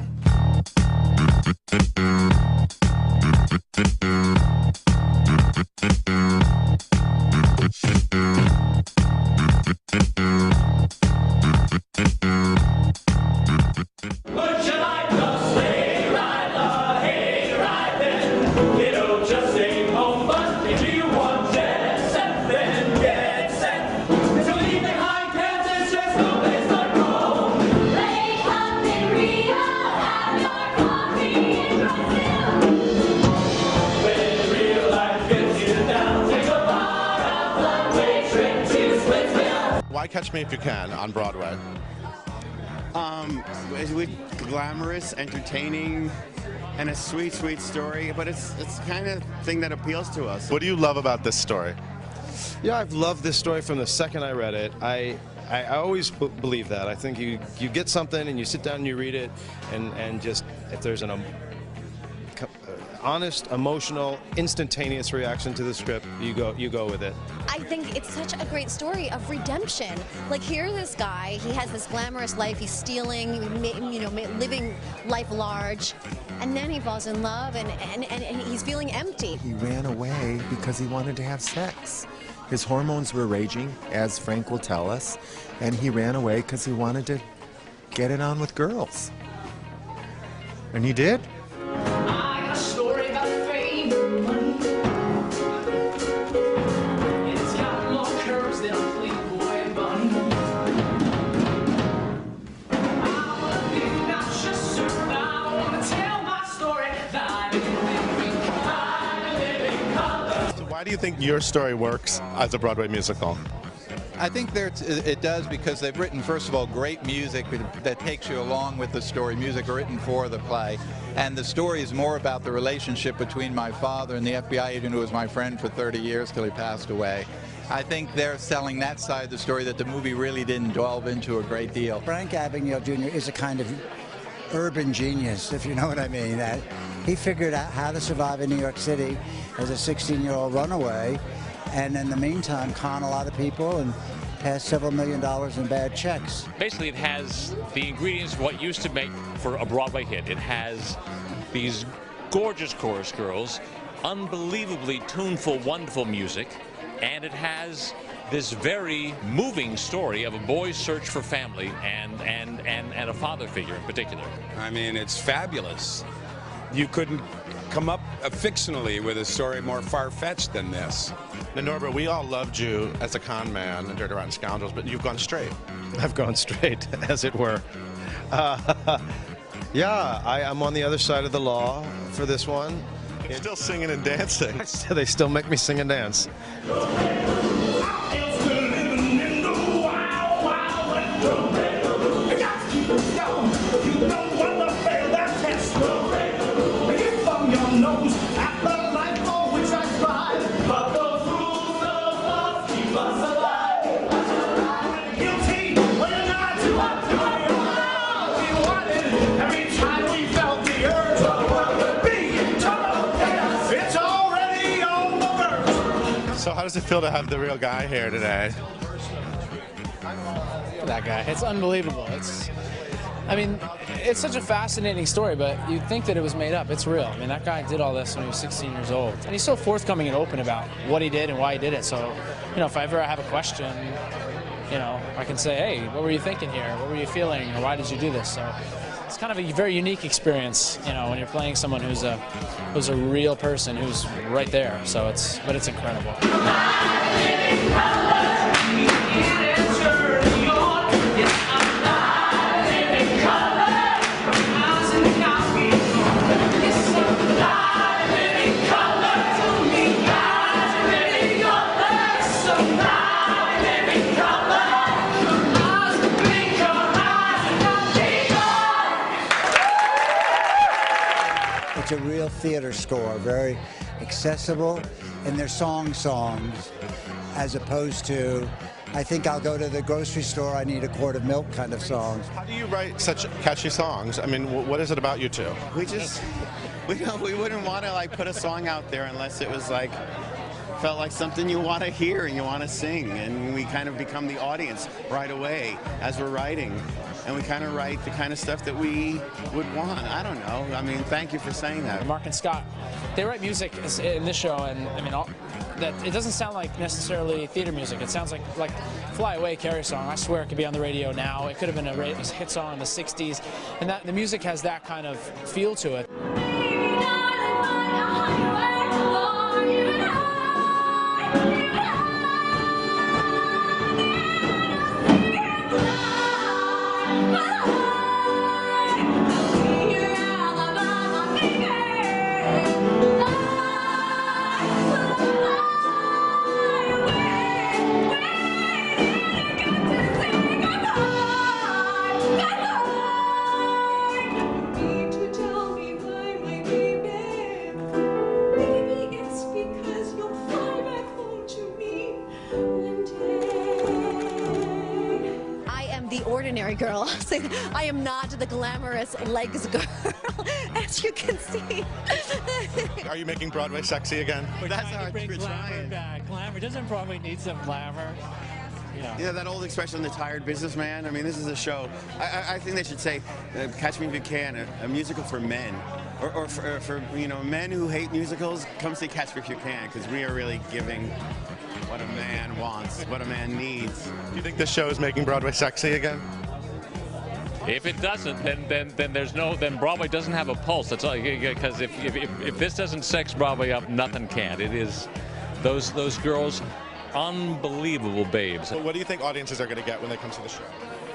Why Catch Me If You Can on Broadway? Glamorous, entertaining, and a sweet, sweet story, but it's the kind of thing that appeals to us. What do you love about this story? Yeah, I've loved this story from the second I read it. I always believe that. I think you get something and you sit down and you read it, and just if there's an honest, emotional, instantaneous reaction to the script, you go with it. I think it's such a great story of redemption. Like, here's this guy, he has this glamorous life, he's stealing, living life large, and then he falls in love and he's feeling empty. He ran away because he wanted to have sex. His hormones were raging, as Frank will tell us, and he ran away because he wanted to get it on with girls. And he did. I got a story about fame and money. It's got more curves than a Playboy bunny. I wanna be not just certain, I wanna tell my story. So why do you think your story works as a Broadway musical? I think it does because they've written, first of all, great music that takes you along with the story, music written for the play. And the story is more about the relationship between my father and the FBI agent who was my friend for 30 years till he passed away. I think they're selling that side of the story that the movie really didn't delve into a great deal. Frank Abagnale Jr. is a kind of urban genius, if you know what I mean. That he figured out how to survive in New York City as a 16-year-old runaway, and in the meantime con a lot of people and pass several $1 million in bad checks. Basically, it has the ingredients of what used to make for a Broadway hit. It has these gorgeous chorus girls, unbelievably tuneful, wonderful music, and it has this very moving story of a boy's search for family and a father figure in particular. I mean, it's fabulous. You couldn't come up fictionally with a story more far-fetched than this. Now, Norbert, we all loved you as a con man in Dirty Rotten Scoundrels, but you've gone straight. I've gone straight, as it were. Yeah, I'm on the other side of the law for this one. You're still singing and dancing. They still make me sing and dance. So how does it feel to have the real guy here today? That guy, it's unbelievable. I mean, it's such a fascinating story, but you'd think that it was made up. It's real. I mean, that guy did all this when he was 16 years old. And he's so forthcoming and open about what he did and why he did it. So, if I ever have a question, I can say, hey, what were you thinking here? What were you feeling? Or why did you do this? So it's kind of a very unique experience, when you're playing someone who's a real person who's right there. So it's incredible. It's a real theater score, very accessible, and they're songs, as opposed to, I think I'll go to the grocery store, I need a quart of milk kind of songs. How do you write such catchy songs? I mean, what is it about you two? We wouldn't want to put a song out there unless it was felt like something you want to hear and you want to sing, and we kind of become the audience right away as we're writing, and we kind of write the kind of stuff that we would want. I don't know. I mean, thank you for saying that. Mark and Scott, they write music in this show, and I mean, that it doesn't sound like necessarily theater music. It sounds like Fly Away, Carrie song. I swear it could be on the radio now. It could have been a hit song in the 60s, and that the music has that kind of feel to it. Ordinary girl. I am not the glamorous legs girl, as you can see. Are you making Broadway sexy again? That's how we're trying. Back. Glamour. Doesn't Broadway need some glamour? Yeah, that old expression, the tired businessman. I mean, this is a show. I think they should say, Catch Me If You Can, a musical for men. Or for men who hate musicals, come see Catch Me If You Can, because we are really giving what a man wants, what a man needs. Do you think this show is making Broadway sexy again? If it doesn't, then Broadway doesn't have a pulse. That's all. Because if this doesn't sex Broadway up, nothing can. It is those girls, unbelievable babes. So what do you think audiences are going to get when they come to the show?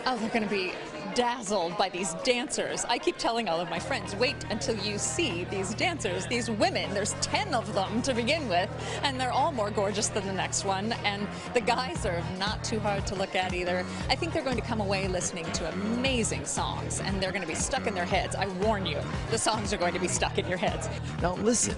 Oh, they're going to be dazzled by these dancers. I keep telling all of my friends, wait until you see these dancers, these women. There's 10 of them to begin with, and they're all more gorgeous than the next one. And the guys are not too hard to look at either. I think they're going to come away listening to amazing songs, and they're going to be stuck in their heads. I warn you, the songs are going to be stuck in your heads. Now listen.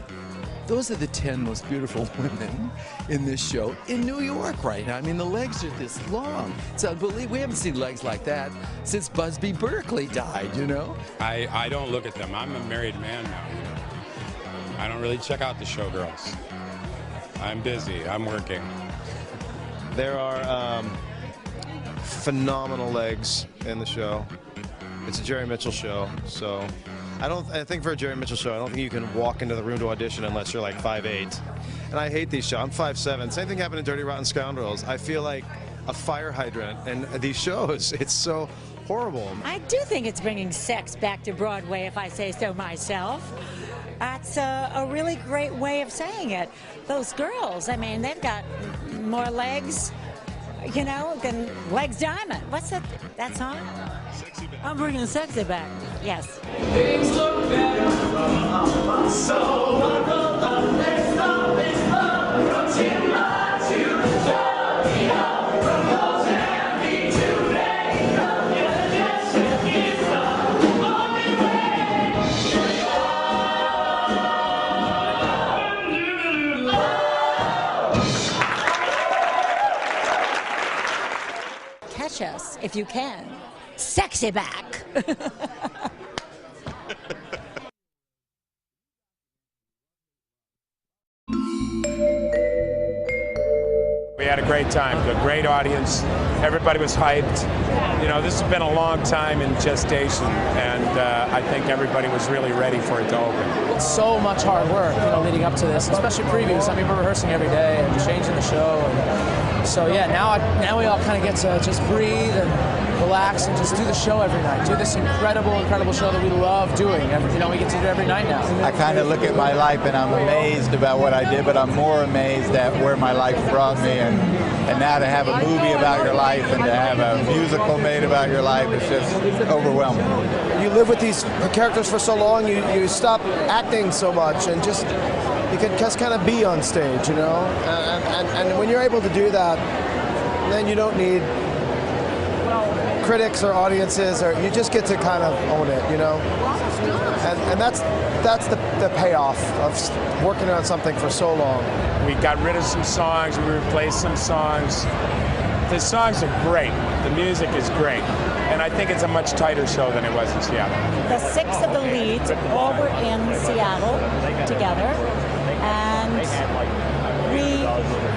Those are the 10 most beautiful women in this show in New York right now. I mean, the legs are this long. It's unbelievable. We haven't seen legs like that since Busby Berkeley died, you know? I don't look at them. I'm a married man now. I don't really check out the showgirls. I'm busy. I'm working. There are phenomenal legs in the show. It's a Jerry Mitchell show, so I think for a Jerry Mitchell show, I don't think you can walk into the room to audition unless you're like 5'8". And I hate these shows. I'm 5'7". Same thing happened in Dirty Rotten Scoundrels. I feel like a fire hydrant in these shows. It's so horrible. I do think it's bringing sex back to Broadway, if I say so myself. That's a really great way of saying it. Those girls, I mean, they've got more legs, than Legs Diamond. What's that song? I'm bringing sexy back. Yes. Things look better from my soul. Let's love, continue to the journey from those happy today. Your destiny is the only way. Catch us if you can. Sexy back. We had a great time, a great audience. Everybody was hyped. This has been a long time in gestation, and I think everybody was really ready for it to open. It's so much hard work, leading up to this, especially previews. I mean, we're rehearsing every day and changing the show. And so yeah, now we all kind of get to just breathe and relax and just do the show every night. Do this incredible show that we love doing. We get to do it every night now. I kind of look at my life and I'm amazed about what I did, but I'm more amazed at where my life brought me. And now to have a movie about your life and to have a musical made about your life is just overwhelming. You live with these characters for so long, you stop acting so much and you can just kind of be on stage, And when you're able to do that, then you don't need critics or audiences, or you just get to kind of own it, And that's the payoff of working on something for so long. We got rid of some songs, we replaced some songs. The songs are great, the music is great, and I think it's a much tighter show than it was in Seattle. The 6 of the leads all were in Seattle together, and we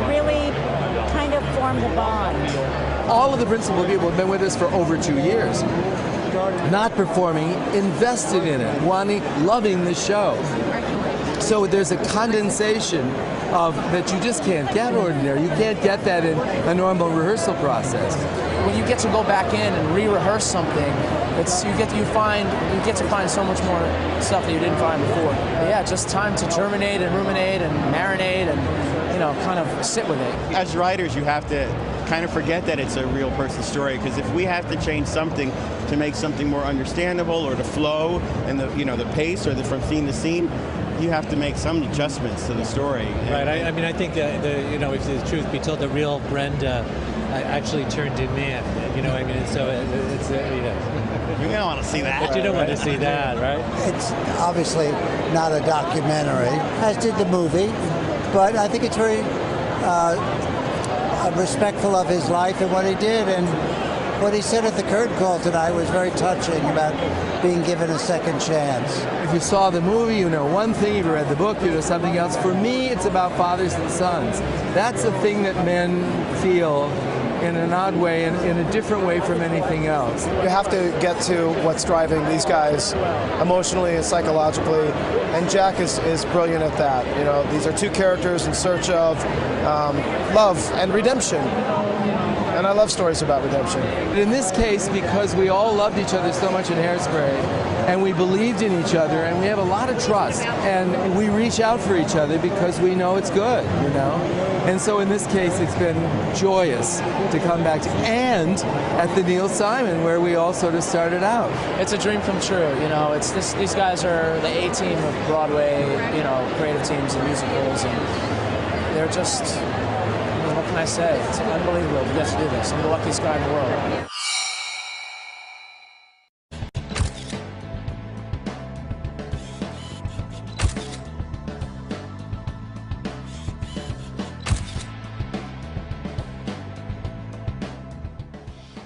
really kind of formed a bond. All of the principal people have been with us for over 2 years. Not performing, invested in it, loving the show. So there's a condensation of that you just can't get ordinary. You can't get that in a normal rehearsal process. When you get to go back in and re-rehearse something, you get to find so much more stuff that you didn't find before. But yeah, just time to germinate and ruminate and marinate and kind of sit with it. As writers, you have to kind of forget that it's a real person's story, because if we have to change something to make something more understandable or to flow and the pace or from scene to scene, you have to make some adjustments to the story. Right. I mean, I think that if the truth be told, the real Brenda actually turned him in. You know, I mean, so it's You don't want to see that. But you don't want to see that, right? It's obviously not a documentary, as did the movie, but I think it's very respectful of his life and what he did. And what he said at the curtain call tonight was very touching about being given a second chance. If you saw the movie, you know one thing. If you read the book, you know something else. For me, it's about fathers and sons. That's the thing that men feel in an odd way and in a different way from anything else. You have to get to what's driving these guys emotionally and psychologically, and Jack is brilliant at that. You know, these are two characters in search of love and redemption. And I love stories about redemption. In this case, because we all loved each other so much in Hairspray, and we believed in each other, and we have a lot of trust, and we reach out for each other because we know it's good, you know? And so in this case, it's been joyous to come back to, and at the Neil Simon, where we all sort of started out. It's a dream come true, you know. These guys are the A-team of Broadway, you know, creative teams and musicals, and they're just, what can I say? It's unbelievable to get to do this. I'm the luckiest guy in the world.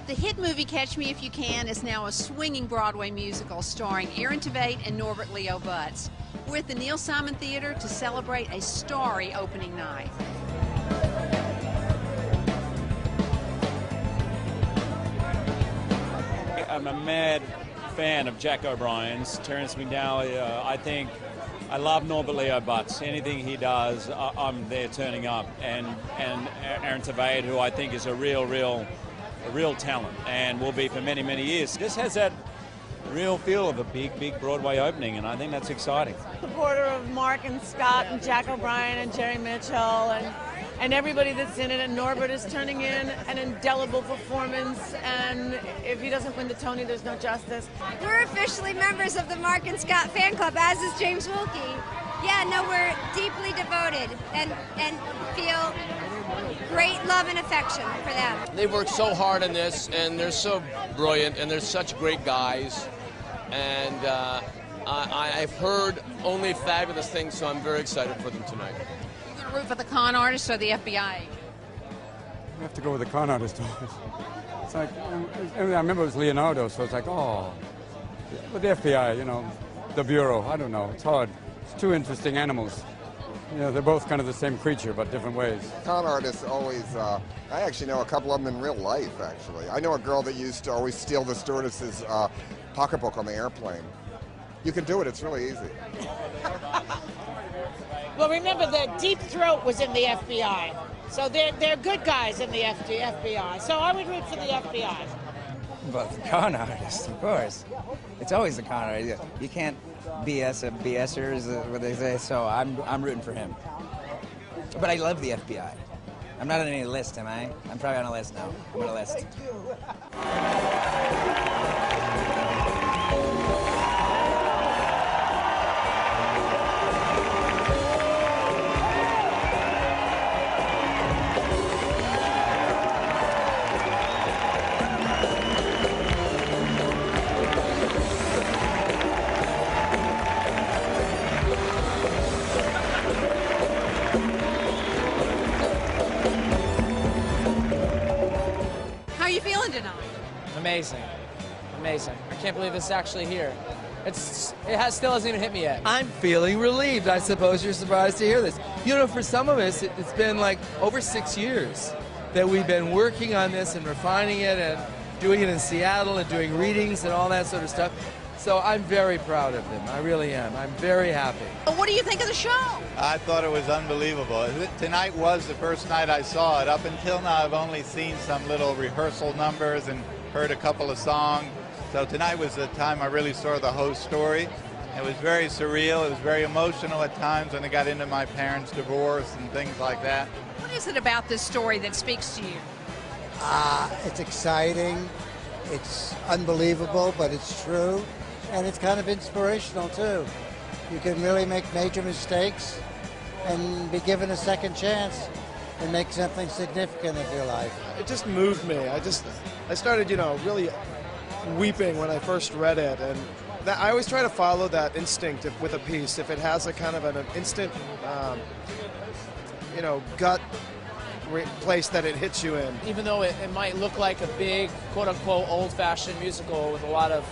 The hit movie Catch Me If You Can is now a swinging Broadway musical starring Aaron Tveit and Norbert Leo Butz. We're at the Neil Simon Theater to celebrate a starry opening night. I'm a mad fan of Jack O'Brien's. Terence McDowell, I think I love Norbert Leo Butz. Anything he does, I'm there turning up. And Aaron Tveit, who I think is a real talent and will be for many, many years. This has that real feel of a big Broadway opening, and I think that's exciting. Supporter of Mark and Scott and Jack O'Brien and Jerry Mitchell and everybody that's in it, and Norbert is turning in an indelible performance, and if he doesn't win the Tony, there's no justice. We're officially members of the Mark and Scott fan club, as is James Wilkie. Yeah, no, we're deeply devoted and feel great love and affection for them. They've worked so hard on this, and they're so brilliant, and they're such great guys, and I've heard only fabulous things, so I'm very excited for them tonight. You going to root for the con artist or the FBI? I have to go with the con artist. It's like, I remember it was Leonardo, so it's like, oh. But the FBI, you know, the Bureau, I don't know, it's hard. It's two interesting animals. You know, they're both kind of the same creature, but different ways. Con artists always, I actually know a couple of them in real life, actually. I know a girl that used to always steal the stewardess's pocketbook on the airplane. You can do it, it's really easy. Well, remember, the Deep Throat was in the FBI, so they're good guys in the FBI, so I would root for the FBI. Well, the con artist, of course. It's always the con artist. You can't BS a BSer, is what they say, so I'm rooting for him. But I love the FBI. I'm not on any list, am I? I'm probably on a list now. I'm on a list. How are you feeling tonight? Amazing. Amazing. I can't believe it's actually here. still hasn't even hit me yet. I'm feeling relieved. I suppose you're surprised to hear this. You know, for some of us, it's been like over 6 years that we've been working on this and refining it and doing it in Seattle and doing readings and all that sort of stuff. So I'm very proud of them. I really am. I'm very happy. What do you think of the show? I thought it was unbelievable. Tonight was the first night I saw it. Up until now, I've only seen some little rehearsal numbers and heard a couple of songs. So tonight was the time I really saw the whole story. It was very surreal. It was very emotional at times when I got into my parents' divorce and things like that. What is it about this story that speaks to you? It's exciting, it's unbelievable, but it's true, and it's kind of inspirational too. You can really make major mistakes and be given a second chance and make something significant of your life. It just moved me. I started, really weeping when I first read it, and I always try to follow that instinct with a piece. If it has a kind of an instant, gut place that it hits you in. Even though it might look like a big, quote-unquote, old-fashioned musical with a lot of,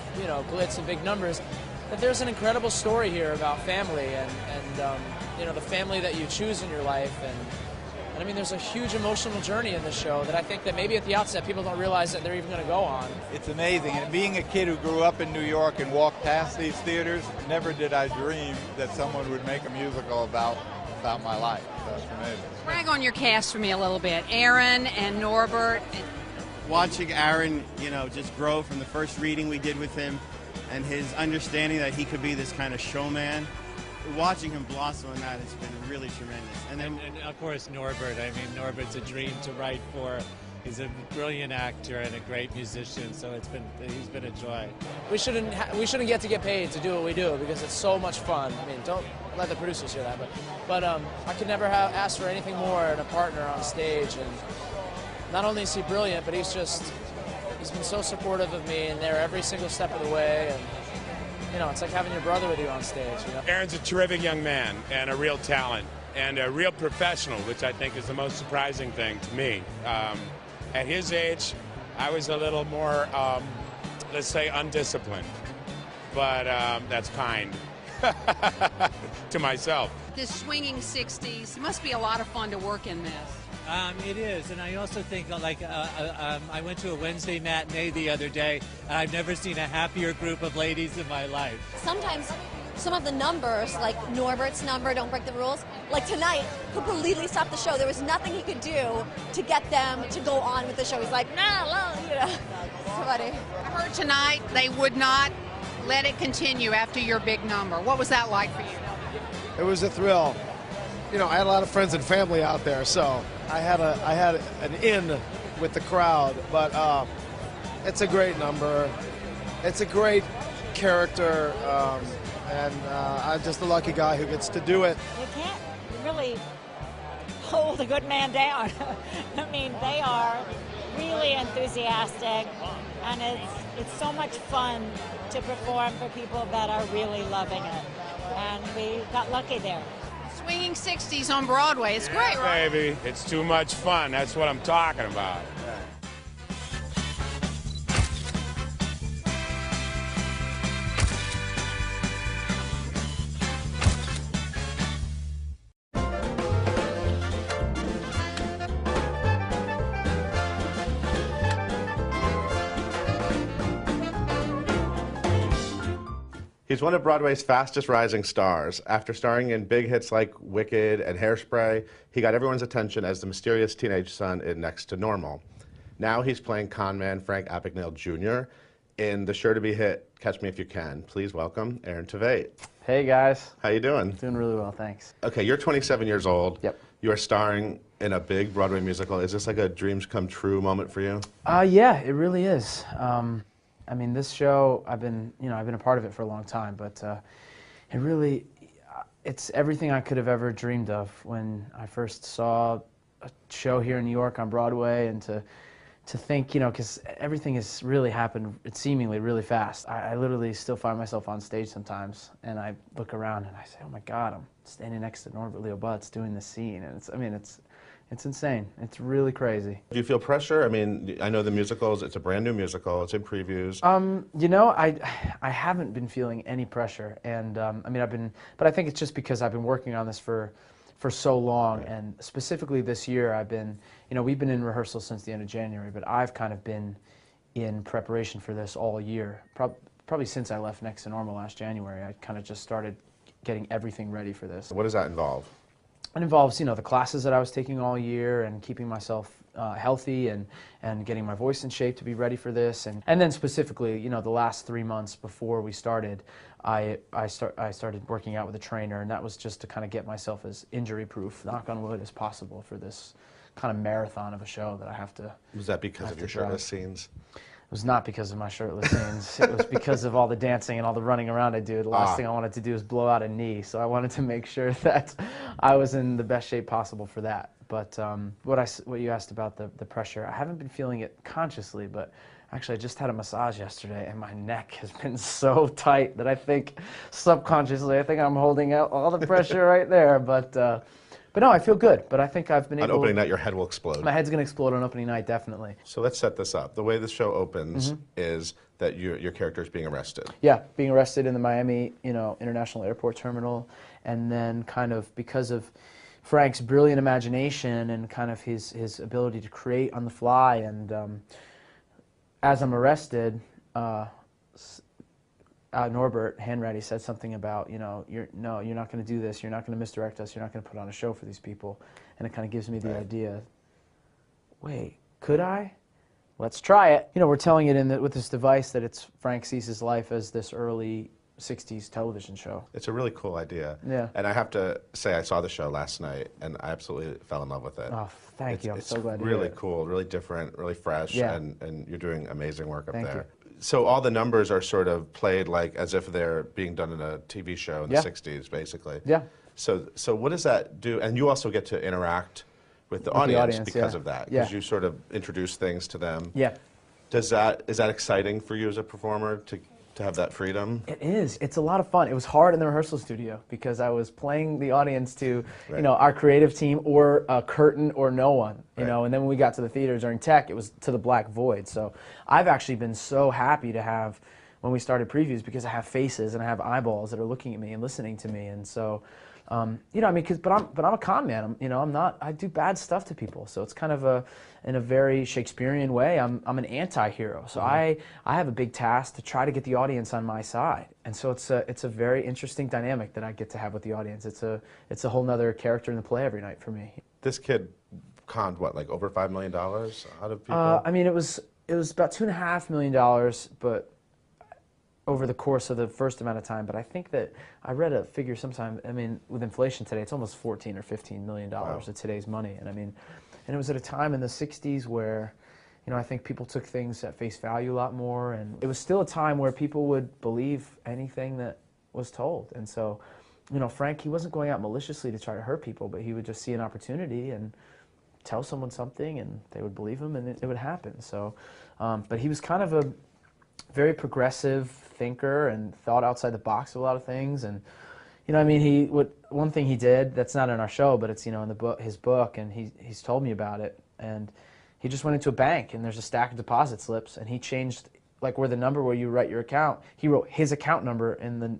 glitz and big numbers, that there's an incredible story here about family and the family that you choose in your life. And I mean, there's a huge emotional journey in this show that I think that maybe at the outset people don't realize that they're even going to go on. It's amazing. And being a kid who grew up in New York and walked past these theaters, never did I dream that someone would make a musical about my life. That's amazing. Brag on your cast for me a little bit. Aaron and Norbert. Watching Aaron, just grow from the first reading we did with him and his understanding that he could be this kind of showman. Watching him blossom on that has been really tremendous. And of course Norbert. I mean, Norbert's a dream to write for. He's a brilliant actor and a great musician, so he's been a joy. We shouldn't get to get paid to do what we do because it's so much fun. I mean, don't let the producers hear that, but I could never have asked for anything more in a partner on stage. And not only is he brilliant, but he's been so supportive of me and there every single step of the way. And it's like having your brother with you on stage. Aaron's a terrific young man and a real talent and a real professional, which I think is the most surprising thing to me. At his age, I was a little more, let's say, undisciplined, but that's kind to myself. This swinging 60s must be a lot of fun to work in this. It is, and I also think I went to a Wednesday matinee the other day, and I've never seen a happier group of ladies in my life. Sometimes some of the numbers, like Norbert's number, Don't Break the Rules, like tonight, completely stopped the show. There was nothing he could do to get them to go on with the show. He's like, no, It's funny. I heard tonight they would not let it continue after your big number. What was that like for you? It was a thrill. I had a lot of friends and family out there, so I had an in with the crowd. But it's a great number. It's a great character, and I'm just the lucky guy who gets to do it. You can't really hold a good man down. I mean, they are really enthusiastic, and it's so much fun to perform for people that are really loving it. And we got lucky there. Swinging 60s on Broadway. It's great, right? Baby, it's too much fun. That's what I'm talking about. He's one of Broadway's fastest rising stars. After starring in big hits like Wicked and Hairspray, he got everyone's attention as the mysterious teenage son in Next to Normal. Now he's playing conman Frank Abagnale Jr. in the sure-to-be hit Catch Me If You Can. Please welcome Aaron Tveit. Hey, guys. How you doing? Doing really well, thanks. Okay, you're 27 years old. Yep. You are starring in a big Broadway musical. Is this like a dreams come true moment for you? Yeah, it really is. I mean, this show, I've been a part of it for a long time, but it's everything I could have ever dreamed of when I first saw a show here in New York on Broadway, and to think, because everything has really happened, it's seemingly really fast. I literally still find myself on stage sometimes, and I look around and I say, oh my God, I'm standing next to Norbert Leo Butz doing this scene, and it's It's insane. It's really crazy. Do you feel pressure? I mean, I know the musicals, it's a brand new musical, it's in previews. You know, I haven't been feeling any pressure, and I mean, but I think it's just because I've been working on this for so long, right. And specifically this year, I've been, you know, we've been in rehearsal since the end of January, but I've kind of been in preparation for this all year. Probably since I left Next to Normal last January, I kind of just started getting everything ready for this. What does that involve? It involves, you know, the classes that I was taking all year and keeping myself healthy and getting my voice in shape to be ready for this. And then specifically, you know, the last 3 months before we started, I started working out with a trainer, and that was just to kind of get myself as injury-proof, knock on wood, as possible for this kind of marathon of a show that I have to. Was that because of your shirtless scenes? It was not because of my shirtless scenes. It was because of all the dancing and all the running around I do. The last thing I wanted to do was blow out a knee, so I wanted to make sure that I was in the best shape possible for that. But what you asked about the pressure, I haven't been feeling it consciously, but actually I just had a massage yesterday, and my neck has been so tight that I think subconsciously I think I'm holding out all the pressure right there. But no, I feel good. But I think I've been able. On opening night, your head will explode. My head's going to explode on opening night, definitely. So let's set this up. The way the show opens is that your character is being arrested. Yeah, being arrested in the Miami, you know, International Airport Terminal, and then kind of because of Frank's brilliant imagination and kind of his ability to create on the fly, and as I'm arrested. Norbert Hanratty said something about, you know, you're not going to do this, you're not going to misdirect us, you're not going to put on a show for these people. And it kind of gives me the idea, wait, could I? Let's try it. You know, we're telling it with this device that Frank sees his life as this early 60s television show. It's a really cool idea. Yeah. And I have to say, I saw the show last night, and I absolutely fell in love with it. Oh, thank you. I'm so glad to hear it. It's really cool, really different, really fresh, and you're doing amazing work up there. Thank you. So all the numbers are sort of played like as if they're being done in a TV show in the 60s, basically. Yeah. So what does that do? And you also get to interact with the audience because of that, because you sort of introduce things to them. Yeah. Is that exciting for you as a performer to have that freedom? It is. It's a lot of fun. It was hard in the rehearsal studio because I was playing the audience to, you know, our creative team or a curtain or no one, you know, and then when we got to the theater during tech, it was to the black void. So I've actually been so happy to have, when we started previews, because I have faces and I have eyeballs that are looking at me and listening to me, and so, you know, I mean, but I'm a con man. I do bad stuff to people. So it's kind of in a very Shakespearean way, I'm an anti-hero. So I have a big task to try to get the audience on my side. And so it's a very interesting dynamic that I get to have with the audience. It's a whole nother character in the play every night for me. This kid conned what, like over $5 million out of people? I mean, it was about $2.5 million, but over the course of the first amount of time. But I think that I read a figure sometime, I mean, with inflation today, it's almost $14 or $15 million of today's money. And I mean, and it was at a time in the 60s where, you know, I think people took things at face value a lot more, and it was still a time where people would believe anything that was told. And so, you know, Frank, he wasn't going out maliciously to try to hurt people, but he would just see an opportunity and tell someone something, and they would believe him, and it would happen. So, but he was kind of a very progressive thinker and thought outside the box of a lot of things. And you know, I mean, one thing he did that's not in our show, but it's, you know, in the book, his book, and he's told me about it. And he just went into a bank, and there's a stack of deposit slips, and he changed, like, where the number where you write your account, he wrote his account number in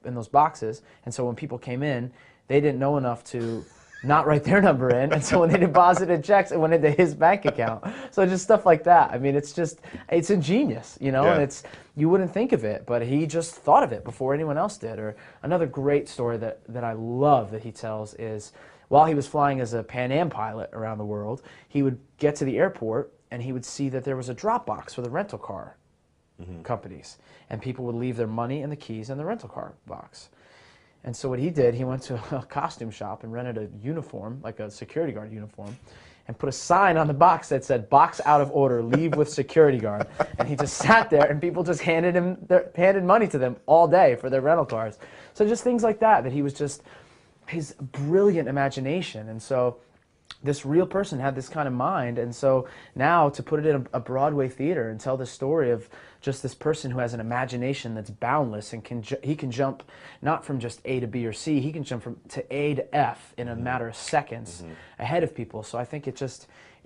those boxes. And so when people came in, they didn't know enough to not write their number in, and so when they deposited checks, it went into his bank account. So just stuff like that. I mean, it's ingenious, you know, and you wouldn't think of it, but he just thought of it before anyone else did. Or another great story that I love that he tells is, while he was flying as a Pan Am pilot around the world, he would get to the airport and he would see that there was a drop box for the rental car companies, and people would leave their money and the keys in the rental car box. And so what he did, he went to a costume shop and rented a uniform, like a security guard uniform, and put a sign on the box that said, "Box out of order, leave with security guard." And he just sat there, and people just handed money to them all day for their rental cars. So just things like that he was just, his brilliant imagination. And so this real person had this kind of mind, and so now to put it in a Broadway theater and tell the story of just this person who has an imagination that's boundless and he can jump not from just A to B or C, he can jump from to A to F in a matter of seconds ahead of people. So I think it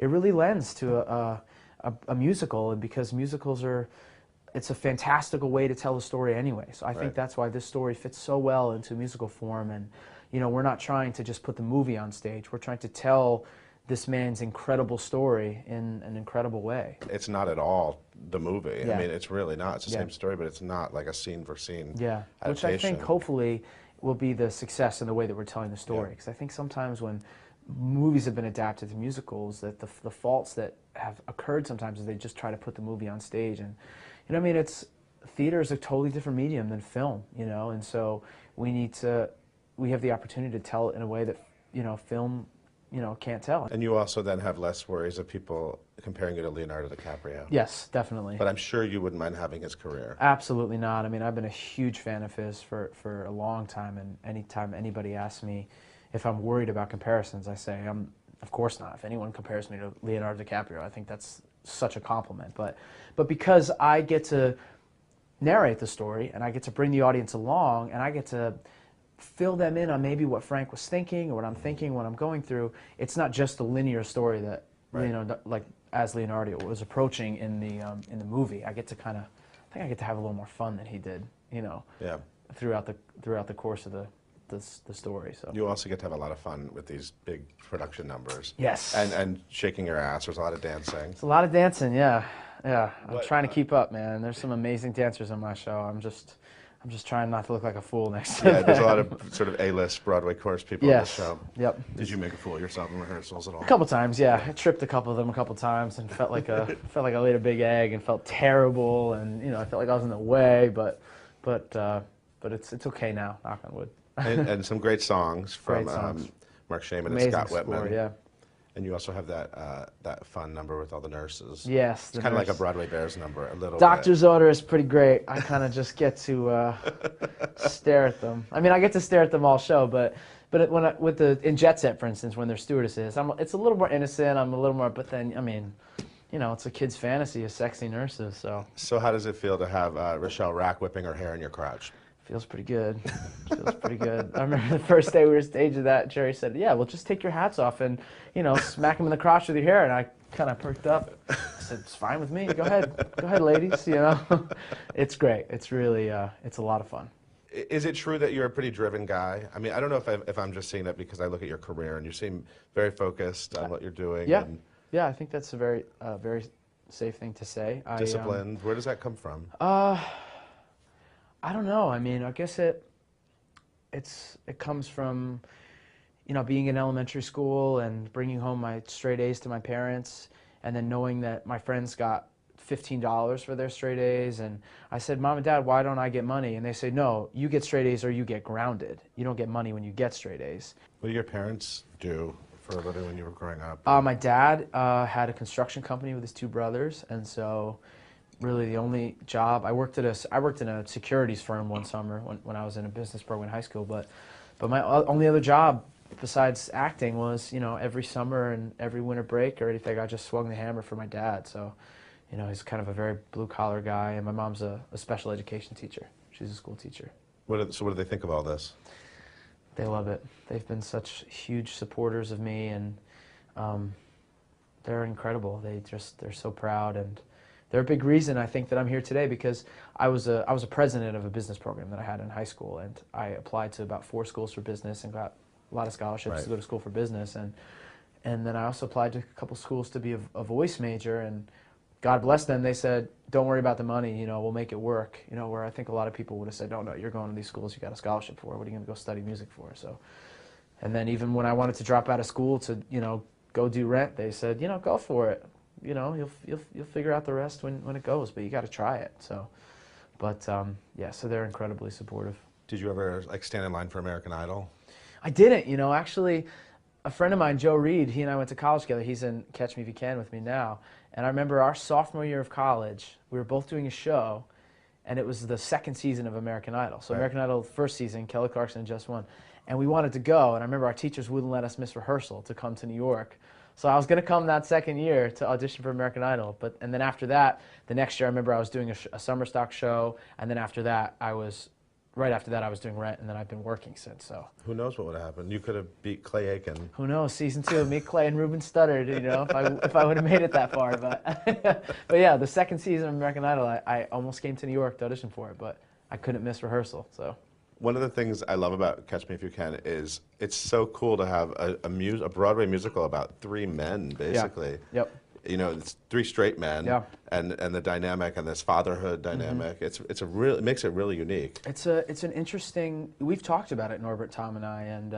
really lends to a musical, and because musicals it's a fantastical way to tell a story anyway. So I think that's why this story fits so well into musical form. And you know, we're not trying to just put the movie on stage. We're trying to tell this man's incredible story in an incredible way. It's not at all the movie. Yeah. I mean, it's really not. It's the same story, but it's not like a scene for scene adaptation. Which I think hopefully will be the success in the way that we're telling the story. Because I think sometimes when movies have been adapted to musicals, that the faults that have occurred sometimes is they just try to put the movie on stage. And you know, I mean, theater is a totally different medium than film, you know, and so we have the opportunity to tell it in a way that, you know, film, you know, can't tell. And you also then have less worries of people comparing you to Leonardo DiCaprio. Yes, definitely. But I'm sure you wouldn't mind having his career. Absolutely not. I mean, I've been a huge fan of his for a long time, and anytime anybody asks me if I'm worried about comparisons, I say, of course not. If anyone compares me to Leonardo DiCaprio, I think that's such a compliment. But because I get to narrate the story, and I get to bring the audience along, and I get to fill them in on maybe what Frank was thinking or what I'm thinking, what I'm going through. It's not just a linear story that like as Leonardo was approaching in the movie. I think I get to have a little more fun than he did, you know. Yeah. Throughout the course of the story. So you also get to have a lot of fun with these big production numbers. Yes. And shaking your ass. There's a lot of dancing. It's a lot of dancing, yeah. Yeah. I'm trying to keep up, man. There's some amazing dancers on my show. I'm just trying not to look like a fool next to them. There's a lot of sort of A-list Broadway chorus people on the show. Yep. Did you make a fool of yourself in rehearsals at all? A couple times, yeah. I tripped a couple of them a couple times and felt like I laid a big egg and felt terrible, and you know, I felt like I was in the way, but it's okay now, knock on wood. and some great songs from Mark Shaman and Scott Whitman. Score, yeah. And you also have that fun number with all the nurses. Yes. It's kind of like a Broadway Bears number, a little Doctor's bit. Order is pretty great. I kind of just get to stare at them. I mean, I get to stare at them all show, but in Jet Set, for instance, when they're stewardesses, it's a little more innocent. I'm a little more, but then, I mean, you know, it's a kid's fantasy of sexy nurses, so. So how does it feel to have Rochelle Rack whipping her hair in your crotch? Feels pretty good. Feels pretty good. I remember the first day we were staging that, Jerry said, yeah, well, just take your hats off and, you know, smack them in the crotch with your hair. And I kind of perked up. I said, it's fine with me. Go ahead, ladies, you know. It's great. It's really, it's a lot of fun. Is it true that you're a pretty driven guy? I mean, I don't know if I'm just saying that because I look at your career and you seem very focused on what you're doing. Yeah, and yeah, I think that's a very safe thing to say. Disciplined. Where does that come from? I don't know. I mean, I guess it comes from, you know, being in elementary school and bringing home my straight A's to my parents, and then knowing that my friends got $15 for their straight A's, and I said, Mom and Dad, why don't I get money? And they say, no, you get straight A's or you get grounded. You don't get money when you get straight A's. What did your parents do for a living when you were growing up? My dad had a construction company with his two brothers, and so really the only job I worked in a securities firm one summer when I was in a business program in high school, but my only other job besides acting was, you know, every summer and every winter break or anything, I just swung the hammer for my dad. So, you know, he's kind of a very blue collar guy, and my mom's a special education teacher. She's a school teacher. So what do they think of all this? They love it. They've been such huge supporters of me, and they're incredible. They're so proud, and they're a big reason I think that I'm here today, because I was a president of a business program that I had in high school, and I applied to about 4 schools for business and got a lot of scholarships to go to school for business, and then I also applied to a couple schools to be a voice major, and God bless them, they said, don't worry about the money, you know, we'll make it work, you know, where I think a lot of people would have said, no, you're going to these schools you got a scholarship for, what are you going to go study music for? So, and then even when I wanted to drop out of school to, you know, go do Rent, they said, you know, go for it. You know, you'll figure out the rest when it goes, but you got to try it. So, but yeah, so they're incredibly supportive. Did you ever like stand in line for American Idol? I didn't. You know, actually, a friend of mine, Joe Reed, he and I went to college together. He's in Catch Me If You Can with me now, and I remember our sophomore year of college, we were both doing a show, and it was the second season of American Idol. So American Idol first season, Kelly Clarkson just won, and we wanted to go, and I remember our teachers wouldn't let us miss rehearsal to come to New York So I was going to come that second year to audition for American Idol, and then after that, the next year I remember I was doing a summer stock show, and then after that right after that I was doing Rent, and then I've been working since. So who knows what would have happened? You could have beat Clay Aiken. Who knows? Season 2, me, Clay, and Ruben Studdard. You know, if I would have made it that far, but yeah, the second season of American Idol, I almost came to New York to audition for it, but I couldn't miss rehearsal. So. One of the things I love about Catch Me If You Can is it's so cool to have a Broadway musical about 3 men, basically. Yeah. Yep. You know, it's 3 straight men, yeah. and the dynamic and this fatherhood dynamic. It makes it really unique. It's an interesting. We've talked about it, Norbert, Tom, and I, and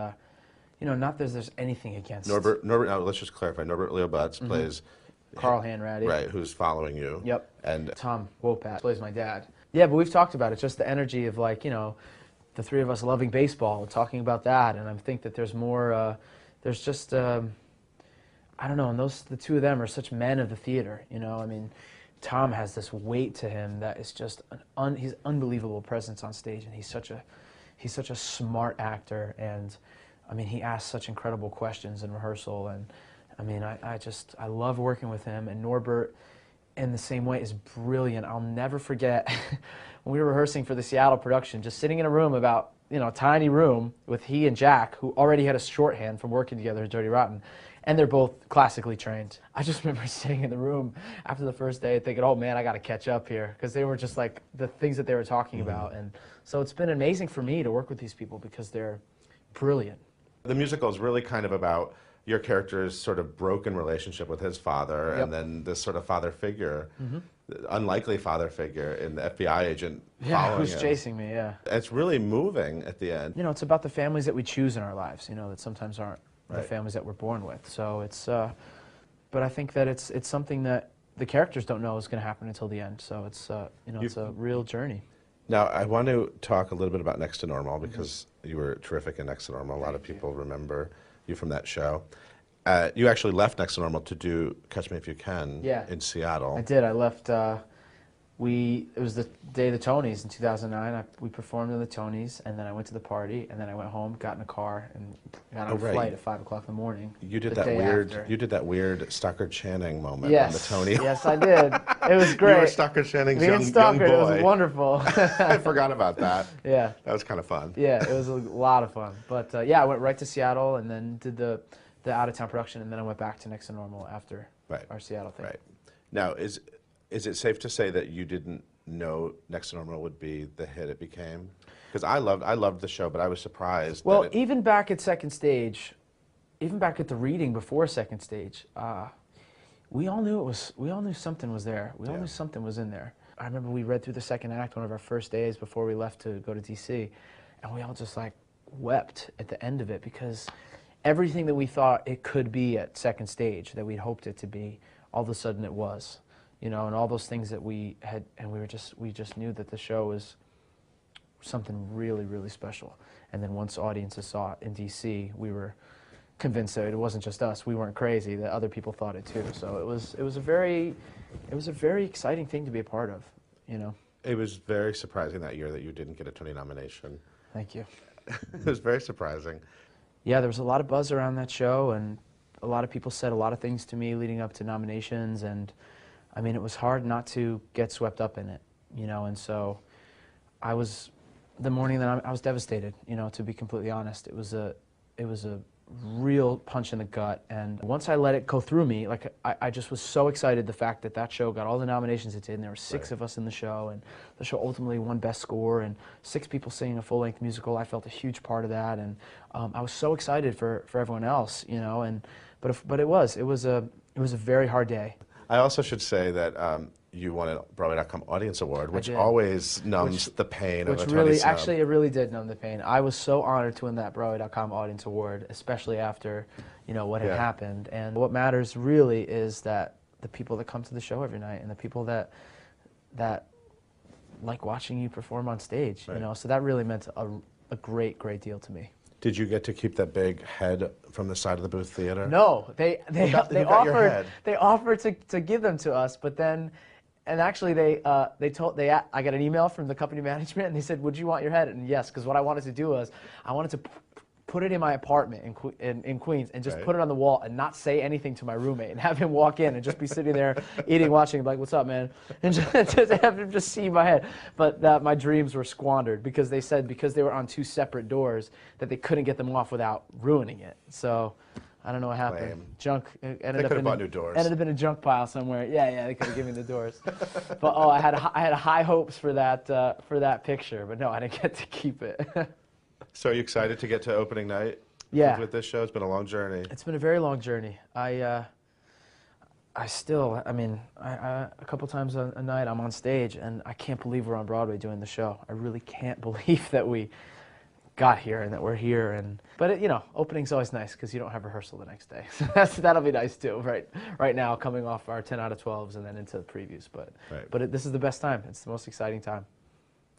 you know, not that there's anything against Norbert. Now let's just clarify. Norbert Leo Butts plays Carl Hanratty, right? Who's following you? Yep. And Tom Wopat plays my dad. Yeah, but we've talked about it. Just the energy of, like, you know, the 3 of us loving baseball and talking about that, and I think that there's more. There's just. I don't know, and the 2 of them are such men of the theater, you know. I mean, Tom has this weight to him that is just he's unbelievable presence on stage, and he's such a smart actor, and I mean, he asks such incredible questions in rehearsal, and I mean, I love working with him, and Norbert in the same way is brilliant. I'll never forget when we were rehearsing for the Seattle production, just sitting in a room about, you know, a tiny room with he and Jack, who already had a shorthand from working together at Dirty Rotten. And they're both classically trained. I just remember sitting in the room after the first day thinking, oh man, I got to catch up here. Because they were just like the things that they were talking about. And so it's been amazing for me to work with these people because they're brilliant. The musical is really kind of about your character's sort of broken relationship with his father, and then this sort of father figure, unlikely father figure in the FBI agent following who's him. chasing me, yeah. It's really moving at the end. You know, it's about the families that we choose in our lives, you know, that sometimes aren't the families that we're born with. So it's, but I think that it's something that the characters don't know is going to happen until the end. So it's, you know, it's a real journey. Now, I want to talk a little bit about Next to Normal because you were terrific in Next to Normal. A lot of people remember you from that show. You actually left Next to Normal to do Catch Me If You Can in Seattle. I did. I left. It was the day of the Tonys in 2009. We performed in the Tonys, and then I went to the party, and then I went home, got in a car, and got on a flight at 5 o'clock in the morning. You did that weird. After. You did that weird Stockard Channing moment on the Tony. Yes, I did. It was great. You were Stockard Channing's young boy. It was wonderful. I forgot about that. Yeah, that was kind of fun. Yeah, it was a lot of fun. But yeah, I went right to Seattle, and then did the out-of-town production, and then I went back to Next to Normal after our Seattle thing. Right. Now, is it safe to say that you didn't know Next to Normal would be the hit it became? Because I loved the show, but I was surprised. Well, even back at Second Stage, even back at the reading before Second Stage, we all knew something was there. We all knew something was in there. I remember we read through the second act one of our first days before we left to go to DC, and we all just like wept at the end of it because everything that we thought it could be at Second Stage, that we'd hoped it to be, all of a sudden it was. You know, and all those things that we had, and we just knew that the show was something really, really special. And then once audiences saw it in DC, we were convinced that it wasn't just us. We weren't crazy; that other people thought it too. So it was a very exciting thing to be a part of. You know, it was very surprising that year that you didn't get a Tony nomination. Thank you. It was very surprising. Yeah, there was a lot of buzz around that show, and a lot of people said a lot of things to me leading up to nominations, and I mean, it was hard not to get swept up in it, you know, and so I was, the morning that I was devastated, you know, to be completely honest. It was a real punch in the gut, and once I let it go through me, like, I just was so excited the fact that that show got all the nominations it did, and there were 6 of us in the show, and the show ultimately won Best Score, and 6 people singing a full-length musical. I felt a huge part of that, and I was so excited for everyone else, you know, and but it was a very hard day. I also should say that you won a Broadway.com Audience Award, which always numbs the pain of a Tony snub. Actually, it really did numb the pain. I was so honored to win that Broadway.com Audience Award, especially after, you know, what had happened. And what matters really is that the people that come to the show every night and the people that like watching you perform on stage, you know. So that really meant a great, great deal to me. Did you get to keep that big head from the side of the Booth Theater? No, they offered to give them to us, but then, and actually I got an email from the company management, and they said, "Would you want your head?" And yes, because what I wanted to do was I wanted to put it in my apartment in Queens, and just put it on the wall and not say anything to my roommate, and have him walk in and just be sitting there eating, watching, like, what's up, man? And just have him just see my head. But my dreams were squandered because they said because they were on 2 separate doors that they couldn't get them off without ruining it. So I don't know what happened. Lame. Junk ended up in a junk pile somewhere. Yeah, they could have given me the doors. But I had high hopes for that picture, but no, I didn't get to keep it. So are you excited to get to opening night? Yeah. With this show? It's been a long journey. It's been a very long journey. I mean, a couple times a night I'm on stage, and I can't believe we're on Broadway doing the show. I really can't believe that we got here and that we're here. But you know, opening's always nice because you don't have rehearsal the next day. So that'll be nice too. Right now, coming off our 10 out of 12s and then into the previews. But this is the best time. It's the most exciting time.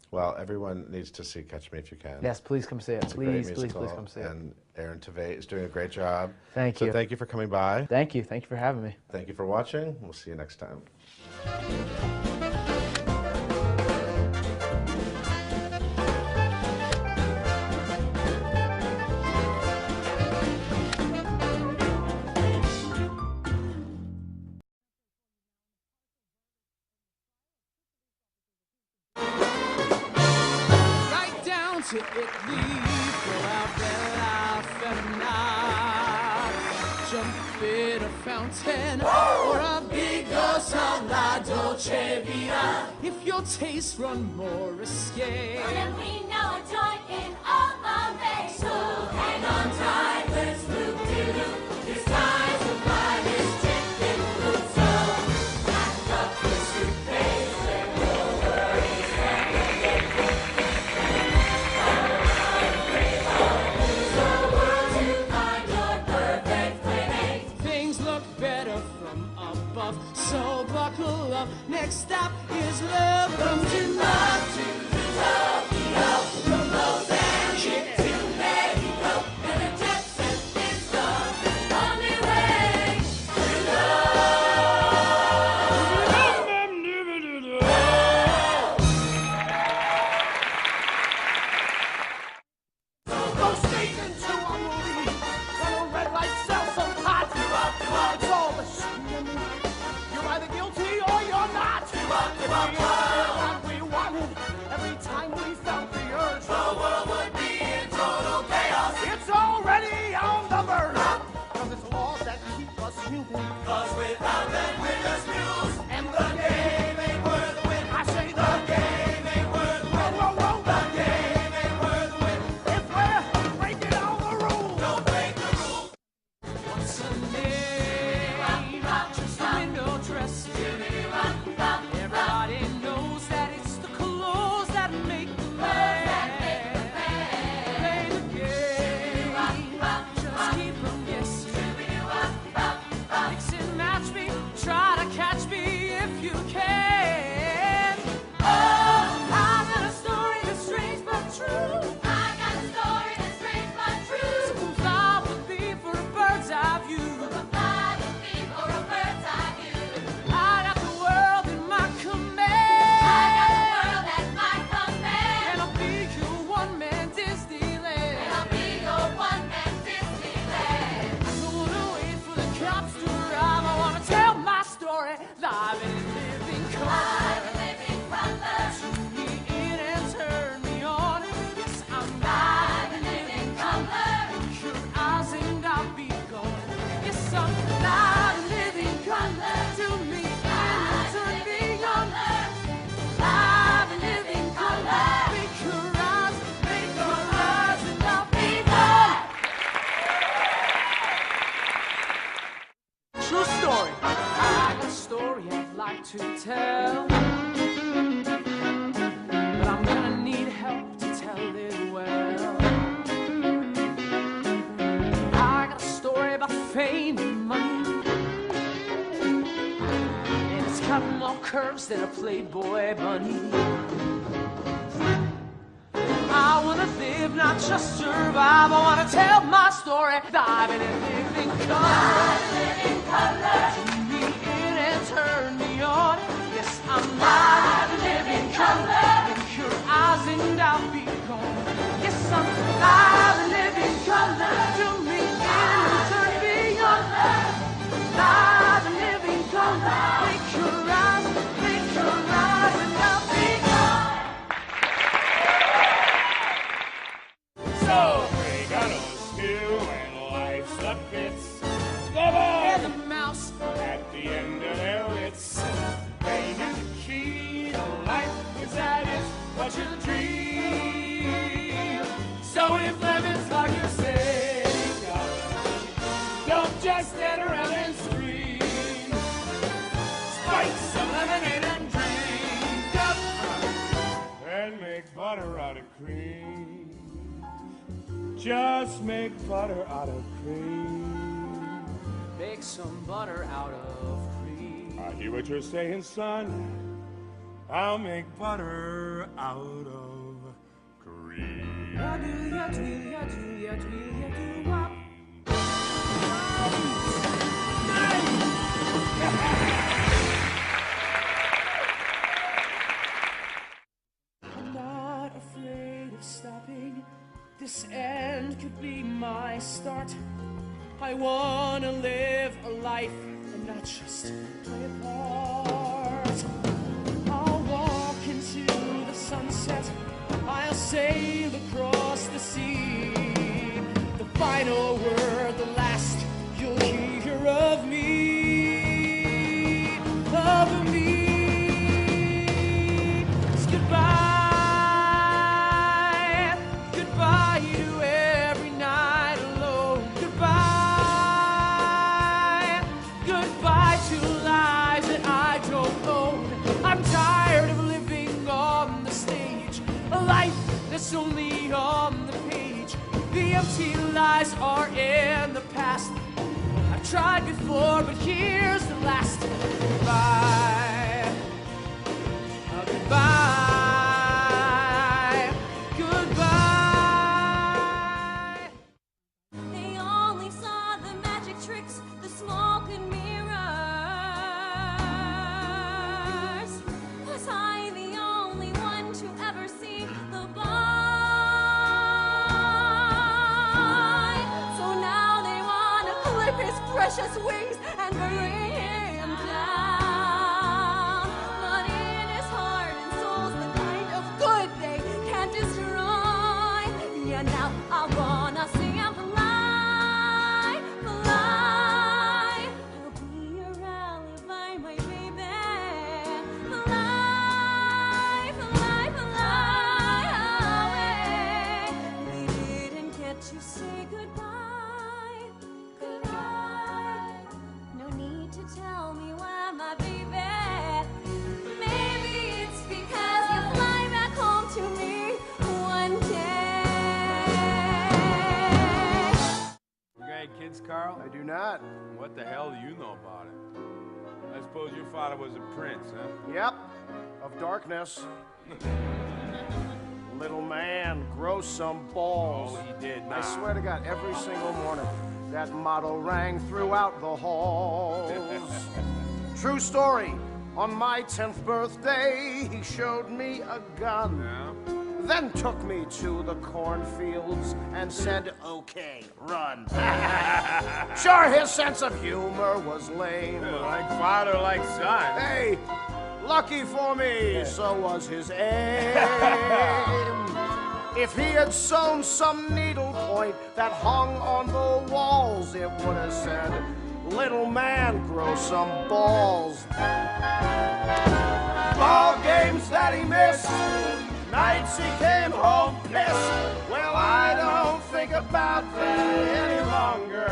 Well, everyone needs to see Catch Me If You Can. Yes, please come see it. It's please come see it. And Aaron Tveit is doing a great job. Thank you. So thank you for coming by. Thank you for having me. Thank you for watching. We'll see you next time. To Italy, go out there, laugh and nod. Jump in a fountain or a big la dolce vita. If your tastes run more risque, then we know a joint in Alma. So hang on tight, let's move to this time to buy this chicken food. So pack up your suitcase and no worries and get so buckle up. Next stop is love. Comes in love to the Tokyo, from Los Angeles to Mexico, and the jet set is on their way to love. Go straight into a movie. Got a red light, sell some hot. It's all the shit. You're either guilty or you're not. What we wanted every time we felt the urge. The world would be in total chaos. It's already on the verge. Cause it's laws that keep us human. Cause without them we're just mules. And the game ain't worth the win. I say the game ain't worth the win. The game ain't worth the win. If we're breaking all the rules, don't break the rules. What's a name? Just a window dress. Everybody knows that it's the clothes that make the man. Play the game, just keep from guessing. Mix and match me, try to catch me if you can. Oh, I got a story that's strange but true. I got a story that's strange but true. So come fly with me for a bird's eye view. Live and living color. Tune me in and turn me on. Yes, I'm live and living color. Look your eyes and I'll be gone. Yes, I'm live and living color. Tune me in and turn me on. Live and living color. Make your eyes and I'll be gone. True story. Story I'd like to tell, but I'm gonna need help to tell it well. I got a story about fame and money, and it's got more curves than a Playboy bunny. I wanna live, not just survive. I wanna tell my story live and live in color. Turn me on. Yes, I'm live and living color. Look your eyes and I'll be gone. Yes, I'm live and living color. So if lemons are your sing, don't just stand around and scream. Spike some lemonade and drink up and make butter out of cream. Just make butter out of cream. Make some butter out of cream. I hear what you're saying, son. I'll make butter out of cream. I'm not afraid of stopping. This end could be my start. I wanna live a life and not just play a part. I'll walk into the sunset. I'll sail across the sea. The final word, the last you'll hear of me, of me, is goodbye, goodbye to every night alone. Goodbye, goodbye to lives that I don't own. I'm tired of living on the stage, a life that's only on the page. The empty lies are in the past. I've tried before, but here's the last. Goodbye, goodbye, goodbye. They only saw the magic tricks, the smoke and mirrors. Was I the only one to ever see the boy? So now they wanna clip his precious wings and bring him down. But in his heart and soul's the kind of good they can't destroy. Yeah, now I wanna see him fly, fly. I'll be your alibi, my baby. Fly, fly, fly away. They didn't get to say goodbye, goodbye. No need to tell me why, my baby. Maybe it's because you fly back home to me one day. You got any kids, Carl? I do not. What the hell do you know about it? I suppose your father was a prince, huh? Yep, of darkness. Little man, grow some balls. Oh, he did I not. swear to God, every single morning, that motto rang throughout the halls. True story. On my 10th birthday, he showed me a gun. Then took me to the cornfields and said, okay, run. Sure, his sense of humor was lame. Like father, like son. Hey, lucky for me, so was his aim. If he had sewn some needlepoint that hung on the walls, it would have said, little man, grow some balls. Ball games that he missed, nights he came home pissed. Well, I don't think about that any longer.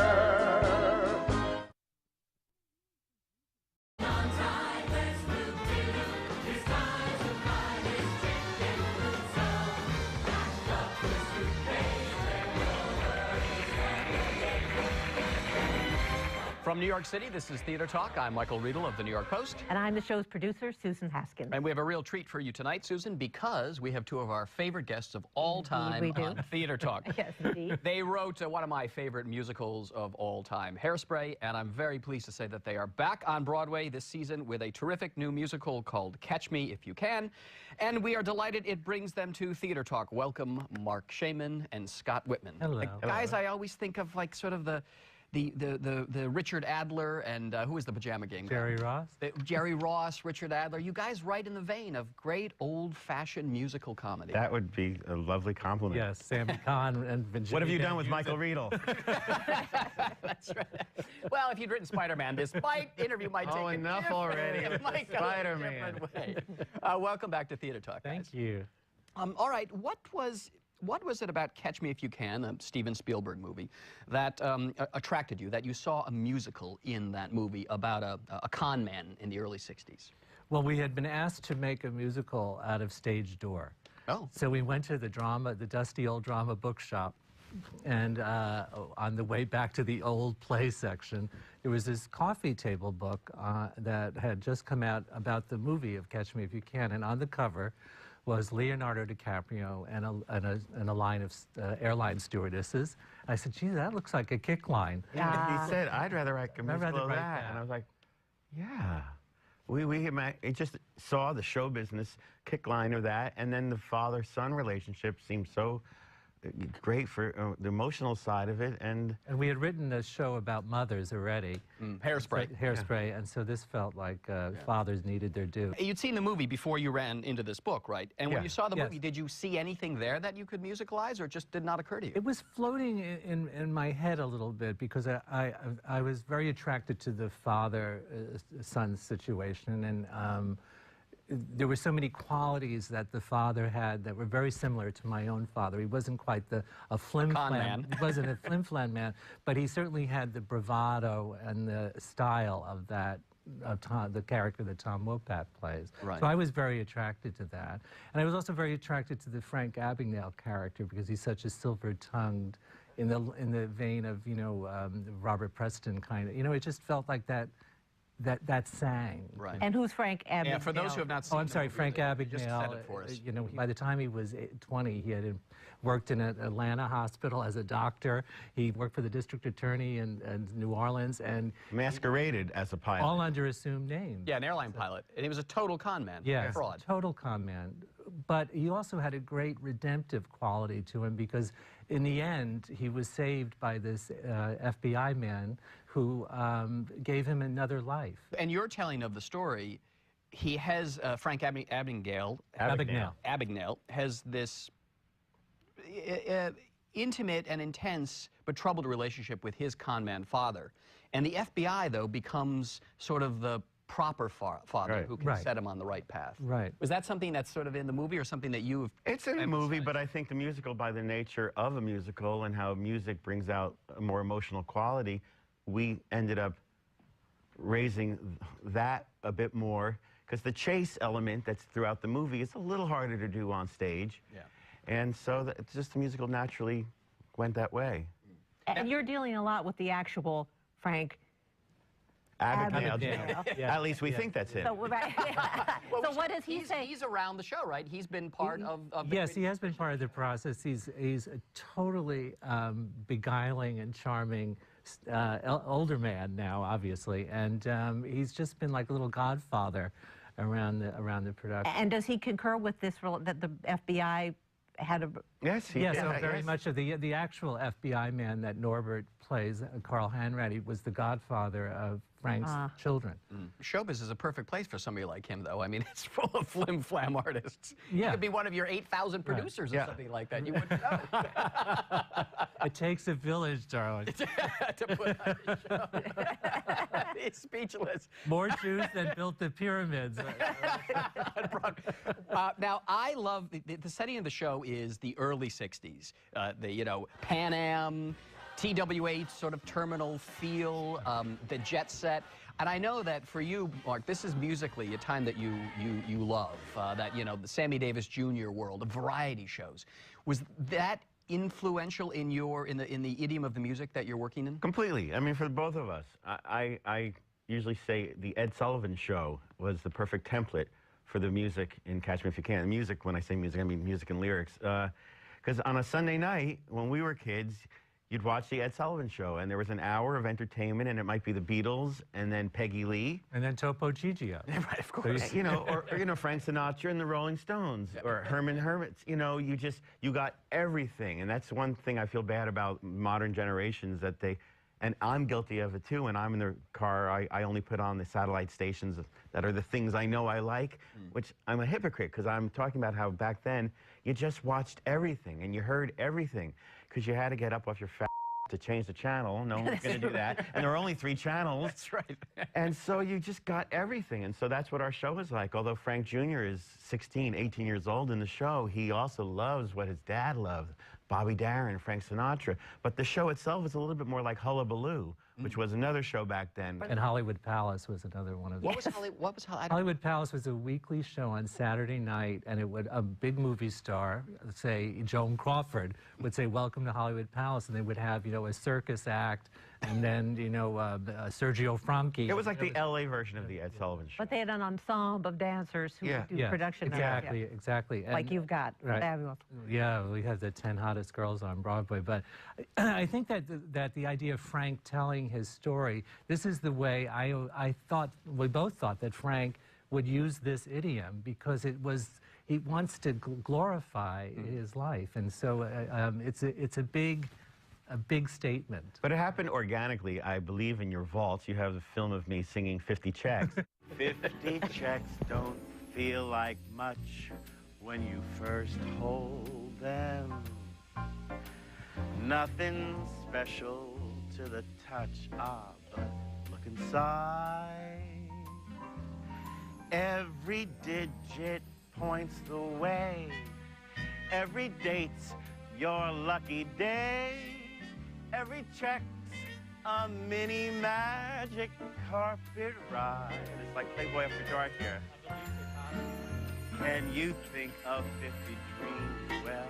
From New York City, this is Theater Talk. I'm Michael Riedel of the New York Post. And I'm the show's producer, Susan Haskins. And we have a real treat for you tonight, Susan, because we have two of our favorite guests of all time we do. on Theater Talk. Yes, indeed. They wrote one of my favorite musicals of all time, Hairspray, and I'm very pleased to say that they are back on Broadway this season with a terrific new musical called Catch Me If You Can. And we are delighted it brings them to Theater Talk. Welcome, Mark Shaman and Scott Whitman. Hello. Guys, I always think of like sort of the Richard Adler and who was the Pajama Game guy? Jerry Ross. Jerry Ross, Richard Adler. You guys right in the vein of great old-fashioned musical comedy. That would be a lovely compliment. Yes, Sammy Kahn and Virginia. What have you done with Michael Riedel? That's right. Well, if you'd written Spider-Man, this interview might take enough already with Spider-Man. Spider-Man. Welcome back to Theater Talk. Thank you. All right, what was it about Catch Me If You Can, a Steven Spielberg movie, that attracted you, that you saw a musical in that movie about a con man in the early 60s? Well, we had been asked to make a musical out of Stage Door. Oh. So we went to the dusty old drama bookshop, and on the way back to the old play section, there was this coffee table book that had just come out about the movie of Catch Me If You Can, and on the cover was Leonardo DiCaprio and a line of airline stewardesses. I said, geez, that looks like a kick line. He said, I'd rather write a musical of write that. And I was like, yeah. We just saw the show business kick line of that, and then the father-son relationship seemed so great for the emotional side of it. And we had written a show about mothers already. Hairspray. Hairspray, and so this felt like fathers needed their due. You'd seen the movie before you ran into this book, right? And when Yeah. you saw the Yes. movie, did you see anything there that you could musicalize, or it just did not occur to you? It was floating in my head a little bit because I was very attracted to the father-son situation, and there were so many qualities that the father had that were very similar to my own father. He wasn't quite a flim-flam man. He wasn't a flim-flam man, but he certainly had the bravado and the style of that. The character that Tom Wopat plays. Right. So I was very attracted to that. And I was also very attracted to the Frank Abagnale character because he's such a silver-tongued, in the vein of, you know, Robert Preston kind of. You know, it just felt like that sang. Right. And who's Frank Abagnale? Yeah, for those who have not seen I'm sorry, Frank Abagnale. just said it for us. You know, by the time he was 20, he had worked in an Atlanta hospital as a doctor. He worked for the district attorney in New Orleans, and masqueraded as a pilot. all under assumed names. Yeah, an airline pilot. And he was a total con man. Yes, Fraud. total con man. But he also had a great redemptive quality to him because in the end, he was saved by this FBI man who gave him another life. And your telling of the story, he has, Frank Abagnale has this intimate and intense but troubled relationship with his con man father. And the FBI, though, becomes sort of the proper father who can set him on the right path. Right. Was that something that's sort of in the movie or something that you've It's in the movie, but I think the musical, by the nature of a musical and how music brings out a more emotional quality, we ended up raising that a bit more, because the chase element that's throughout the movie is a little harder to do on stage. Yeah. And so it's just the musical naturally went that way. And you're dealing a lot with the actual Frank Abagnale. Yeah. At least we think that's him. So, so what does he say? He's around the show, right? He's been part of the Yes, he has been part of the process. He's a totally beguiling and charming older man now, obviously, and he's just been like a little godfather around the production. And does he concur with this, that the FBI had a... Yes, he yes, did. so very much of the actual FBI man that Norbert plays, Carl Hanratty, was the godfather of Frank's children. Showbiz is a perfect place for somebody like him, though. I mean, it's full of flim-flam artists. Yeah. He could be one of your 8,000 producers or something like that. You wouldn't know. It takes a village, darling. To put on a show. He's speechless. More Jews than built the pyramids. Now, I love the setting of the show is the early 60s. Pan Am, TWA sort of terminal feel, the jet set. And I know that for you, Mark, this is musically a time that you love, the Sammy Davis Jr. world, the variety shows. Was that influential in the idiom of the music that you're working in? Completely. I mean, for both of us. I usually say the Ed Sullivan Show was the perfect template for the music in Catch Me If You Can. Music, when I say music, I mean music and lyrics. Because on a Sunday night, when we were kids, you'd watch the Ed Sullivan Show, and there was an hour of entertainment, and it might be the Beatles, and then Peggy Lee. And then Topo Gigio. Right, of course. Or Frank Sinatra and the Rolling Stones, or Herman Hermits. You got everything, and that's one thing I feel bad about modern generations, that they, and I'm guilty of it too, when I'm in the car, I only put on the satellite stations that are the things I know I like, which I'm a hypocrite, because I'm talking about how back then, you just watched everything, and you heard everything, because you had to get up off your fat to change the channel. No one's going to do that. And there were only 3 channels. That's right. And so you just got everything. And so that's what our show is like. Although Frank Jr. is 16, 18 years old in the show, he also loves what his dad loved, Bobby Darin, Frank Sinatra. But the show itself is a little bit more like Hullabaloo, which was another show back then. And Hollywood Palace was another one of them. What was Hollywood Palace was a weekly show on Saturday night, and it would a big movie star, say Joan Crawford, would say, "Welcome to Hollywood Palace," and they would have, you know, a circus act, and then, you know, Sergio Franchi. It was like the LA version of the Ed Sullivan Show. But they had an ensemble of dancers who would do production. Exactly, exactly. Like you've got. Right. Fabulous. Yeah, we had the 10 hottest girls on Broadway. But I think that the idea of Frank telling his story, this is the way I thought, we both thought that Frank would use this idiom because he wants to glorify his life. And so it's a big statement. But it happened organically. I believe in your vaults. You have the film of me singing 50 checks. 50 checks don't feel like much when you first hold them. Nothing special to the touch, but look inside. Every digit points the way. Every date's your lucky day. Every check's a mini magic carpet ride. It's like Playboy After Dark here. Can you think of 50 dreams? Well,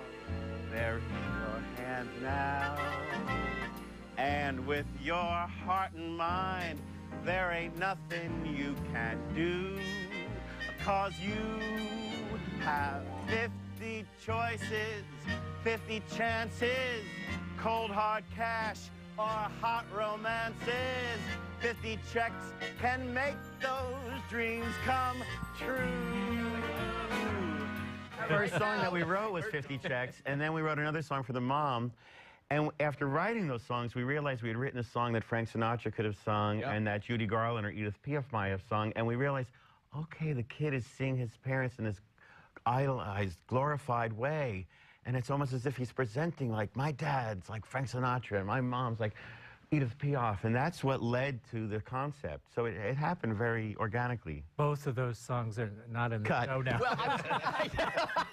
they're in your hand now. And with your heart and mind, there ain't nothing you can't do. 'Cause you have 50 choices, 50 chances, cold hard cash or hot romances. 50 checks can make those dreams come true. The first song that we wrote was 50 Checks, and then we wrote another song for the mom. And after writing those songs, we realized we had written a song that Frank Sinatra could have sung and that Judy Garland or Edith Piaf might have sung. And we realized, okay, the kid is seeing his parents in this idolized, glorified way. And it's almost as if he's presenting, like, my dad's like Frank Sinatra and my mom's like Edith Piaf. And that's what led to the concept. So it happened very organically. Both of those songs are not in the show now. Well,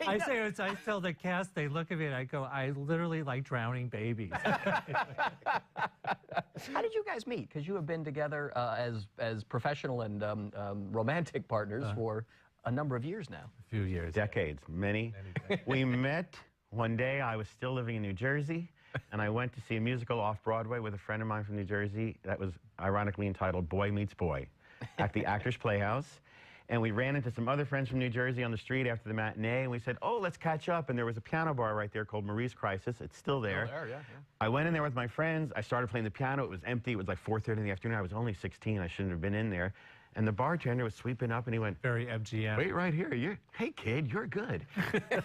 I tell the cast, they look at me and I go, I literally like drowning babies. How did you guys meet? Because you have been together as professional and romantic partners for a number of years now. A few years. Decades, many. We met one day. I was still living in New Jersey, and I went to see a musical off-Broadway with a friend of mine from New Jersey that was ironically entitled Boy Meets Boy at the Actors Playhouse. And we ran into some other friends from New Jersey on the street after the matinee, and we said, oh, let's catch up. And there was a piano bar right there called Marie's Crisis. It's still there. Still there, yeah. I went in there with my friends. I started playing the piano. It was empty. It was like 4:30 in the afternoon. I was only 16. I shouldn't have been in there. And the bartender was sweeping up, and he went, very MGM. Wait right here. Hey, kid, you're good.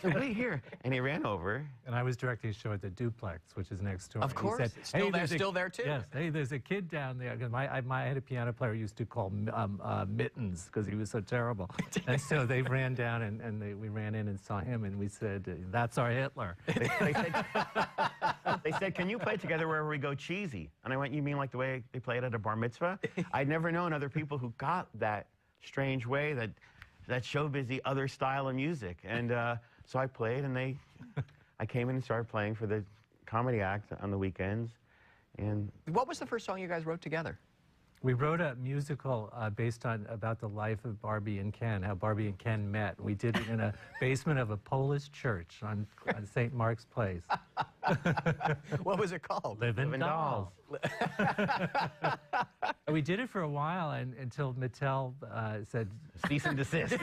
So wait here. And he ran over. And I was directing a show at the Duplex, which is next door. Of course. He said, still there, too. Yes. Hey, there's a kid down there. Because I had a piano player we used to call Mittens because he was so terrible. And so they ran down, and we ran in and saw him, and we said, that's our Hitler. They said, can you play together wherever we go cheesy? And I went, you mean like the way they play it at a bar mitzvah? I'd never known other people who got that strange way, that show busy other style of music. And so I played, and I came in and started playing for the comedy act on the weekends. And what was the first song you guys wrote together? We wrote a musical based on about the life of Barbie and Ken, how Barbie and Ken met. We did it in a basement of a Polish church on St. Mark's Place. What was it called? Living Dolls. We did it for a while until Mattel said, cease and desist.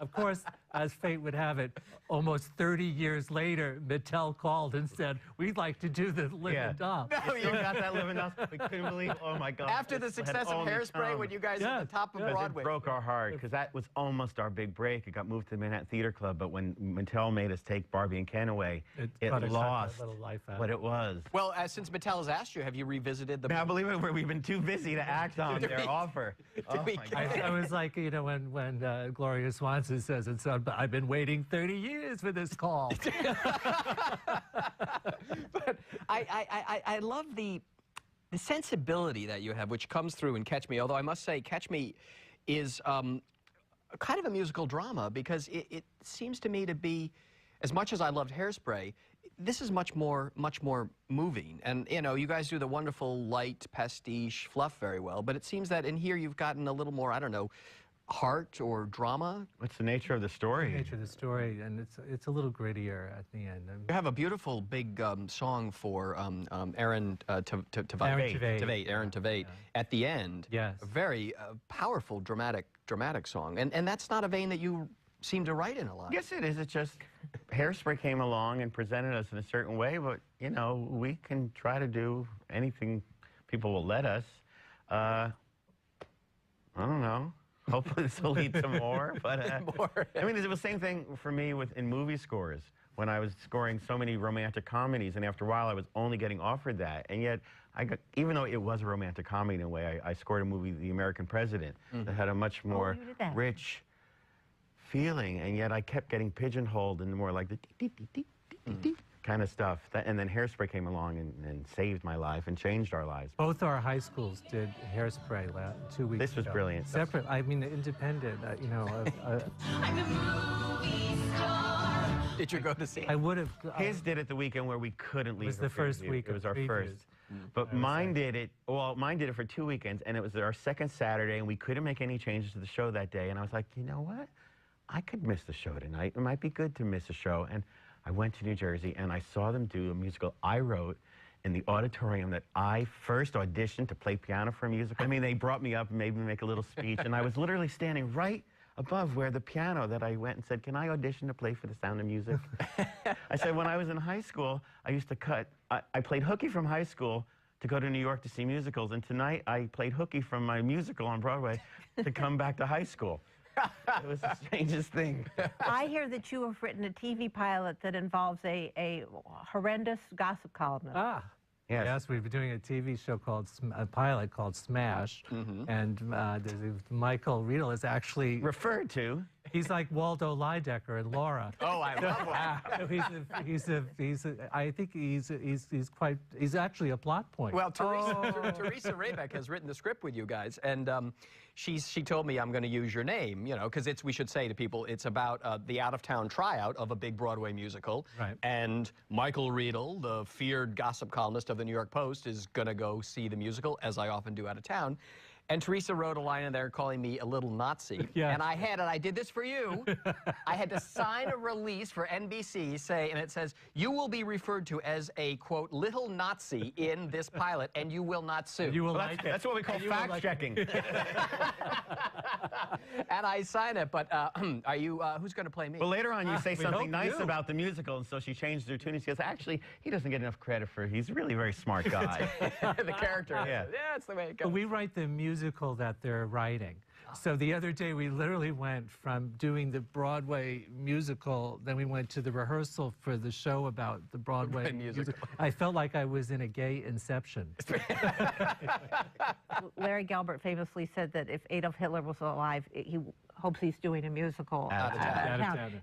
Of course, as fate would have it, almost 30 years later, Mattel called and said, we'd like to do the Living Doll. No, you got that Living Dolls. We couldn't believe, oh my God. After the success of Hairspray, when you guys at the top of Broadway. It broke our heart, because that was almost our big break. It got moved to the Manhattan Theater Club, but when Mattel made us take Barbie and Ken away, it launched lost a little life out. what it was. Well, since Mattel has asked you, have you revisited the... Now, believe it or not, we've been too busy to act on their offer. Oh, my God. I was like, you know, when Gloria Swanson says, and so I've been waiting 30 years for this call. But I love the sensibility that you have, which comes through in Catch Me, although I must say Catch Me is kind of a musical drama, because it seems to me to be, as much as I loved Hairspray, this is much more moving. And, you know, you guys do the wonderful light pastiche fluff very well, but it seems that in here you've gotten a little more, I don't know, heart or drama. What's the nature of the story? The nature of the story, and it's a little grittier at the end. You have a beautiful big song for Aaron Tveit at the end. Yes. A very powerful, dramatic song. And that's not a vein that you seem to write in a lot. Yes, it is. It's just Hairspray came along and presented us in a certain way, but, you know, we can try to do anything people will let us. I don't know. Hopefully this will lead to more, but I mean, it was the same thing for me in movie scores, when I was scoring so many romantic comedies, and after a while I was only getting offered that, and yet even though it was a romantic comedy in a way, I scored a movie, The American President, that had a much more rich feeling, and yet I kept getting pigeonholed in more like the dee-dee-dee-dee-dee-dee kind of stuff. And then Hairspray came along and saved my life and changed our lives. Both our high schools did Hairspray 2 weeks ago. This was brilliant. Separate, I mean, independent, you know. I'm a movie star. Did you go to see it? I would have. His did it the weekend where we couldn't leave. It was the first week. It was our first. But mine did it, well, mine did it for 2 weekends, and it was our second Saturday, and we couldn't make any changes to the show that day. And I was like, you know what? I could miss the show tonight. It might be good to miss a show. And I went to New Jersey, and I saw them do a musical I wrote in the auditorium that I first auditioned to play piano for a musical. I mean, they brought me up and made me make a little speech, and I was literally standing right above where the piano that I went and said, can I audition to play for The Sound of Music? I said, when I was in high school, I used to I played hooky from high school to go to New York to see musicals, and tonight I played hooky from my musical on Broadway to come back to high school. It was the strangest thing. I hear that you have written a TV pilot that involves a horrendous gossip columnist. Ah. Yes, we've been doing a TV show a pilot called Smash, and Michael Riedel is actually referred to. He's like Waldo Lydecker and Laura. Oh, I love that. I think he's actually a plot point. Well, Teresa Rebeck has written the script with you guys, and she told me I'm going to use your name, you know, because we should say to people, it's about the out-of-town tryout of a big Broadway musical. Right. And Michael Riedel, the feared gossip columnist of the New York Post, is going to go see the musical, as I often do out of town. And Teresa wrote a line in there calling me a little Nazi. Yeah. And I did this for you. I had to sign a release for NBC and it says, you will be referred to as a, quote, little Nazi in this pilot, and you will not sue. You will like it. That's what we call fact-checking. And I sign it, but are you, who's going to play me? Well, later on you say something nice about the musical, and so she changed her tune, and she goes, actually, he doesn't get enough credit he's a really very smart guy. The character. Yeah. That's the way it goes. We write the musical that they're writing. So the other day we literally went from doing the Broadway musical, then we went to the rehearsal for the show about the Broadway musical. I felt like I was in a gay Inception. Larry Gelbart famously said that if Adolf Hitler was alive, he hopes he's doing a musical. Out of town.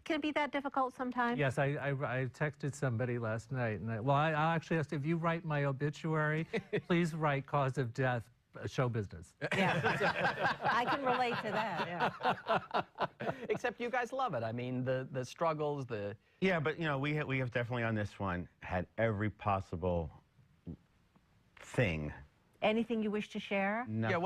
Can it be that difficult sometimes? Yes, I texted somebody last night, and I actually asked, if you write my obituary, please write cause of death, show business. Yeah, I can relate to that, yeah. Except you guys love it. I mean, the struggles, the... Yeah, but, you know, we have definitely on this one had every possible thing. Anything you wish to share? No, yeah,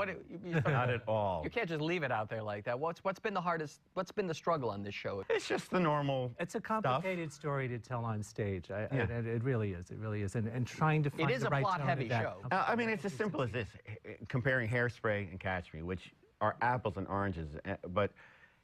not at all. You can't just leave it out there like that. What's been the hardest, what's been the struggle on this show? It's just the normal It's a complicated story to tell on stage. It really is. It really is. And trying to find the right tone. It is a plot-heavy show. I mean, it's as simple as this. Comparing Hairspray and Catch Me, which are apples and oranges. But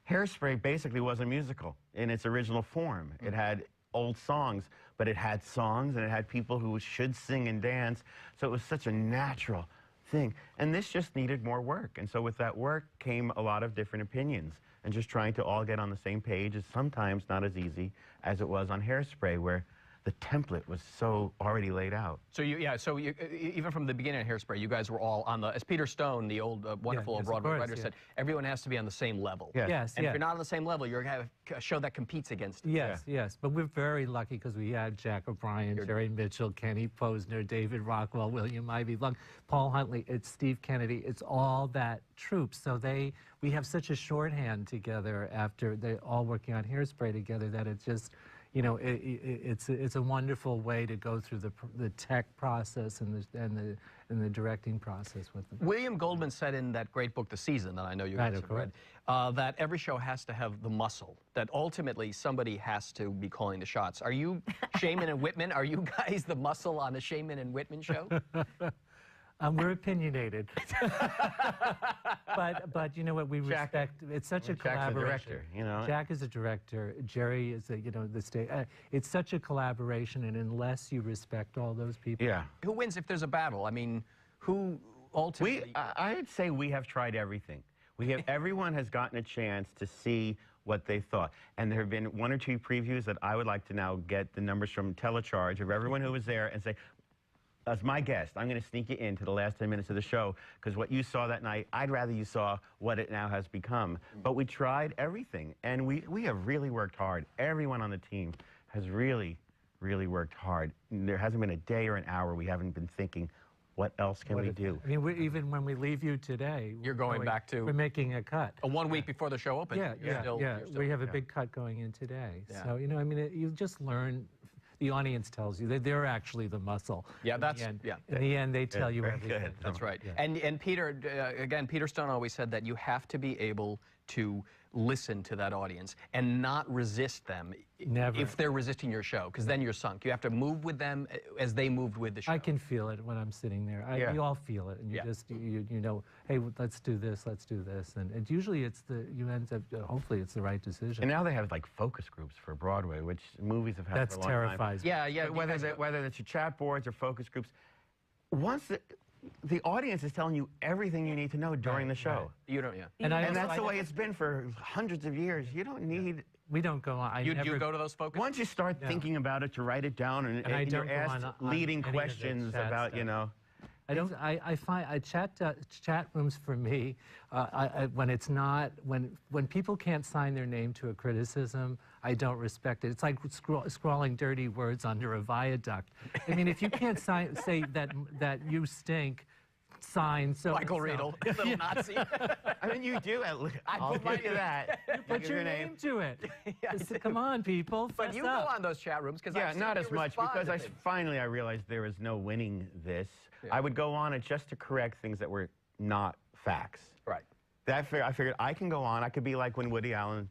Hairspray basically was a musical in its original form. It had old songs, but it had songs and it had people who should sing and dance. So it was such a natural thing. And this just needed more work. And so with that work came a lot of different opinions. And just trying to all get on the same page is sometimes not as easy as it was on Hairspray, where the template was so already laid out. So even from the beginning of Hairspray, you guys were all on the, as Peter Stone, the old wonderful old Broadway writer, said, everyone has to be on the same level. Yes, and if you're not on the same level, you're going to have a show that competes against it. Yes. But we're very lucky because we had Jack O'Brien, Jerry Mitchell, Kenny Posner, David Rockwell, William Ivey Lung, Paul Huntley, it's Steve Kennedy. It's all that troupe. So we have such a shorthand together after they're all working on Hairspray together that it's just, you know, it's a wonderful way to go through the tech process and the directing process with them. William Goldman said in that great book, The Season, that I know you guys have read, that every show has to have the muscle, that ultimately somebody has to be calling the shots. Are you Shaman and Whitman? Are you guys the muscle on the Shaman and Whitman show? We're opinionated, but you know what, we respect. It's such a collaboration. Jack's a director, you know. Jack is a director. Jerry is the stage. It's such a collaboration, and unless you respect all those people, Who wins if there's a battle? I mean, who ultimately? I'd say we have tried everything. Everyone has gotten a chance to see what they thought, and there have been 1 or 2 previews that I would like to now get the numbers from Telecharge of everyone who was there and say, as my guest, I'm going to sneak you into the last 10 minutes of the show, because what you saw that night, I'd rather you saw what it now has become. But we tried everything, and we have really worked hard. Everyone on the team has really, really worked hard. There hasn't been a day or an hour we haven't been thinking, what else can we do? I mean, even when we leave you today, you're going back to... We're making a cut. 1 week before the show opens. We have a big cut going in today. So, you know, I mean, you just learn... The audience tells you that they're actually the muscle. Yeah, that's in the end, they tell you everything. That's right. And Peter, again, Peter Stone always said that you have to be able to listen to that audience and not resist them. Never. If they're resisting your show, because then you're sunk. You have to move with them as they moved with the show. I can feel it when I'm sitting there. We all feel it, and you just you know, hey, let's do this, and usually you end up hopefully it's the right decision. And now they have like focus groups for Broadway, which movies have had for a long terrifies time. me. Yeah. Whether it's your chat boards or focus groups, once the audience is telling you everything you need to know during the show. You don't, And that's the way it's been for hundreds of years. You don't need... We don't go on. You go to those focus? Once you start thinking about it, to write it down, and you're asked leading questions about, you know... I find chat rooms for me when it's not when people can't sign their name to a criticism, I don't respect it. It's like scrawling dirty words under a viaduct. I mean, if you can't say that you stink, sign so Michael Riedel, little Nazi. I mean, you do. I'll give you that. You put your name to it. Come on, people. But you go on those chat rooms because not as much, because finally I realized there was no winning this. I would go on it just to correct things that were not facts. Right. I figured I can go on. I could be like when Woody Allen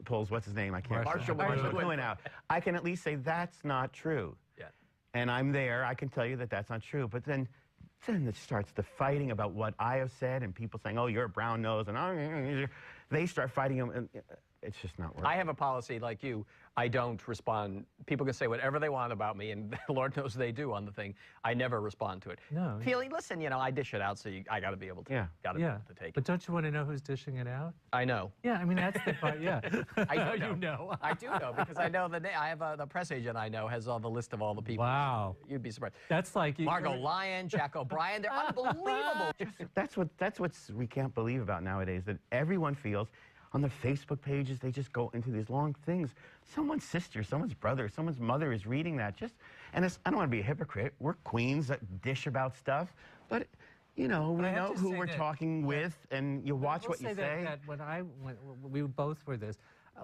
pulls what's his name? I can't. Marshall McLuhan out. I can at least say that's not true. Yeah. And I'm there. I can tell you that that's not true. But then it starts the fighting about what I have said, and people saying, "Oh, you're a brown nose," and they start fighting them. And it's just not working. I have a policy like you. I don't respond. People can say whatever they want about me, and Lord knows they do on the thing. I never respond to it. No. Feeling, listen, you know, I dish it out, so I got to be able to. Be able to take it. But don't you want to know who's dishing it out? I know. Yeah, I mean that's the part. Yeah. I do know. You know. I do know because I know the name. I have the press agent I know has all the list of all the people. Wow. You'd be surprised. That's like Margot Lyon, Jack O'Brien. They're unbelievable. That's what we can't believe about nowadays. That everyone feels. On the Facebook pages, they just go into these long things. Someone's sister, someone's brother, someone's mother is reading that. I don't want to be a hypocrite. We're queens that dish about stuff, but you know, we know who we're talking with, and you watch what you say. That when we both were this,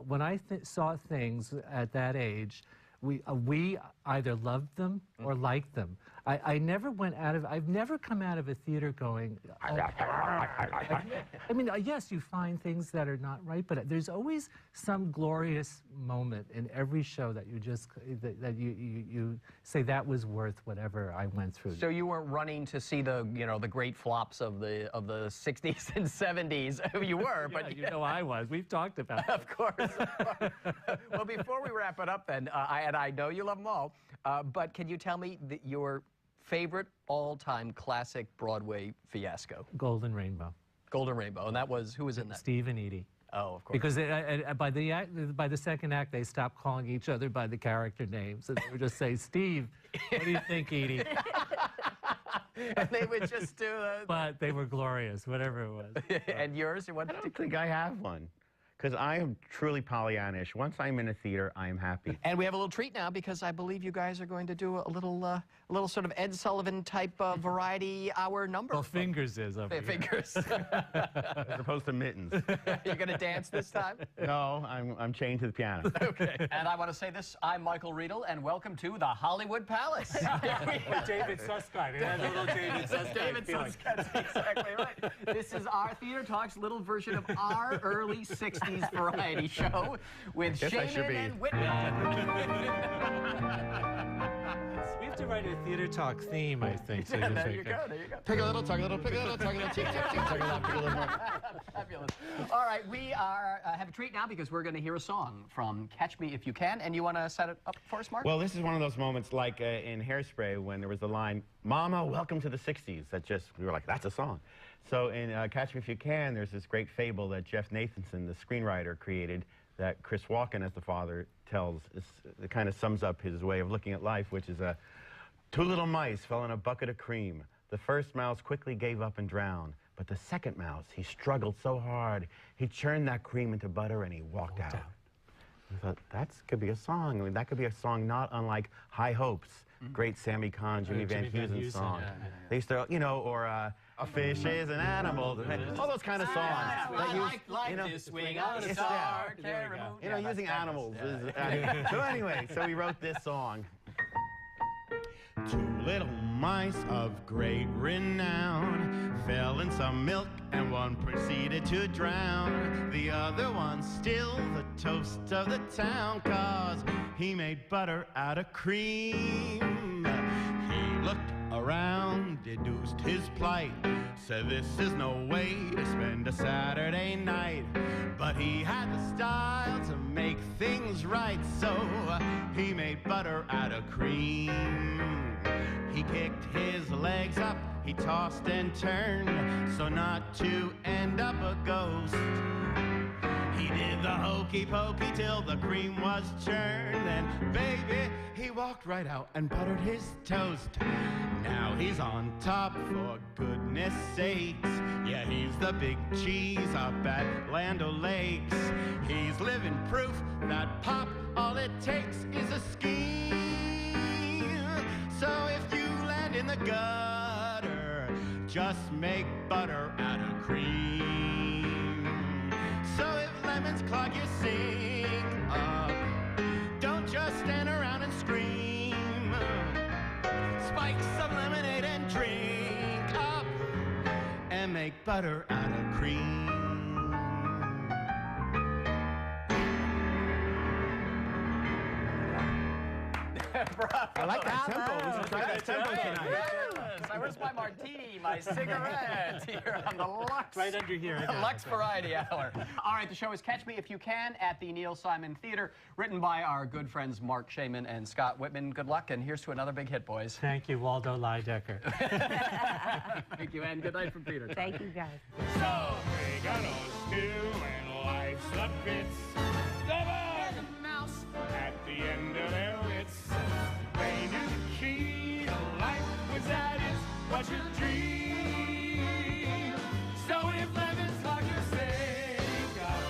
when I saw things at that age, we either loved them or liked them. I never went out of. I've never come out of a theater going. I mean, yes, you find things that are not right, but there's always some glorious moment in every show that you just that you say that was worth whatever I went through. So you weren't running to see the the great flops of the 60s and 70s. You were, but you know I was. We've talked about it. Of course. Well, before we wrap it up, then, and I know you love them all, but can you tell me your favorite all-time classic Broadway fiasco? Golden Rainbow. Golden Rainbow, and that was, who was in that? Steve and Edie. Oh, of course. Because by the second act, they stopped calling each other by the character names, and they would just say, "Steve, what do you think, Edie?" And they would just do it. But they were glorious, whatever it was. And yours? What? I don't think I have one. Because I am truly Pollyannish. Once I'm in a theater, I am happy. And we have a little treat now because I believe you guys are going to do a little sort of Ed Sullivan type variety hour number. Well, Fingers is over here. Fingers. As opposed to Mittens. You're going to dance this time? No, I'm chained to the piano. Okay. And I want to say this, I'm Michael Riedel, and welcome to the Hollywood Palace. With David Susskind. It has a little David Susskind David feeling. Susskind, exactly right. This is our Theater Talk's little version of our early 60s variety show with Shaman and Whitman. We have to write a Theater Talk theme, I think. So There you go, there you go. Pick a little, talk a little, pick a little, talk a little, tick, tick, tick, talk a little, pick a little more. Fabulous. All right, we have a treat now because we're going to hear a song from Catch Me If You Can, and you want to set it up for us, Mark? Well, this is one of those moments like in Hairspray when there was the line, "Mama, welcome to the 60s." That just, we were like, that's a song. So in Catch Me If You Can, there's this great fable that Jeff Nathanson, the screenwriter, created that Chris Walken, as the father, tells. It kind of sums up his way of looking at life, which is two little mice fell in a bucket of cream. The first mouse quickly gave up and drowned, but the second mouse, he struggled so hard, he churned that cream into butter and he walked out. I thought, that could be a song. I mean, that could be a song not unlike High Hopes, great Sammy Cahn, Jimmy Van Heusen song. They used to, you know, or A Fish is an Animal, all those kind of songs. I like this swing on a star, you know, using animals. So anyway, so we wrote this song. Two little mice of great renown fell in some milk and one proceeded to drown. The other one still the toast of the town, 'cause he made butter out of cream. He looked around, deduced his plight, said this is no way to spend a Saturday night. But he had the style to make things right, so he made butter out of cream. He kicked his legs up, he tossed and turned, so not to end up a ghost. He did the hokey pokey till the cream was churned, and baby, he walked right out and buttered his toast. Now he's on top, for goodness sakes. Yeah, he's the big cheese up at Land O'Lakes. He's living proof that pop, all it takes is a scheme. So if you land in the gutter, just make butter out of cream. So if lemons clog your sink up, don't just stand around and scream. Spike some lemonade and drink up, and make butter out of cream. I like that tempo. We should try that tempo tonight. Yes. Where's my martini, my cigarette here on the Lux? Right under here. Lux Variety Hour. All right, the show is Catch Me If You Can at the Neil Simon Theater, written by our good friends Mark Shaman and Scott Whitman. Good luck, and here's to another big hit, boys. Thank you, Waldo Lydecker. Thank you, and good night from Peter. Thank you, guys. So we got us two and life's a bits. The bug and mouse at the end of their wits. They knew the key to life was that it's what you dream. So if lemons clog your sink up,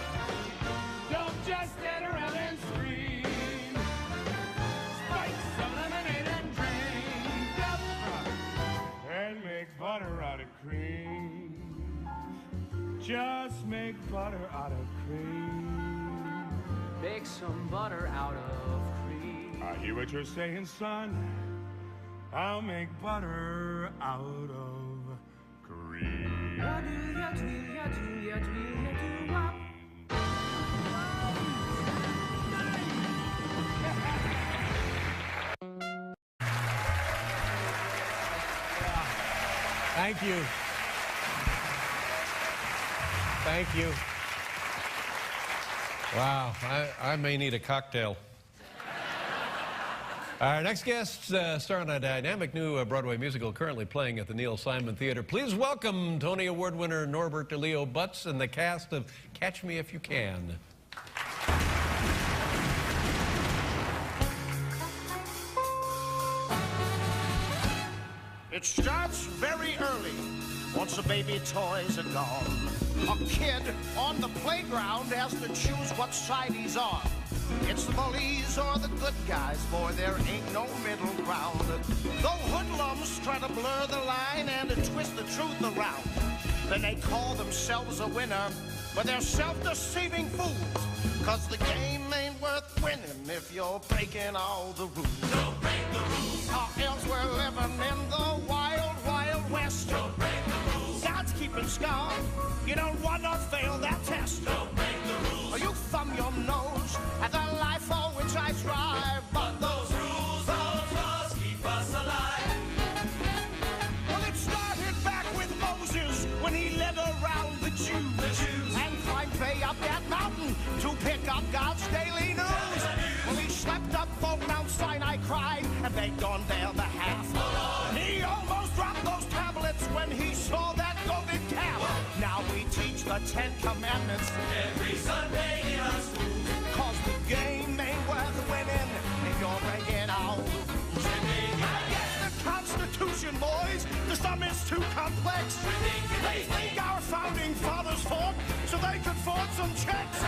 don't just stand around and scream. Spike some lemonade and drink up, and make butter out of cream. Just make butter out of cream. Make some butter out of cream. I hear what you're saying, son. I'll make butter out of cream. Thank you. Thank you. Wow, I may need a cocktail. Our next guest star in a dynamic new Broadway musical currently playing at the Neil Simon Theater. Please welcome Tony Award winner Norbert Leo Butz and the cast of Catch Me If You Can. It starts very early, once the baby toys are gone. A kid on the playground has to choose what side he's on. It's the bullies or the good guys, boy, there ain't no middle ground. Though hoodlums try to blur the line and to twist the truth around, then they call themselves a winner, but they're self-deceiving fools. Cause the game ain't worth winning if you're breaking all the rules. Don't break the rules, or else we're living in the wild, wild west. Don't break the rules. God's keeping score. You don't want to fail that test. Don't break the rules, or you thumb your nose at the life for which I strive. But those rules, those laws keep us alive. Well, it started back with Moses when he led around the Jews. And climbed way up that mountain to pick up God's daily news. Well, he slept up on Mount Sinai, cried, and begged on their behalf. He almost dropped those tablets when he saw that golden calf. Now we teach the 10 Commandments every Sunday in our schools. Cause the game ain't worth winning if you're breaking all the rules. I guess the Constitution, boys, to some is too complex. They think our founding fathers fought so they could forge some checks.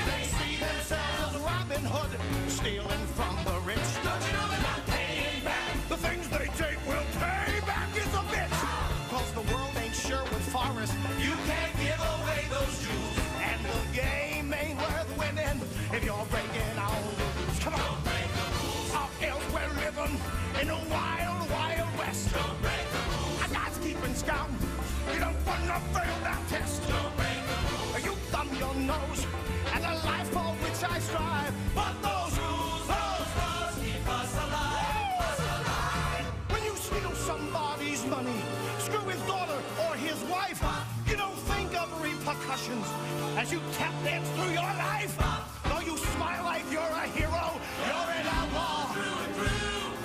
They see themselves as Robin Hood, stealing from the rich. Don't you know they're not paying back? The things they take will pay back is a bitch. Cause the world ain't Sherwood Forest. You can't give away those jewels. And the game ain't worth winning if you're breaking all the rules. Come on. Don't break the rules, or else we're living in a wild, wild west. Don't break the rules. God's keeping scout. You don't want to fail that test. Don't break the rules. You thumb your nose at the life for which I strive. But those rules, those laws keep us alive. Us alive. When you steal somebody's money, screw his daughter or his wife, you don't think of repercussions as you tap dance through your life. Though you smile like you're a hero, you're an outlaw.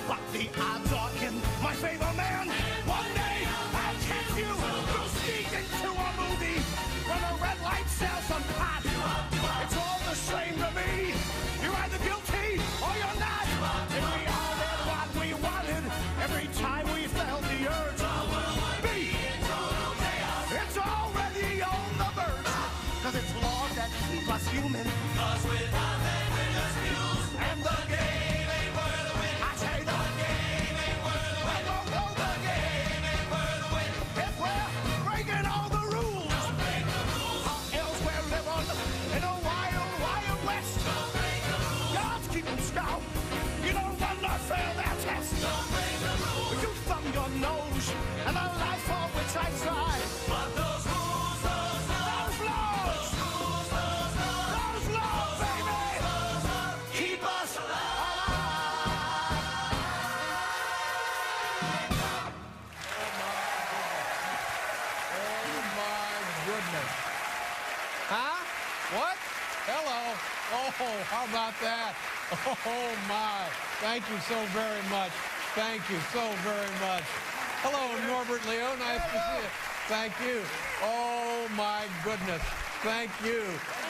But the odds are in my favor, man. One day I'll catch you. You'll sneak into a movie when a red light sells some pot. It's all the same to me. You're either guilty or you're not. And we all did what we wanted every time we felt the urge. Be. It's already on the verge. Cause it's laws that keep us human. Cause without them we're just mules. And the game ain't worth the win. I say the game ain't worth the win. No, the game ain't worth the win. If we're breaking all the rules. Don't break the rules. Or else we're living in a wild, wild west. Don't break the rules. God's keeping scout. You don't want to fail that test. Don't break the rules. You thumb your nose and the life for which I strive. But those rules, those laws, those rules, those laws, baby, keep us alive. Oh my goodness. Huh? What? Hello. Oh, how about that? Oh my. Thank you so very much. Thank you so very much. Hello, Norbert Leo. Nice to see you. Thank you. Oh my goodness. Thank you.